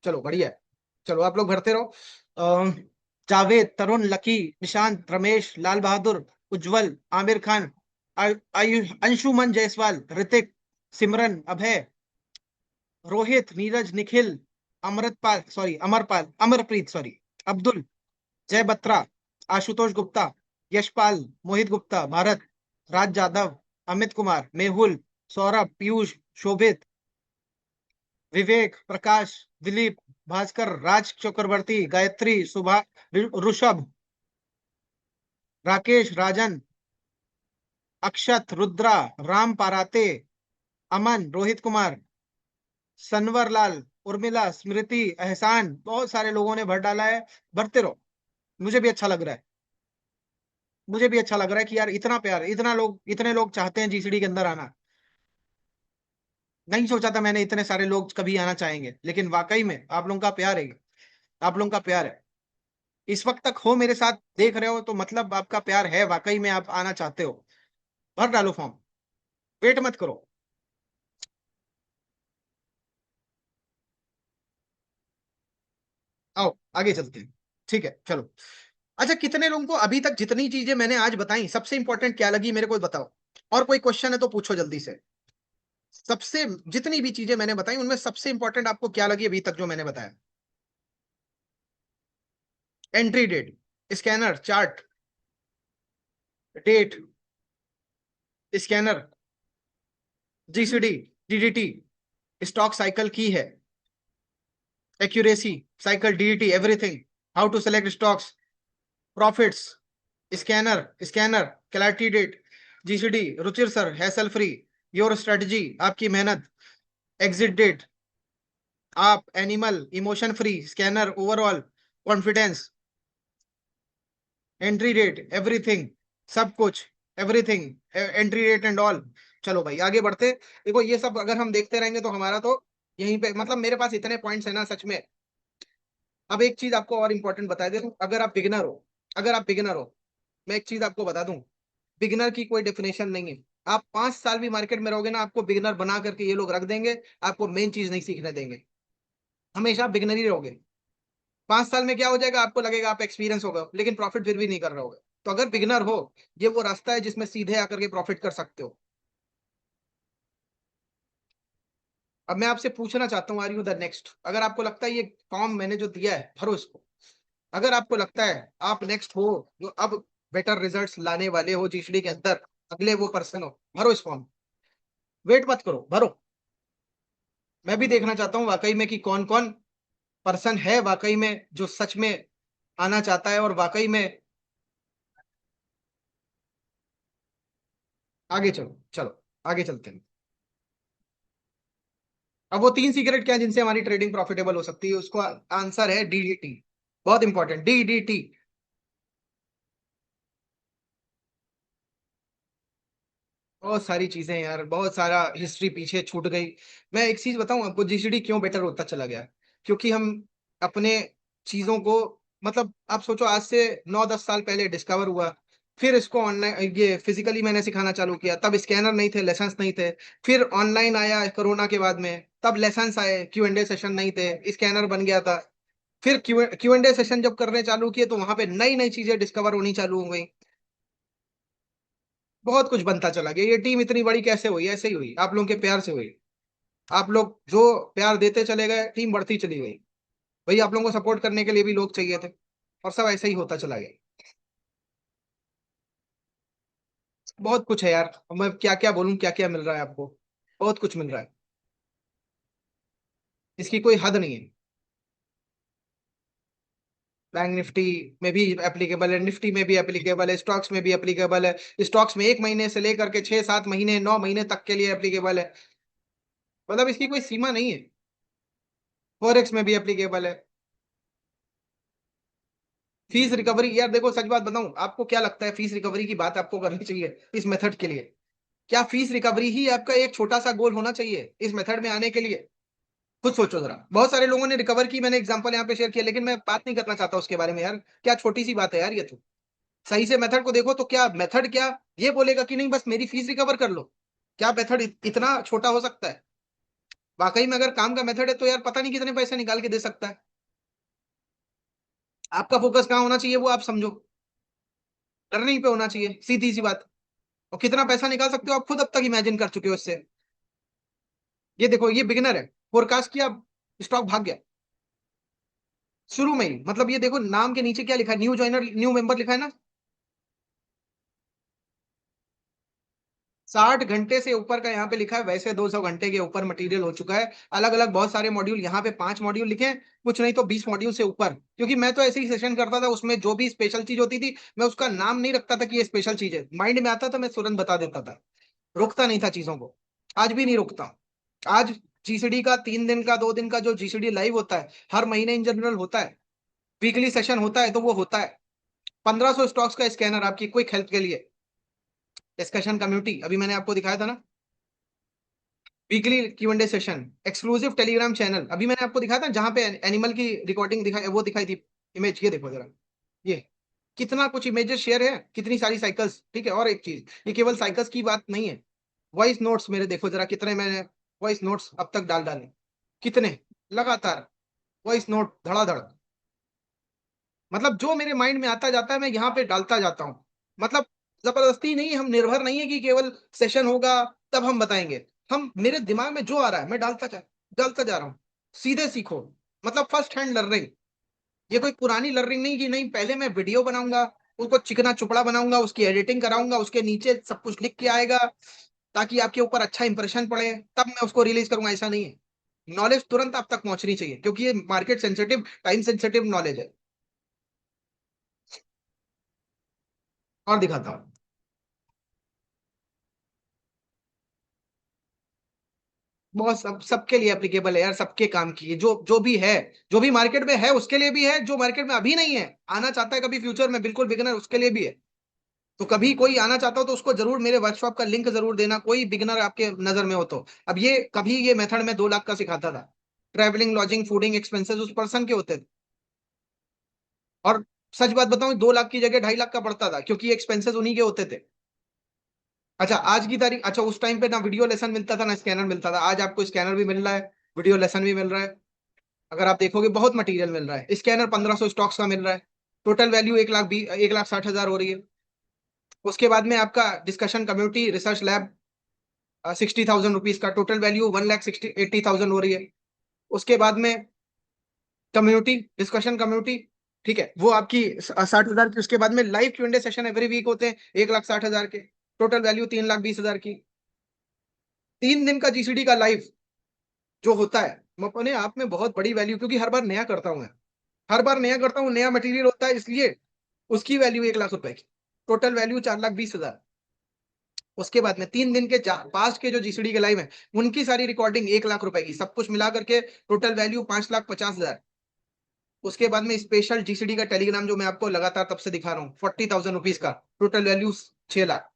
चलो बढ़िया है। चलो आप लोग भरते रहो। जावेद, तरुण, लकी, निशांत, रमेश, लाल बहादुर, उज्जवल, आमिर खान, अंशुमन जायसवाल, ऋतिक, सिमरन, अभय, रोहित, नीरज, निखिल, अमृतपाल सॉरी अमरपाल, अमरप्रीत सॉरी, अब्दुल, जय बत्रा, आशुतोष गुप्ता, यशपाल, मोहित गुप्ता, भारत, राज यादव, अमित कुमार, मेहुल, सौरभ, पीयूष, शोभित, विवेक, प्रकाश, दिलीप, भास्कर, राज चक्रवर्ती, गायत्री, सुभा, ऋषभ, राकेश, राजन, अक्षत, रुद्रा, राम पाराते, अमन, रोहित कुमार, सनवर लाल, उर्मिला, स्मृति, एहसान, बहुत सारे लोगों ने भर डाला है। भरते रहो। मुझे भी अच्छा लग रहा है। मुझे भी अच्छा लग रहा है कि यार इतना प्यार, इतने लोग चाहते हैं जीसीडी के अंदर आना। नहीं सोचा था मैंने इतने सारे लोग कभी आना चाहेंगे, लेकिन वाकई में आप लोगों का प्यार है। आप लोगों का प्यार है। इस वक्त तक हो मेरे साथ देख रहे हो तो मतलब आपका प्यार है, वाकई में आप आना चाहते हो। भर डालो फॉर्म, वेट मत करो। आओ आगे चलते हैं। ठीक है, चलो। अच्छा, कितने लोगों को अभी तक जितनी चीजें मैंने आज बताई सबसे इंपॉर्टेंट क्या लगी मेरे को बताओ। और कोई क्वेश्चन है तो पूछो जल्दी से। सबसे, जितनी भी चीजें मैंने बताई उनमें सबसे इंपॉर्टेंट आपको क्या लगी अभी तक जो मैंने बताया? Entry date, scanner, chart, date, scanner, GCD, DDT, stock cycle की है, accuracy, cycle, DDT, everything, how to select stocks, profits, scanner, scanner, clarity date, GCD, Ruchir sir, hassle free, your strategy, आपकी मेहनत, एग्जिट डेट, आप, animal, emotion free, scanner, overall, confidence, entry date, everything, सब कुछ, everything, entry date and all. चलो भाई आगे बढ़ते। देखो ये सब अगर हम देखते रहेंगे तो हमारा तो यहीं पे, मतलब मेरे पास इतने पॉइंट्स है ना सच में। अब एक चीज आपको और इंपॉर्टेंट बता दे दूं, अगर आप बिगिनर हो, अगर आप बिगिनर हो, मैं एक चीज आपको बता दूं, बिगिनर की कोई डेफिनेशन नहीं है। आप 5 साल भी मार्केट में रहोगे ना, आपको बिगिनर बना करके ये लोग रख देंगे। आपको मेन चीज नहीं सीखने देंगे। हमेशा बिगिनर ही रहोगे। 5 साल में क्या हो जाएगा, आपको लगेगा आप एक्सपीरियंस हो गए, लेकिन प्रॉफिट फिर भी नहीं कर रहे होगे। तो अगर बिगनर हो, ये वो रास्ता है जिसमें सीधे आकर के प्रॉफिट कर सकते हो। अब मैं आपसे पूछना चाहता हूँ, आर यू द नेक्स्ट? अगर आपको लगता है ये फॉर्म मैंने जो दिया है भरो इसको। अगर आपको लगता है आप नेक्स्ट हो, जो अब बेटर रिजल्ट्स लाने वाले हो जीसीडी के अंदर, अगले वो पर्सन हो, भरो इस फॉर्म। वेट मत करो, भरो। मैं भी देखना चाहता हूँ वाकई में कि कौन कौन पर्सन है वाकई में जो सच में आना चाहता है और वाकई में। आगे चलो, चलो आगे चलते हैं। अब वो 3 सीक्रेट क्या है जिनसे हमारी ट्रेडिंग प्रॉफिटेबल हो सकती है, उसको आंसर है डीडीटी। बहुत इंपॉर्टेंट, डीडीटी। बहुत सारी चीजें यार, बहुत सारा हिस्ट्री पीछे छूट गई। मैं एक चीज बताऊं आपको, जीसीडी क्यों बेटर होता चला गया? क्योंकि हम अपने चीजों को, मतलब आप सोचो आज से 9-10 साल पहले डिस्कवर हुआ, फिर इसको ऑनलाइन ये फिजिकली मैंने सिखाना चालू किया, तब स्कैनर नहीं थे, लेसन्स नहीं थे। फिर ऑनलाइन आया कोरोना के बाद में, तब लेसन्स आए, क्यू एंड ए सेशन नहीं थे, स्कैनर बन गया था। फिर क्यू एंड ए सेशन जब करने चालू किए तो वहां पे नई नई चीजें डिस्कवर होनी चालू हो गई। बहुत कुछ बनता चला गया। ये टीम इतनी बड़ी कैसे हुई? ऐसे ही हुई, आप लोगों के प्यार से हुई। आप लोग जो प्यार देते चले गए, टीम बढ़ती चली गई। भाई आप लोगों को सपोर्ट करने के लिए भी लोग चाहिए थे, और सब ऐसे ही होता चला गया। बहुत कुछ है यार, अब मैं क्या क्या बोलूं, क्या क्या मिल रहा है आपको। बहुत कुछ मिल रहा है, इसकी कोई हद नहीं है। बैंक निफ्टी में भी एप्लीकेबल है, निफ्टी में भी एप्लीकेबल है, स्टॉक्स में भी एप्लीकेबल है। स्टॉक्स में 1 महीने से लेकर के 6-7 महीने 9 महीने तक के लिए एप्लीकेबल है। मतलब इसकी कोई सीमा नहीं है। फॉरेक्स में भी एप्लीकेबल है। फीस रिकवरी, यार देखो सच बात बताऊं, आपको क्या लगता है फीस रिकवरी की बात आपको करनी चाहिए इस मेथड के लिए? क्या फीस रिकवरी ही आपका एक छोटा सा गोल होना चाहिए इस मेथड में आने के लिए? खुद सोचो जरा। बहुत सारे लोगों ने रिकवर की, मैंने एग्जांपल यहाँ पे शेयर किया, लेकिन मैं बात नहीं करना चाहता उसके बारे में यार। क्या छोटी सी बात है यार ये तो। सही से मेथड को देखो तो क्या मेथड क्या ये बोलेगा कि नहीं बस मेरी फीस रिकवर कर लो? क्या मेथड इतना छोटा हो सकता है? वाकई में अगर काम का मेथड है तो यार पता नहीं कितने पैसे निकाल के दे सकता है। आपका फोकस कहाँ होना चाहिए वो आप समझो। लर्निंग पे होना चाहिए, सीधी सी बात। और कितना पैसा निकाल सकते हो आप खुद अब तक इमेजिन कर चुके हो इससे। ये देखो, ये बिगिनर है, फोरकास्ट किया, स्टॉक भाग गया शुरू में ही। मतलब ये देखो नाम के नीचे क्या लिखा है, न्यू ज्वाइनर न्यू मेंबर लिखा है ना। 60 घंटे से ऊपर का यहाँ पे लिखा है, वैसे 200 घंटे के ऊपर मटेरियल हो चुका है। अलग अलग बहुत सारे मॉड्यूल, यहाँ पे 5 मॉड्यूल लिखे हैं, कुछ नहीं तो 20 मॉड्यूल से ऊपर। क्योंकि मैं तो ऐसे ही सेशन करता था, उसमें जो भी स्पेशल चीज होती थी मैं उसका नाम नहीं रखता था कि ये स्पेशल चीज है, माइंड में आता था मैं तुरंत बता देता था। रोकता नहीं था चीजों को। आज भी नहीं रोकता हूं। आज जीसीडी का 3 दिन का 2 दिन का जो जीसीडी लाइव होता है, हर महीने इन जनरल होता है, वीकली सेशन होता है, तो वो होता है 1500 स्टॉक्स का स्कैनर आपकी क्विक हेल्प के लिए। डिस्कशन कम्युनिटी अभी मैंने आपको दिखाया था ना, weekly Q and A session, exclusive Telegram channel अभी मैंने आपको दिखाया था, जहां पे एनिमल की रिकॉर्डिंग दिखाई, वो दिखाई थी इमेज, ये देखो जरा। ये कितना कुछ इमेजेस शेयर है, कितनी सारी साइकिल्स, ठीक है। और एक चीज, ये केवल साइकिल्स की बात नहीं है, वॉइस नोट्स मेरे देखो जरा कितने मैंने वॉइस नोट्स अब तक डाल डाले। कितने लगातार वॉइस नोट धड़ाधड़। मतलब जो मेरे माइंड में आता जाता है मैं यहाँ पे डालता जाता हूँ। मतलब जबरदस्ती नहीं, हम निर्भर नहीं है कि केवल सेशन होगा तब हम बताएंगे। हम, मेरे दिमाग में जो आ रहा है मैं डालता जा रहा हूँ। सीधे सीखो, मतलब फर्स्ट हैंड लर्निंग। ये कोई पुरानी लर्निंग नहीं कि नहीं पहले मैं वीडियो बनाऊंगा, उसको चिकना चुपड़ा बनाऊंगा, उसकी एडिटिंग कराऊंगा, उसके नीचे सब कुछ लिख के आएगा ताकि आपके ऊपर अच्छा इंप्रेशन पड़े, तब मैं उसको रिलीज करूंगा, ऐसा नहीं है। नॉलेज तुरंत आप तक पहुंचनी चाहिए, क्योंकि ये market sensitive, time sensitive knowledge है। और दिखाता हूँ। बहुत सबके लिए एप्लीकेबल है यार, सबके काम की है, जो जो भी है, जो भी मार्केट में है उसके लिए भी है, जो मार्केट में अभी नहीं है, आना चाहता है कभी फ्यूचर में, बिल्कुल बिगिनर, उसके लिए भी है। तो कभी कोई आना चाहता हो तो उसको जरूर मेरे वर्कशॉप का लिंक जरूर देना, कोई बिगिनर आपके नजर में हो तो। अब ये कभी ये मेथड में 2 लाख का सिखाता था, ट्रैवलिंग लॉजिंग फूडिंग एक्सपेंसेस उस पर्सन के होते थे। और सच बात बताऊं, 2 लाख की जगह 2.5 लाख का पड़ता था, क्योंकि एक्सपेंसेस उन्हीं के होते थे। अच्छा आज की तारीख, अच्छा उस टाइम पे ना वीडियो लेसन मिलता था ना स्कैनर मिलता था, आज आपको स्कैनर भी मिल रहा है, वीडियो लेसन भी मिल रहा है। अगर आप देखोगे बहुत मटेरियल मिल रहा है, स्कैनर 1500 स्टॉक्स का मिल रहा है। टोटल वैल्यू 1,60,000 हो रही है। उसके बाद में आपका discussion community research lab 60,000 rupees का, टोटल वैल्यू 1,80,000 हो रही है। उसके बाद में कम्युनिटी डिस्कशन कम्युनिटी, ठीक है, वो आपकी 60,000 की। उसके बाद में live Q&A session every week होते हैं 1,60,000 के, टोटल वैल्यू 3,20,000 की। 3 दिन का जीसीडी का लाइव जो होता है वो अपने आप में बहुत बड़ी वैल्यू, क्योंकि हर बार नया करता हूं मैं, हर बार नया करता हूँ, नया मटेरियल होता है, इसलिए उसकी वैल्यू 1,00,000 रुपए की, टोटल वैल्यू 4,20,000। उसके बाद में 3 दिन के पास्ट के जो जीसीडी के लाइव है उनकी सारी रिकॉर्डिंग 1,00,000 रुपए की, सब कुछ मिला करके टोटल वैल्यू 5,50,000। उसके बाद में स्पेशल जीसीडी का टेलीग्राम जो मैं आपको लगातार तब से दिखा रहा हूँ 40,000 रुपीज का, टोटल वैल्यू 6,00,000।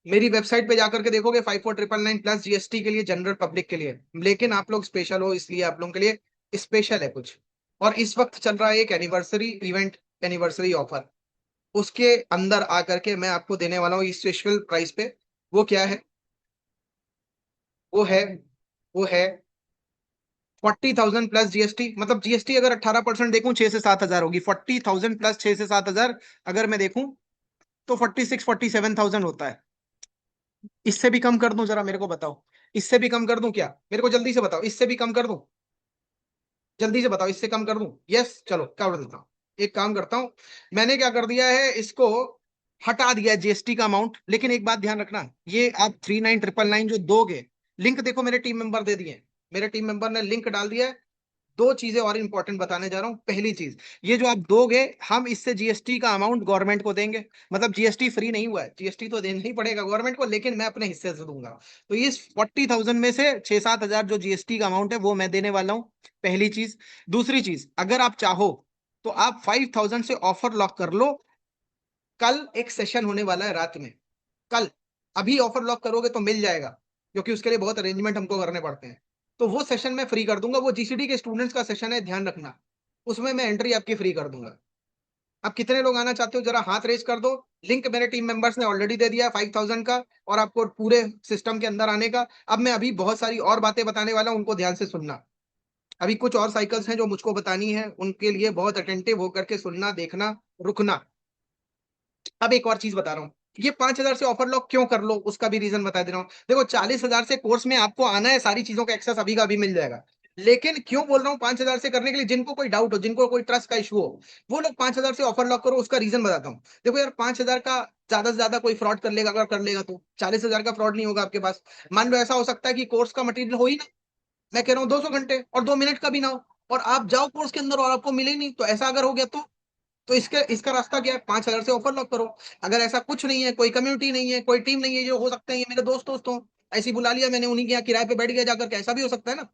मेरी वेबसाइट पे जाकर के देखोगे 54,999 प्लस जीएसटी के लिए, जनरल पब्लिक के लिए, लेकिन आप लोग स्पेशल हो इसलिए आप लोगों के लिए स्पेशल है कुछ। और इस वक्त चल रहा है एक एनिवर्सरी इवेंट, एनिवर्सरी ऑफर, उसके अंदर आकर के मैं आपको देने वाला हूँ इस स्पेशल प्राइस पे। वो क्या है? वो है वो है 40,000 प्लस जीएसटी, मतलब जीएसटी अगर 18% देखूं 6 से 7 हजार होगी, 40,000 प्लस 6 से 7 हजार अगर मैं देखूं तो 46-47,000 होता है। इससे भी कम कर दूं? जरा मेरे को बताओ, इससे भी कम कर दूं क्या? मेरे को जल्दी से बताओ, इससे भी कम कर दूं? जल्दी से बताओ, इससे कम कर दूं? यस, चलो कर देता हूं। एक काम करता हूं, मैंने क्या कर दिया है, इसको हटा दिया जीएसटी का अमाउंट। लेकिन एक बात ध्यान रखना, ये आप 39,999 जो दोगे, लिंक देखो मेरे टीम मेंबर दे दिए, मेरे टीम मेंबर ने लिंक डाल दिया है। दो चीजें और इंपॉर्टेंट बताने जा रहा हूं। पहली चीज, ये जो आप दोगे, हम इससे जीएसटी का अमाउंट गवर्नमेंट को देंगे, मतलब जीएसटी फ्री नहीं हुआ है, जीएसटी तो देना ही पड़ेगा गवर्नमेंट को, लेकिन मैं अपने हिस्से से दूंगा। तो इस 40,000 में से 6-7 हजार जो जीएसटी का अमाउंट है वो मैं देने वाला हूं, पहली चीज। दूसरी चीज, अगर आप चाहो तो आप 5,000 से ऑफर लॉक कर लो। कल एक सेशन होने वाला है रात में, कल, अभी ऑफर लॉक करोगे तो मिल जाएगा, क्योंकि उसके लिए बहुत अरेंजमेंट हमको करने पड़ते हैं। तो वो सेशन मैं फ्री कर दूंगा, वो जीसीडी के स्टूडेंट्स का सेशन है, ध्यान रखना, उसमें मैं एंट्री आपकी फ्री कर दूंगा। आप कितने लोग आना चाहते हो जरा हाथ रेज कर दो। लिंक मेरे टीम मेंबर्स ने ऑलरेडी दे दिया 5,000 का, और आपको पूरे सिस्टम के अंदर आने का। अब मैं अभी बहुत सारी और बातें बताने वाला हूं, उनको ध्यान से सुनना। अभी कुछ और साइकिल्स हैं जो मुझको बतानी है, उनके लिए बहुत अटेंटिव होकर के सुनना, देखना, रुकना। अब एक और चीज बता रहा हूँ, ये 5,000 से ऑफर लॉक क्यों कर लो उसका भी रीजन बता दे रहा हूँ। देखो, 40,000 से कोर्स में आपको आना है, सारी चीजों का एक्सेस अभी का अभी मिल जाएगा। लेकिन क्यों बोल रहा हूँ 5,000 से करने के लिए? जिनको कोई डाउट हो, जिनको कोई ट्रस्ट का इशू हो, वो लोग 5,000 से ऑफर लॉक करो। उसका रीजन बताता हूँ। देखो यार, 5,000 का ज्यादा से ज्यादा कोई फ्रॉड कर लेगा, अगर कर लेगा तो 40,000 का फ्रॉड नहीं होगा आपके पास। मान लो ऐसा हो सकता है कि कोर्स का मटेरियल हो ही ना, मैं कह रहा हूँ 200 घंटे और 2 मिनट का भी ना हो, और आप जाओ कोर्स के अंदर और आपको मिले नहीं, तो ऐसा अगर हो गया तो इसका इसका रास्ता क्या है? 5,000 से ऑफर लॉक करो। अगर ऐसा कुछ नहीं है, कोई कम्युनिटी नहीं है, कोई टीम नहीं है, जो हो सकता है ये मेरे दोस्त दोस्त हो, ऐसी बुला लिया मैंने, उन्हीं के यहाँ किराए पे बैठ गया जाकर के, ऐसा भी हो सकता है ना।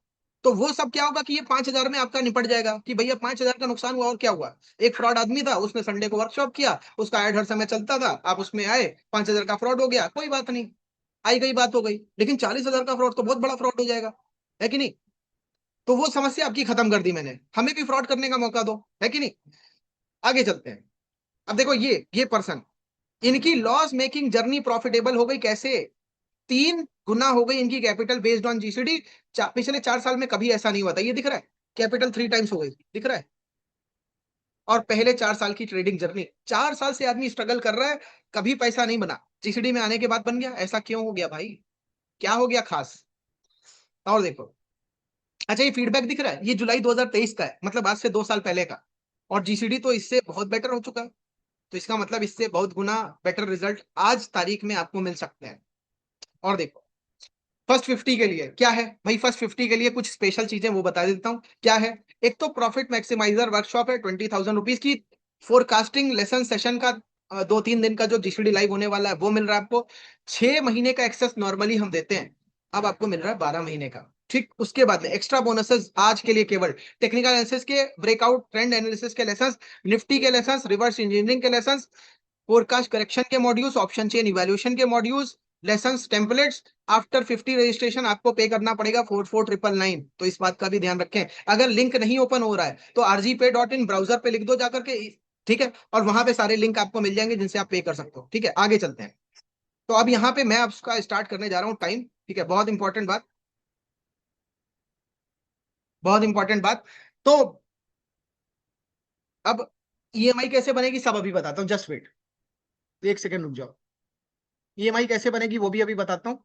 तो वो सब क्या होगा कि ये 5,000 में आपका निपट जाएगा, कि भैया 5,000 का नुकसान हुआ और क्या हुआ। एक फ्रॉड आदमी था, उसने संडे को वर्कशॉप किया, उसका ऐड हर समय चलता था, आप उसमें आए, 5,000 का फ्रॉड हो गया, कोई बात नहीं, आई गई बात हो गई। लेकिन 40,000 का फ्रॉड तो बहुत बड़ा फ्रॉड हो जाएगा, है कि नहीं? तो वो समस्या आपकी खत्म कर दी मैंने, हमें भी फ्रॉड करने का मौका दो, है कि नहीं? आगे चलते हैं। अब देखो, ये पर्सन, इनकी लॉस मेकिंग जर्नी प्रॉफिटेबल हो गई कैसे? 3 गुना हो गई इनकी कैपिटल बेस्ड ऑन जीसीडी। पिछले 4 साल में कभी ऐसा नहीं हुआ था, ये दिख रहा है, कैपिटल 3 टाइम्स हो गई, दिख रहा है। और पहले 4 साल की ट्रेडिंग जर्नी, 4 साल से आदमी स्ट्रगल कर रहा है, कभी पैसा नहीं बना, जीसीडी में आने के बाद बन गया। ऐसा क्यों हो गया भाई? क्या हो गया खास? और देखो, अच्छा, ये फीडबैक दिख रहा है, ये जुलाई 2023 का है, मतलब आज से 2 साल पहले का। और जीसीडी तो इससे बहुत बेटर हो चुका है, तो इसका मतलब इससे बहुत गुना बेटर रिजल्ट आज तारीख में आपको मिल सकते हैं। और देखो, फर्स्ट 50 के लिए क्या है भाई? फर्स्ट 50 के लिए कुछ स्पेशल चीजें वो बता देता हूँ क्या है। एक तो प्रॉफिट मैक्सिमाइजर वर्कशॉप है 20,000 रुपीज की। फोरकास्टिंग लेसन सेशन का 2-3 दिन का जो जीसीडी लाइव होने वाला है वो मिल रहा है आपको। 6 महीने का एक्सेस नॉर्मली हम देते हैं, अब आपको मिल रहा है 12 महीने का। ठीक, उसके बाद में एक्स्ट्रा बोनसेस आज के लिए केवल टेक्निकल एनालिसिस के ब्रेकआउट, ट्रेंड एनालिसिस के लेसन, निफ्टी के लेसन, रिवर्स इंजीनियरिंग के लेसन, फोरकास्ट करेक्शन के मॉड्यूल्स, ऑप्शन चेन इवैल्यूएशन के modules, lessons, templates. After 50 registration आपको पे करना पड़ेगा 44,999, तो इस बात का भी ध्यान रखें। अगर लिंक नहीं ओपन हो रहा है तो rgpay.in ब्राउजर पे लिख दो जाकर के, ठीक है, और वहां पे सारे लिंक आपको मिल जाएंगे जिनसे आप पे कर सकते हो। ठीक है, आगे चलते हैं। तो अब यहाँ पे मैं आपका स्टार्ट करने जा रहा हूँ टाइम, ठीक है, बहुत इंपॉर्टेंट बात, बहुत इंपॉर्टेंट बात। तो अब ईएमआई कैसे बनेगी सब अभी बताता हूँ, जस्ट वेट। एक सेकंड रुक जाओ। ईएमआई कैसे बनेगी वो भी अभी बताता हूँ।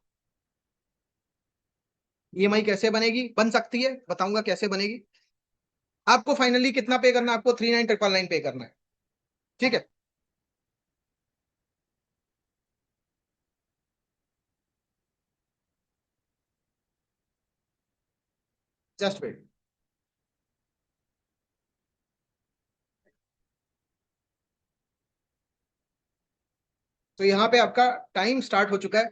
ईएमआई कैसे बनेगी, बन सकती है, बताऊंगा कैसे बनेगी। आपको फाइनली कितना पे करना है, आपको 39,999 पे करना है। ठीक है। Just wait. तो यहाँ पे आपका टाइम स्टार्ट हो चुका है।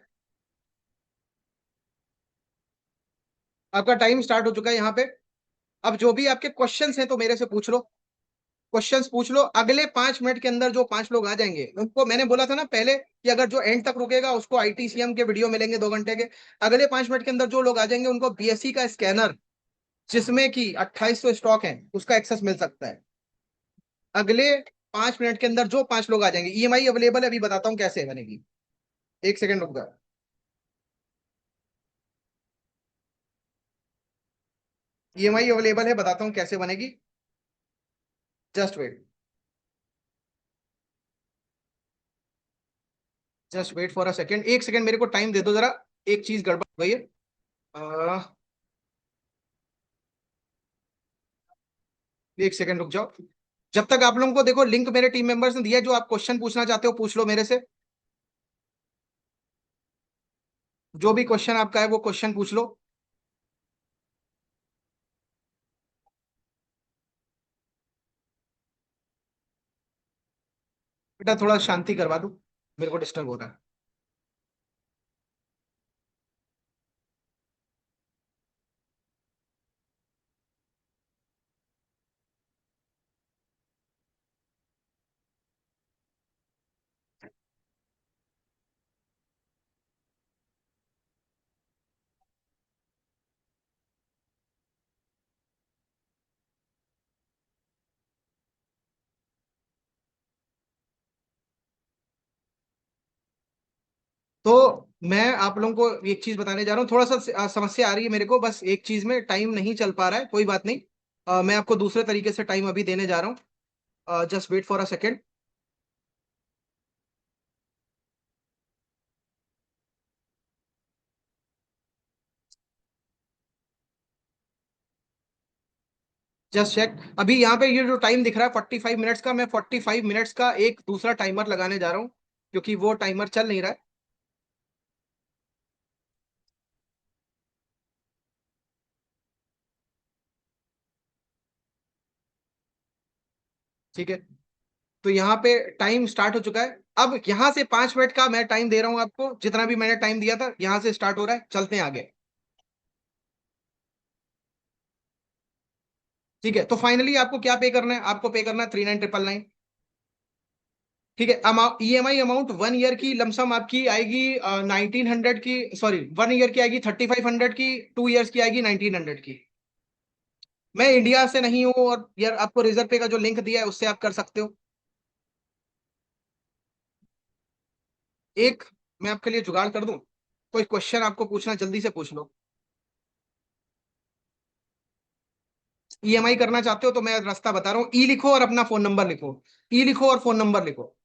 आपका टाइम स्टार्ट हो चुका है यहाँ पे। अब जो भी आपके क्वेश्चंस हैं तो मेरे से पूछ लो। क्वेश्चंस पूछ लो। अगले 5 मिनट के अंदर जो 5 लोग आ जाएंगे उनको, मैंने बोला था ना पहले कि अगर जो एंड तक रुकेगा उसको आईटीसीएम के वीडियो मिलेंगे 2 घंटे के। अगले 5 मिनट के अंदर जो लोग आ जाएंगे उनको बीएससी का स्कैनर, जिसमें कि 2800 स्टॉक है, उसका एक्सेस मिल सकता है। अगले 5 मिनट के अंदर जो 5 लोग आ जाएंगे। ईएमआई अवेलेबल है, अभी बताता हूँ कैसे बनेगी। एक सेकंड रुक जाओ। ईएमआई अवेलेबल है, बताता हूँ कैसे बनेगी। Just wait. Just wait for a second, एक सेकंड मेरे को टाइम दे दो जरा। एक चीज गड़बड़ हो गई है। अह, एक सेकंड रुक जाओ। जब तक आप लोगों को देखो लिंक मेरे टीम मेंबर्स ने दिया है, जो आप क्वेश्चन पूछना चाहते हो पूछ लो मेरे से। जो भी क्वेश्चन आपका है वो क्वेश्चन पूछ लो। बेटा थोड़ा शांति करवा दो, मेरे को डिस्टर्ब हो रहा है। तो मैं आप लोगों को एक चीज बताने जा रहा हूँ, थोड़ा सा समस्या आ रही है मेरे को, बस एक चीज में टाइम नहीं चल पा रहा है, कोई बात नहीं। मैं आपको दूसरे तरीके से टाइम अभी देने जा रहा हूँ। Just wait for a second. Just check. अभी यहाँ पे ये जो टाइम दिख रहा है 45 मिनट्स का, मैं 45 मिनट्स का एक दूसरा टाइमर लगाने जा रहा हूँ, क्योंकि वो टाइमर चल नहीं रहा है। ठीक है। तो यहाँ पे टाइम स्टार्ट हो चुका है। अब यहाँ से 5 मिनट का मैं टाइम दे रहा हूँ आपको, जितना भी मैंने टाइम दिया था यहाँ से स्टार्ट हो रहा है, चलते हैं आगे। ठीक है। तो फाइनली आपको क्या पे करना है, आपको पे करना है 39,999। ठीक है। ईएमआई अमाउंट 1 ईयर की लमसम आपकी आएगी 1900 की, सॉरी 1 ईयर की आएगी 3500 की, 2 ईयर्स की आएगी 1900 की। मैं इंडिया से नहीं हूँ, और यार आपको रिजर्व पे का जो लिंक दिया है उससे आप कर सकते हो। एक मैं आपके लिए जुगाड़ कर दूं, कोई क्वेश्चन आपको पूछना जल्दी से पूछ लो। ईएमआई करना चाहते हो तो मैं रास्ता बता रहा हूँ, ई लिखो और अपना फोन नंबर लिखो। ई लिखो और फोन नंबर लिखो।